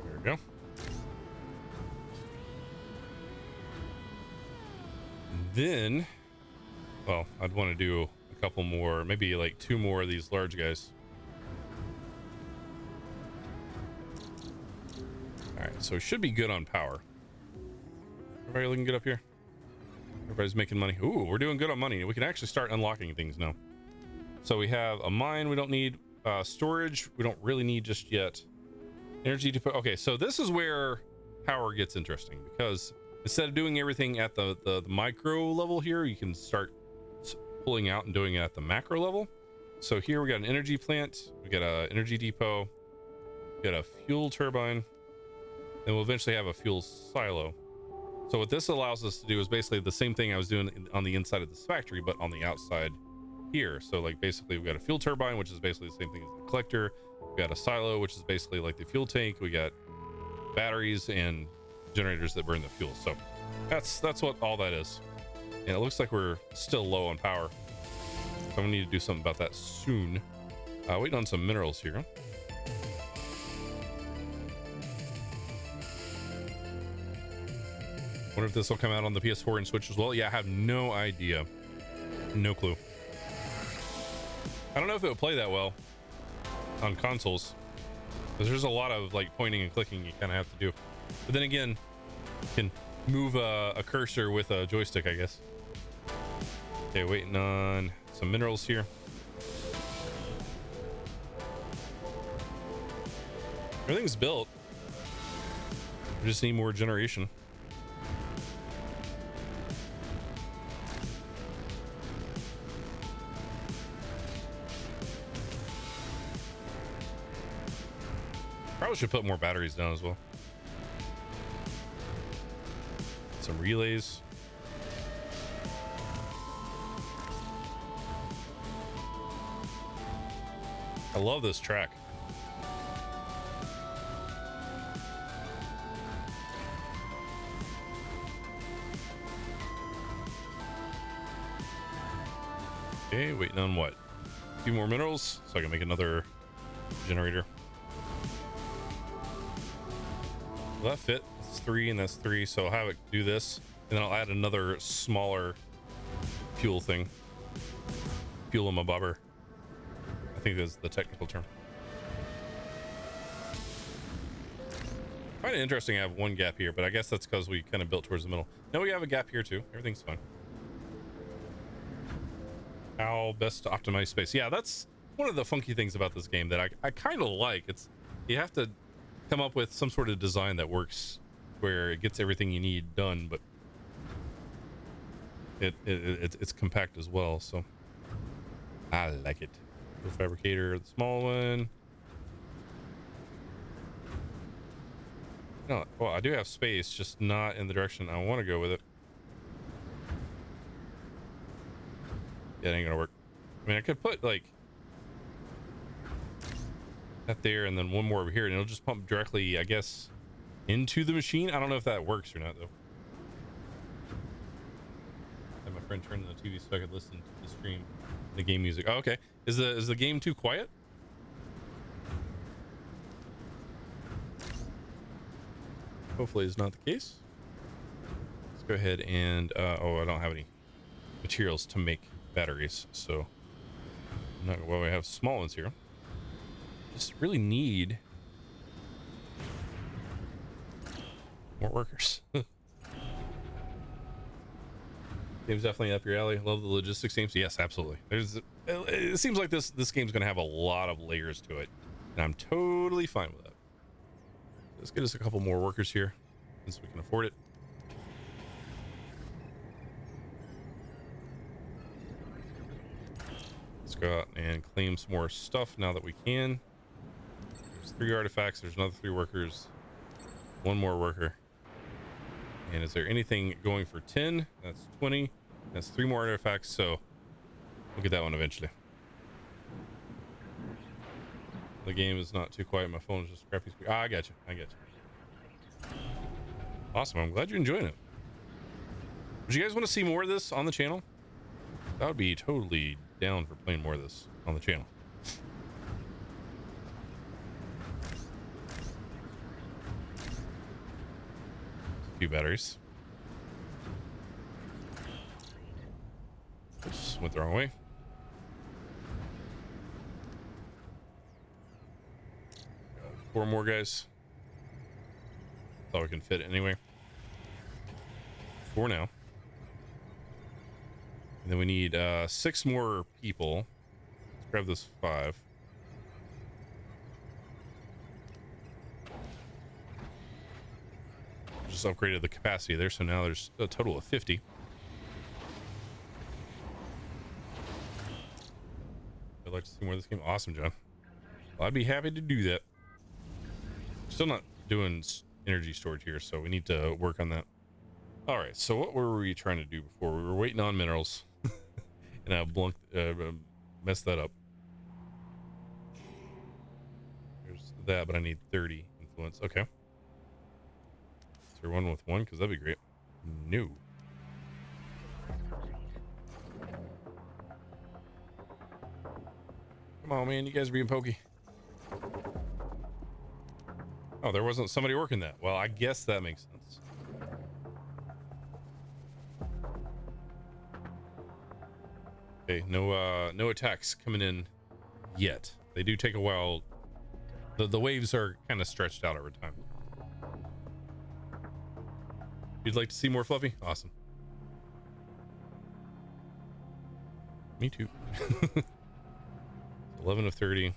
Speaker 1: There we go. Then, well, I'd want to do a couple more, maybe like 2 more of these large guys. All right, so it should be good on power. Everybody looking good up here? Everybody's making money. Ooh, we're doing good on money. We can actually start unlocking things now. So we have a mine we don't need. Storage we don't really need just yet. Energy depot. Okay, so this is where power gets interesting, because instead of doing everything at the micro level here, you can start pulling out and doing it at the macro level. So here we got an energy plant, we got a energy depot, we got a fuel turbine, and we'll eventually have a fuel silo. So what this allows us to do is basically the same thing I was doing on the inside of this factory, but on the outside here. So like basically we've got a fuel turbine, which is basically the same thing as the collector. We got a silo, which is basically like the fuel tank. We got batteries and generators that burn the fuel. So that's what all that is. And it looks like we're still low on power. So we need to do something about that soon. Waiting on some minerals here. Wonder if this will come out on the PS4 and Switch as well. Yeah, I have no idea. No clue. I don't know if it would play that well on consoles, because there's a lot of like pointing and clicking you kind of have to do. But then again, you can move a cursor with a joystick, I guess. Okay, waiting on some minerals here. Everything's built. We just need more generation. Probably should put more batteries down as well. Some relays. I love this track. Okay, waiting on what? A few more minerals so I can make another generator. Will that fit? That's 3 and that's 3, so I'll have it do this, and then I'll add another smaller fuel thing. Fuel in a bobber. I think that's the technical term. Kind of interesting I have one gap here, but I guess that's because we kind of built towards the middle. Now we have a gap here too. Everything's fine. How best to optimize space? Yeah, that's one of the funky things about this game that I kind of like. It's, you have to come up with some sort of design that works where it gets everything you need done, but it's compact as well, so I like it. The fabricator, the small one. No, well, I do have space, just not in the direction I want to go with it. Yeah, it ain't gonna work. I mean, I could put like that there and then one more over here, and it'll just pump directly, I guess, into the machine. I don't know if that works or not, though. I had my friend turn on the TV so I could listen to the stream, the game music. Oh, okay. Is the game too quiet? Hopefully it's not the case. Let's go ahead and oh, I don't have any materials to make batteries, so well, we have small ones here. Just really need more workers. Game's definitely up your alley. Love the logistics games. Yes, absolutely. It seems like this game's gonna have a lot of layers to it, and I'm totally fine with that. Let's get us a couple more workers here since we can afford it. Let's go out and claim some more stuff now that we can. There's 3 artifacts. There's another 3 workers. 1 more worker. And is there anything going for 10? That's 20. That's 3 more artifacts. So we'll get that one eventually. The game is not too quiet. My phone is just crappy. Ah, I got you. I got you. Awesome. I'm glad you're enjoying it. Would you guys want to see more of this on the channel? That would be totally down for playing more of this on the channel. A few batteries. Oops, went the wrong way. 4 more guys. Thought we can fit anyway. 4 now. And then we need 6 more people. Let's grab this 5. Just upgraded the capacity there, so now there's a total of 50. I'd like to see more of this game. Awesome, John. Well, I'd be happy to do that. Still not doing energy storage here, so we need to work on that. All right, so what were we trying to do before? We were waiting on minerals, and I messed that up. There's that, but I need 30 influence. Okay. Is there one with 1? Because that'd be great. No. Come on, man. You guys are being pokey. Oh, there wasn't somebody working that. Well, I guess that makes sense. Okay, no attacks coming in yet. They do take a while. The waves are kind of stretched out over time. You'd like to see more Fluffy? Awesome. Me too. 11 of 30.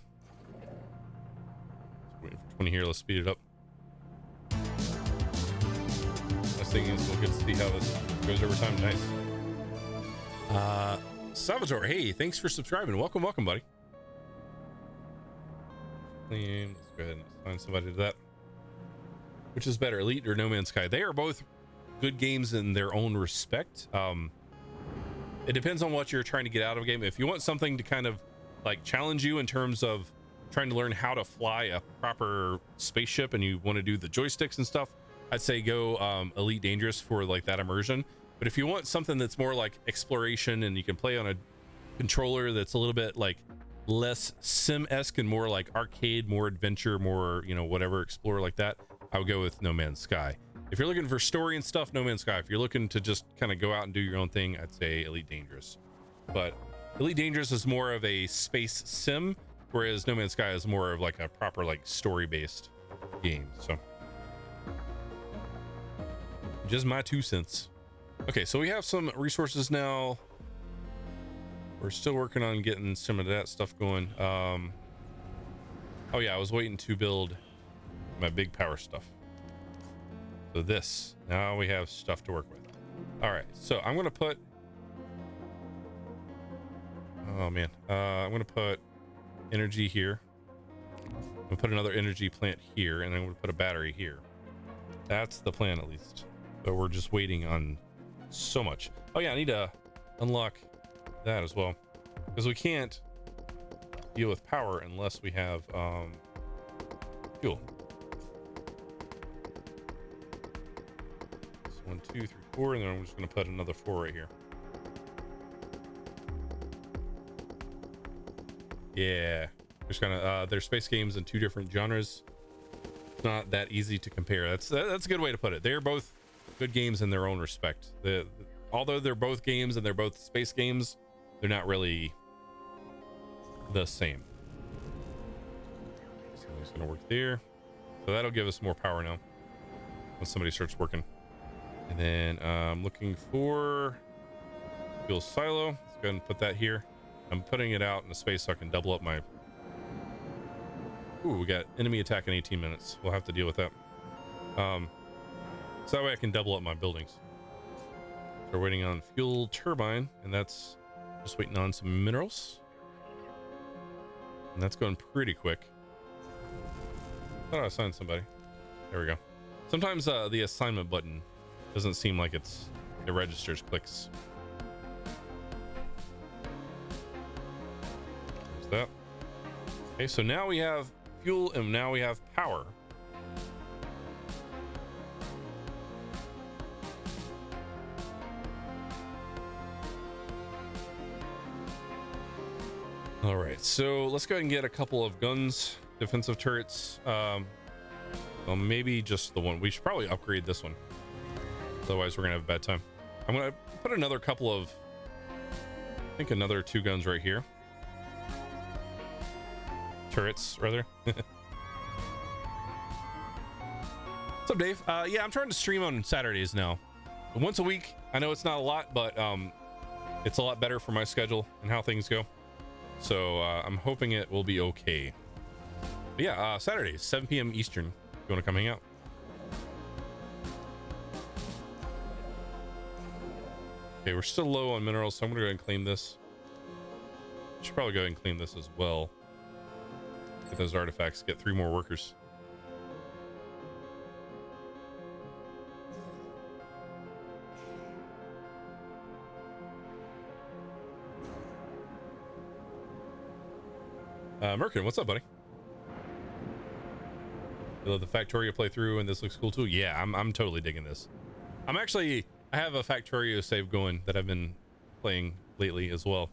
Speaker 1: Waiting for 20 here. Let's speed it up. Last thing is we'll get to see how this goes over time. Nice. Salvatore, hey, thanks for subscribing. Welcome, buddy. Let's go ahead and assign somebody to that. Which is better, Elite or No Man's Sky? They are both good games in their own respect. It depends on what you're trying to get out of a game. If you want something to kind of like challenge you in terms of trying to learn how to fly a proper spaceship and you want to do the joysticks and stuff, I'd say go Elite Dangerous for like that immersion. But if you want something that's more like exploration and you can play on a controller that's a little bit like less sim-esque and more like arcade, more adventure, more, you know, whatever, explore like that, I would go with No Man's Sky. If you're looking for story and stuff, No Man's Sky. If you're looking to just kind of go out and do your own thing, I'd say Elite Dangerous. But Elite Dangerous is more of a space sim, whereas No Man's Sky is more of like a proper like story-based game. So just my 2 cents. Okay, so we have some resources now. We're still working on getting some of that stuff going. Oh yeah, I was waiting to build my big power stuff. So this, now we have stuff to work with. All right, so I'm gonna put, oh man, I'm gonna put energy here. I'm gonna put another energy plant here, and I'm gonna put a battery here. That's the plan, at least. But we're just waiting on so much. Oh yeah, I need to unlock that as well, because we can't deal with power unless we have fuel. So 1, 2, 3, 4, and then I'm just going to put another 4 right here. Yeah, there's kind of there's space games in 2 different genres. It's not that easy to compare. That's a good way to put it. They're both good games in their own respect. Although they're both games and they're both space games, they're not really the same. So it's going to work there. So that'll give us more power now when somebody starts working. And then I'm looking for fuel silo. Let's go ahead and put that here. I'm putting it out in a space so I can double up my... Ooh, we got enemy attack in 18 minutes. We'll have to deal with that. So that way I can double up my buildings. So we're waiting on fuel turbine, and that's just waiting on some minerals. And that's going pretty quick. I thought I assigned somebody. There we go. Sometimes the assignment button doesn't seem like it registers clicks. There's that. Okay, so now we have fuel and now we have power. All right, so let's go ahead and get a couple of guns, defensive turrets. Well, maybe just the one. We should probably upgrade this one. Otherwise, we're gonna have a bad time. I'm gonna put another couple of, I think another 2 guns right here. Turrets, rather. What's up, Dave? Yeah, I'm trying to stream on Saturdays now. Once a week. I know it's not a lot, but it's a lot better for my schedule and how things go. So I'm hoping it will be okay. But yeah, Saturdays, 7 p.m. Eastern. If you want to come hang out. Okay, we're still low on minerals, so I'm gonna go ahead and claim this. Should probably go ahead and claim this as well. Get those artifacts, get 3 more workers. Merkin, what's up, buddy? You love the Factorio playthrough, and this looks cool too. Yeah, I'm totally digging this. I have a Factorio save going that I've been playing lately as well.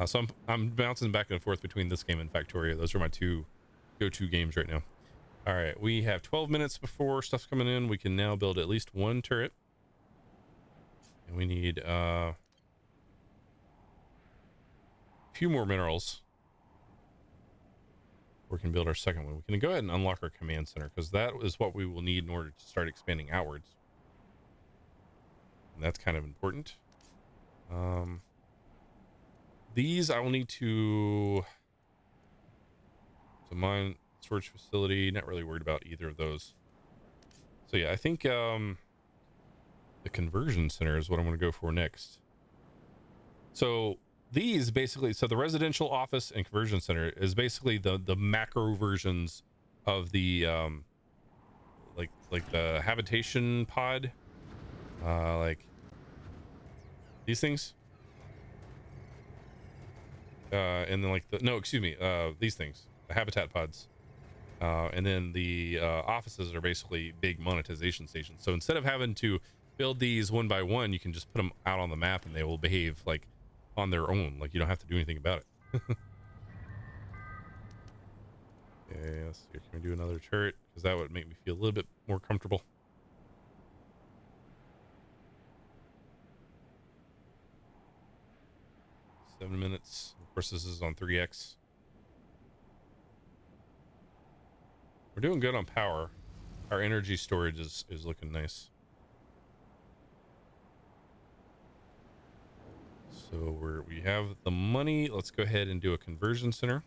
Speaker 1: So I'm bouncing back and forth between this game and Factorio. Those are my 2 go-to games right now. All right, we have 12 minutes before stuff's coming in. We can now build at least 1 turret, and we need a few more minerals. We can build our second one. We can go ahead and unlock our command center, because that is what we will need in order to start expanding outwards, and that's kind of important. These I will need to mine, storage facility. Not really worried about either of those. So yeah, I think the conversion center is what I'm going to go for next. So these basically, so the residential office and conversion center is basically the macro versions of the like the habitation pod, like these things, and then like these things, the habitat pods, and then the offices are basically big monetization stations. So instead of having to build these one by one, you can just put them out on the map and they will behave like on their own. Like, you don't have to do anything about it. Okay, let's see. Can we do another turret? Because that would make me feel a little bit more comfortable. Seven minutes. Of course, this is on 3x. We're doing good on power. Our energy storage is looking nice. So we have the money. Let's go ahead and do a conversion center.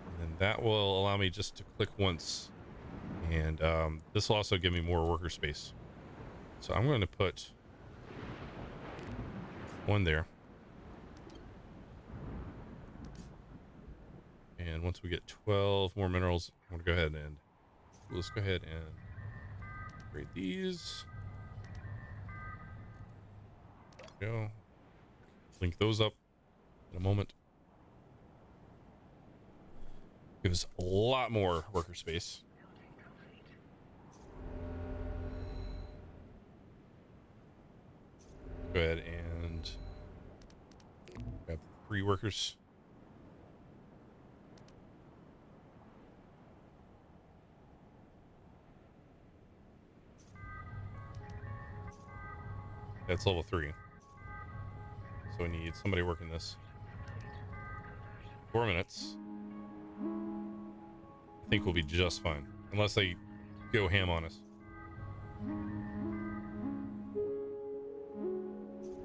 Speaker 1: And then that will allow me just to click once. And this will also give me more worker space. So I'm going to put one there. And once we get 12 more minerals, I'm going to go ahead and let's go ahead and upgrade these. There we go. Link those up in a moment. Gives a lot more worker space. Go ahead and grab 3 workers. That's level 3. So we need somebody working this. 4 minutes. I think we'll be just fine. Unless they go ham on us.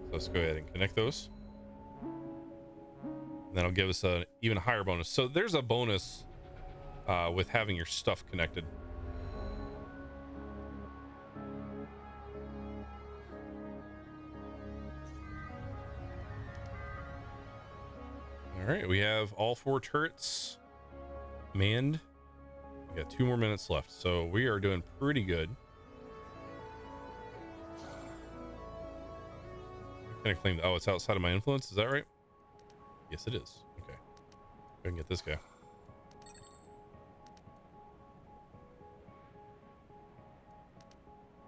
Speaker 1: So let's go ahead and connect those. And that'll give us an even higher bonus. So there's a bonus with having your stuff connected. All right, we have all 4 turrets manned. We got 2 more minutes left, so we are doing pretty good. Can I claim? Oh, it's outside of my influence. Is that right? Yes, it is. Okay, go and get this guy.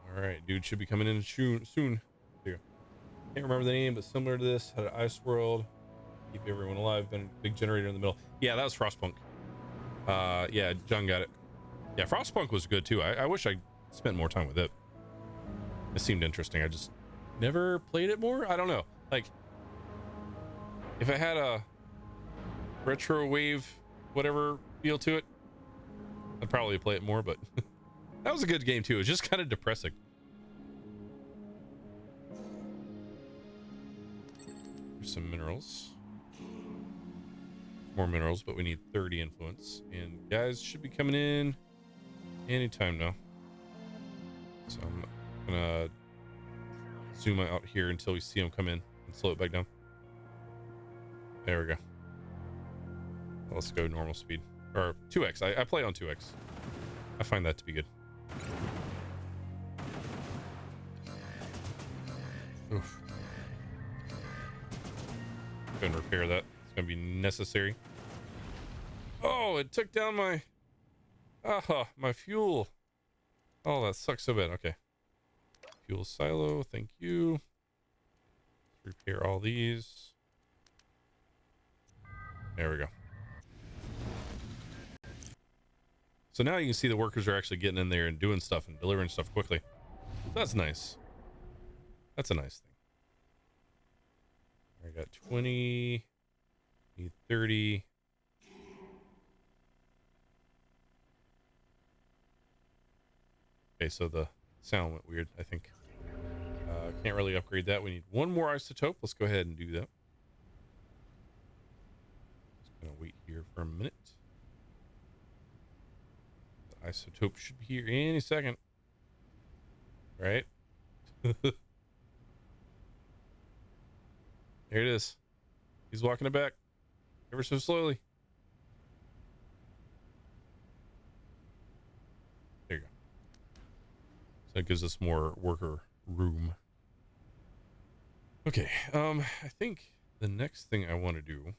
Speaker 1: All right, dude should be coming in soon. Here, can't remember the name, but similar to this, had an ice world. Keep everyone alive. Been a big generator in the middle. Yeah, that was Frostpunk. Yeah, John got it. Yeah, Frostpunk was good too. I wish I spent more time with it. It seemed interesting. I just never played it more. I don't know. Like, if it had a retro wave, whatever feel to it, I'd probably play it more. But that was a good game too. It was just kind of depressing. Here's some minerals. More minerals, but we need 30 influence, and guys should be coming in anytime now. So I'm gonna zoom out here until we see them come in and slow it back down. There we go. Let's go normal speed, or 2x. I play on 2x. I find that to be good. Oof. Go and repair that. Gonna be necessary. Oh, it took down my my fuel. Oh, that sucks so bad. Okay, fuel silo, thank you. Let's repair all these. There we go. So now you can see the workers are actually getting in there and doing stuff and delivering stuff quickly. That's nice. That's a nice thing. I got 20. Need 30. Okay, so the sound went weird, I think. Can't really upgrade that. We need 1 more isotope. Let's go ahead and do that. Just gonna wait here for a minute. The isotope should be here any second. Right? There it is. He's walking it back. Ever so slowly. There you go. So that gives us more worker room. Okay, I think the next thing I want to do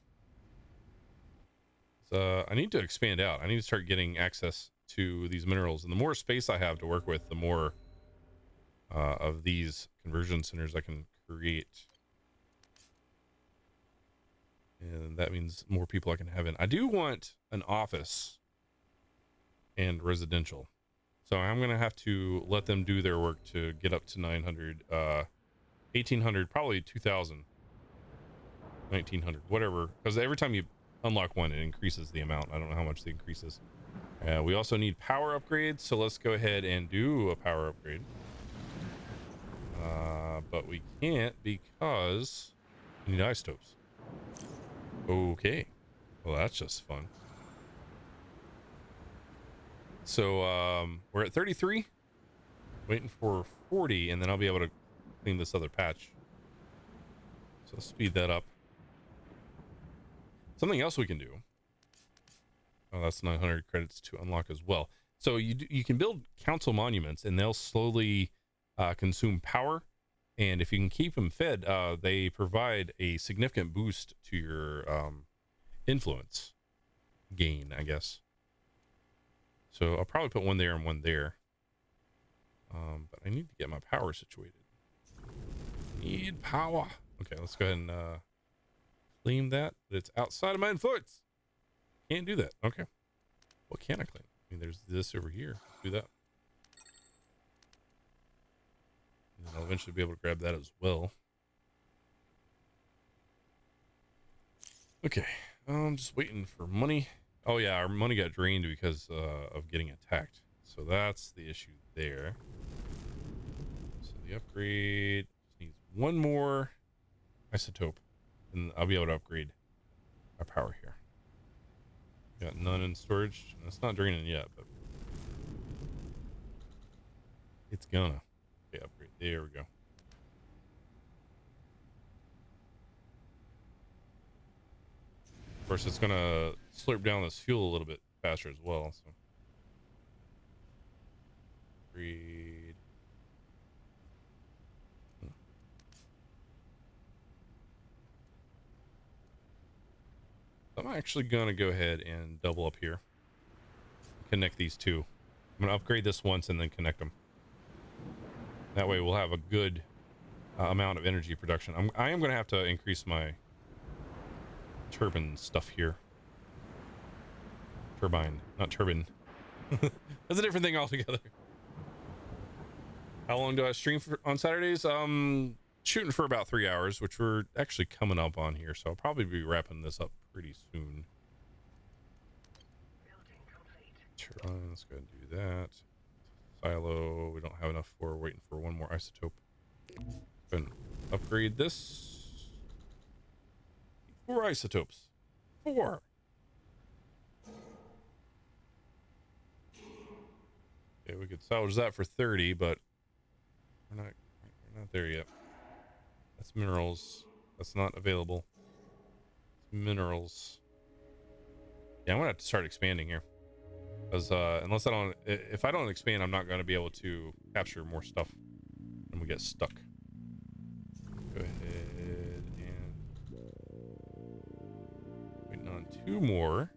Speaker 1: is I need to expand out. I need to start getting access to these minerals, and the more space I have to work with, the more of these conversion centers I can create. And that means more people I can have in. I do want an office and residential. So I'm going to have to let them do their work to get up to 900, 1800, probably 2000, 1900, whatever. Because every time you unlock one, it increases the amount. I don't know how much the increase is. We also need power upgrades. So let's go ahead and do a power upgrade. But we can't because we need isotopes. Okay. Well, that's just fun. So we're at 33, waiting for 40, and then I'll be able to clean this other patch. So let's speed that up. Something else we can do. Oh, that's 900 credits to unlock as well. So you can build council monuments, and they'll slowly consume power. And if you can keep them fed, they provide a significant boost to your influence gain, I guess. So I'll probably put one there and one there. But I need to get my power situated. Need power. Okay, let's go ahead and claim that. But it's outside of my influence. Can't do that. Okay. What can I claim? I mean, there's this over here. Let's do that. And I'll eventually be able to grab that as well. Okay. I'm just waiting for money. Oh yeah, our money got drained because of getting attacked. So that's the issue there. So the upgrade needs one more isotope, and I'll be able to upgrade our power here. Got none in storage. It's not draining yet, but it's gonna. Okay, upgrade. There we go. Of course, it's gonna slurp down this fuel a little bit faster as well. So, read. I'm actually gonna go ahead and double up here. Connect these two. I'm gonna upgrade this once and then connect them. That way, we'll have a good amount of energy production. I am gonna have to increase my turbine stuff here. Turbine, not turbine. That's a different thing altogether. How long do I stream for on Saturdays? Shooting for about 3 hours, which we're actually coming up on here, so I'll probably be wrapping this up pretty soon. Turbine, let's go ahead and do that. Silo, we don't have enough for. Waiting for one more isotope. Go ahead and upgrade this. 4 isotopes. 4. Okay, we could salvage that for 30, but we're not there yet. That's minerals. That's not available. It's minerals. Yeah, I'm gonna have to start expanding here, because unless if I don't expand, I'm not gonna be able to capture more stuff, and we get stuck. Go ahead and waiting on 2 more.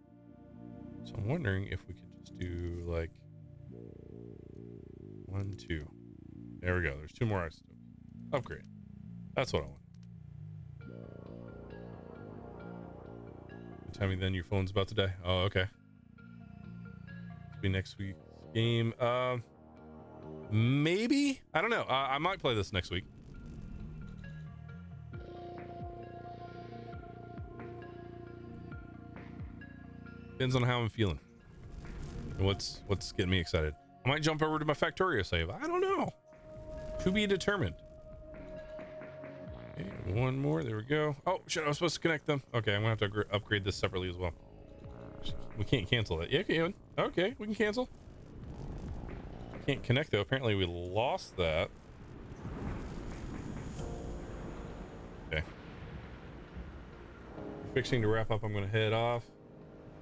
Speaker 1: So I'm wondering if we could just do like 1, 2. There we go. There's 2 more isotopes. Upgrade. That's what I want. Tell me then your phone's about to die. Oh, okay. It'll be next week's game. Maybe. I don't know. I might play this next week. Depends on how I'm feeling and what's getting me excited. I might jump over to my Factorio save. I don't know. To be determined. Okay, 1 more. There we go. Oh shit! I was supposed to connect them. Okay, I'm gonna have to upgrade this separately as well. We can't cancel it. Yeah, okay. Okay, we can cancel. Can't connect though. Apparently we lost that. Okay. Fixing to wrap up. I'm gonna head off.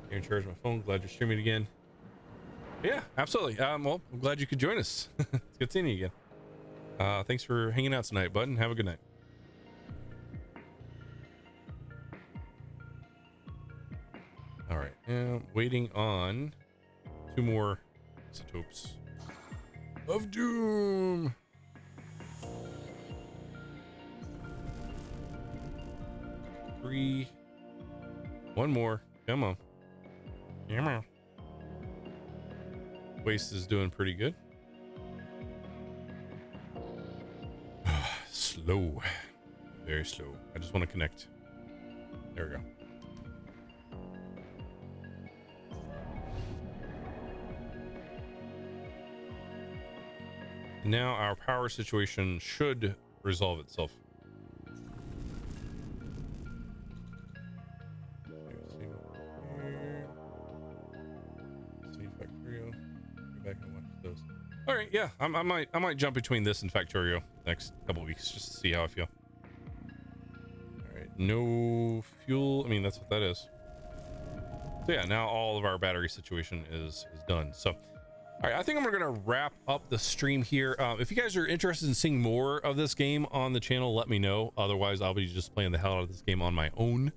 Speaker 1: You're in charge of my phone. Glad you're streaming again. Yeah, absolutely. Well, I'm glad you could join us. It's good seeing you again. Thanks for hanging out tonight, bud, and have a good night. All right, and waiting on 2 more isotopes of doom. Three. One more. Come on. Come on. Waste is doing pretty good. Slow. Very slow. I just want to connect. There we go. Now our power situation should resolve itself. All right, yeah, I might jump between this and Factorio next couple weeks just to see how I feel. All right, no fuel. I mean, that's what that is. So yeah, now all of our battery situation is done. So, all right, I think I'm gonna wrap up the stream here. If you guys are interested in seeing more of this game on the channel, let me know. Otherwise, I'll be just playing the hell out of this game on my own.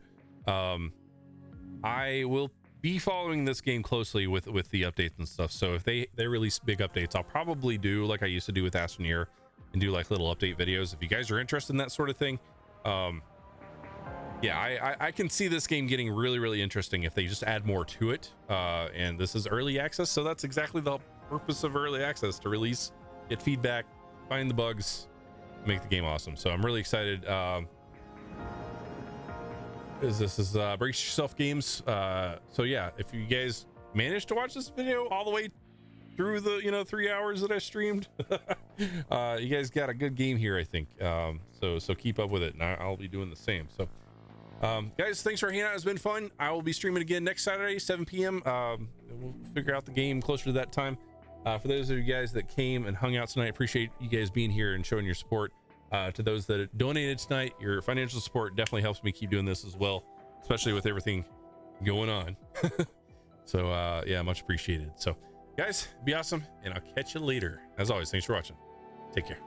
Speaker 1: I will be following this game closely with the updates and stuff. So if they release big updates, I'll probably do like I used to do with Astroneer and do like little update videos. If you guys are interested in that sort of thing, yeah, I can see this game getting really interesting if they just add more to it. And this is early access, so that's exactly the purpose of early access, to release, get feedback, find the bugs, make the game awesome. So I'm really excited. This is Brace Yourself Games. So yeah, if you guys managed to watch this video all the way through the 3 hours that I streamed, you guys got a good game here, I think. So keep up with it, and I'll be doing the same. So guys, thanks for hanging out. It's been fun. I will be streaming again next Saturday, 7 p.m. We'll figure out the game closer to that time. For those of you guys that came and hung out tonight, appreciate you guys being here and showing your support. To those that donated tonight, your financial support definitely helps me keep doing this as well, especially with everything going on. So yeah, much appreciated. So guys, be awesome, and I'll catch you later. As always, thanks for watching. Take care.